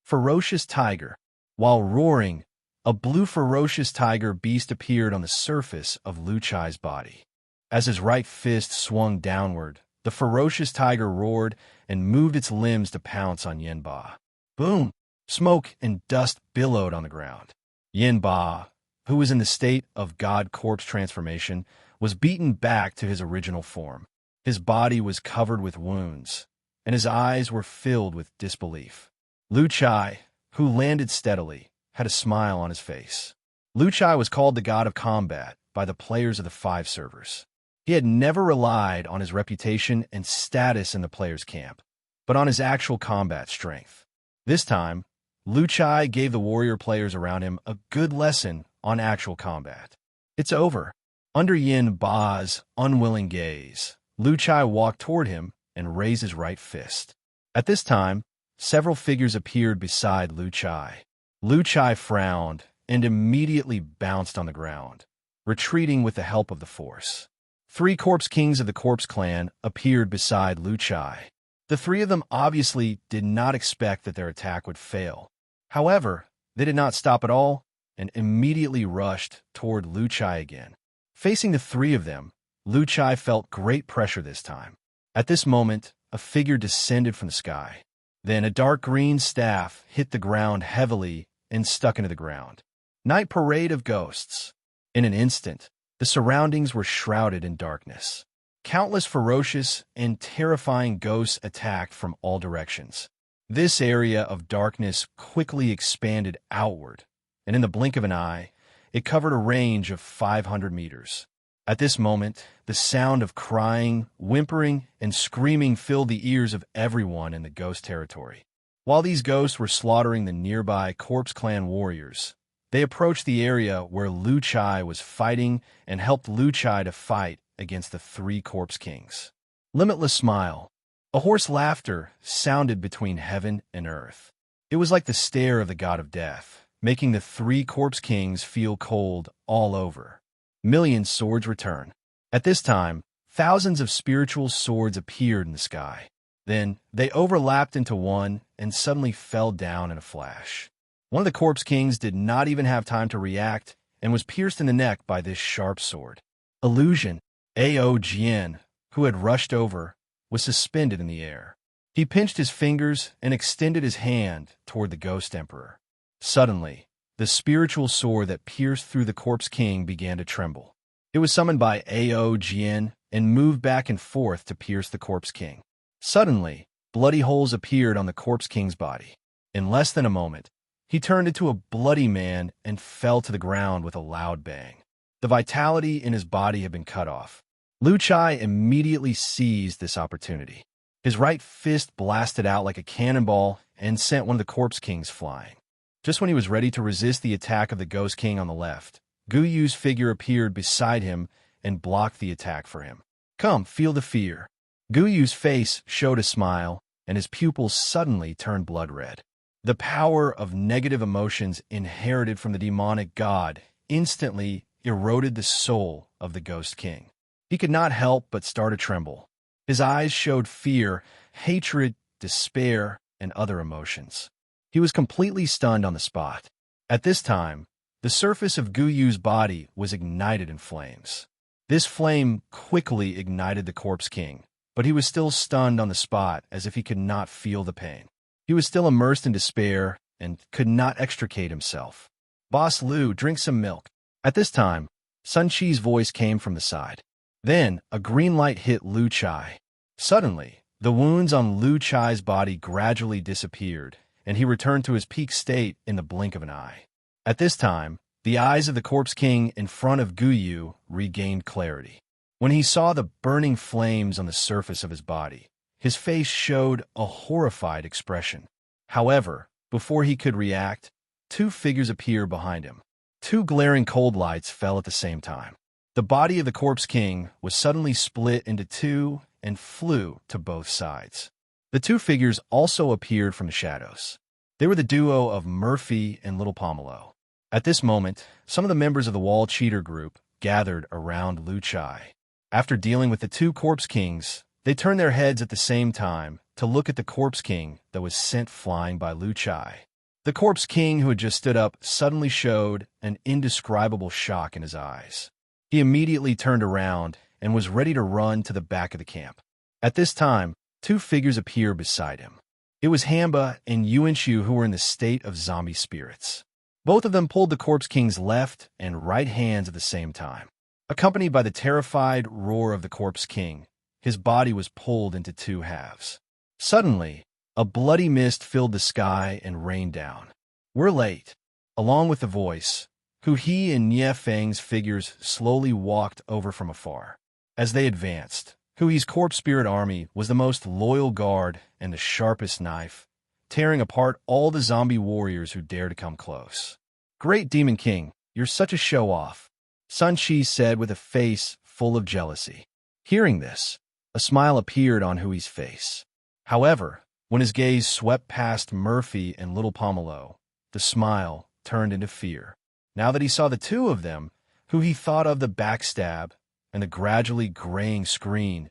Ferocious Tiger. While roaring, a blue ferocious tiger beast appeared on the surface of Lu Chai's body. As his right fist swung downward, the ferocious tiger roared and moved its limbs to pounce on Yinba. Boom! Smoke and dust billowed on the ground. Yinba, who was in the state of god corpse transformation, was beaten back to his original form. His body was covered with wounds, and his eyes were filled with disbelief. Lu Chai, who landed steadily, had a smile on his face. Lu Chai was called the god of combat by the players of the 5 servers. He had never relied on his reputation and status in the players' camp, but on his actual combat strength. This time, Lu Chai gave the warrior players around him a good lesson on actual combat. It's over. Under Yinba's unwilling gaze, Lu Chai walked toward him and raised his right fist. At this time, several figures appeared beside Lu Chai. Lu Chai frowned and immediately bounced on the ground, retreating with the help of the force. 3 corpse kings of the Corpse Clan appeared beside Lu Chai. The 3 of them obviously did not expect that their attack would fail. However, they did not stop at all and immediately rushed toward Lu Chai again. Facing the 3 of them, Lu Chai felt great pressure this time. At this moment, a figure descended from the sky. Then a dark green staff hit the ground heavily and stuck into the ground. Night Parade of Ghosts. In an instant, the surroundings were shrouded in darkness. Countless ferocious and terrifying ghosts attacked from all directions. This area of darkness quickly expanded outward, and in the blink of an eye, it covered a range of 500 meters. At this moment, the sound of crying, whimpering, and screaming filled the ears of everyone in the ghost territory. While these ghosts were slaughtering the nearby Corpse Clan warriors, they approached the area where Lu Chai was fighting and helped Lu Chai to fight against the 3 Corpse Kings. Limitless smile. A hoarse laughter sounded between heaven and earth. It was like the stare of the god of death, making the 3 Corpse Kings feel cold all over. Million swords return. At this time, thousands of spiritual swords appeared in the sky. Then, they overlapped into one and suddenly fell down in a flash. One of the Corpse Kings did not even have time to react and was pierced in the neck by this sharp sword. Illusion. Ao Jian, who had rushed over, was suspended in the air. He pinched his fingers and extended his hand toward the Ghost Emperor. Suddenly, the spiritual sword that pierced through the Corpse King began to tremble. It was summoned by Ao Jian and moved back and forth to pierce the Corpse King. Suddenly, bloody holes appeared on the Corpse King's body. In less than a moment, he turned into a bloody man and fell to the ground with a loud bang. The vitality in his body had been cut off. Lu Chai immediately seized this opportunity. His right fist blasted out like a cannonball and sent one of the Corpse Kings flying. Just when he was ready to resist the attack of the Ghost King on the left, Gu Yu's figure appeared beside him and blocked the attack for him. "Come, feel the fear." Gu Yu's face showed a smile, and his pupils suddenly turned blood red. The power of negative emotions inherited from the demonic god instantly eroded the soul of the Ghost King. He could not help but start to tremble. His eyes showed fear, hatred, despair, and other emotions. He was completely stunned on the spot. At this time, the surface of Gu Yu's body was ignited in flames. This flame quickly ignited the Corpse King, but he was still stunned on the spot as if he could not feel the pain. He was still immersed in despair and could not extricate himself. "Boss Lu, drink some milk." At this time, Sun Qi's voice came from the side. Then, a green light hit Lu Chai. Suddenly, the wounds on Lu Chai's body gradually disappeared, and he returned to his peak state in the blink of an eye. At this time, the eyes of the Corpse King in front of Gu Yu regained clarity. When he saw the burning flames on the surface of his body, his face showed a horrified expression. However, before he could react, two figures appeared behind him. Two glaring cold lights fell at the same time. The body of the Corpse King was suddenly split into two and flew to both sides. The two figures also appeared from the shadows. They were the duo of Murphy and Little Pomelo. At this moment, some of the members of the Wall Cheater group gathered around Lu Chai. After dealing with the two Corpse Kings, they turned their heads at the same time to look at the Corpse King that was sent flying by Lu Chai. The Corpse King, who had just stood up, suddenly showed an indescribable shock in his eyes. He immediately turned around and was ready to run to the back of the camp. At this time, two figures appeared beside him. It was Hamba and Yuanshu, who were in the state of zombie spirits. Both of them pulled the Corpse King's left and right hands at the same time. Accompanied by the terrified roar of the Corpse King, his body was pulled into two halves. Suddenly, a bloody mist filled the sky and rained down. "We're late," along with the voice, Hu He and Nye Fang's figures slowly walked over from afar. As they advanced, Hu He's corpse spirit army was the most loyal guard and the sharpest knife, tearing apart all the zombie warriors who dared to come close. "Great Demon King, you're such a show-off," Sun Qi said with a face full of jealousy. Hearing this, a smile appeared on Hu He's face. However, when his gaze swept past Murphy and Little Pomelo, the smile turned into fear. Now that he saw the two of them, Hu He thought of the backstab and the gradually graying screen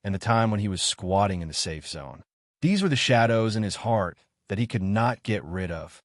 and the time when he was squatting in the safe zone. These were the shadows in his heart that he could not get rid of.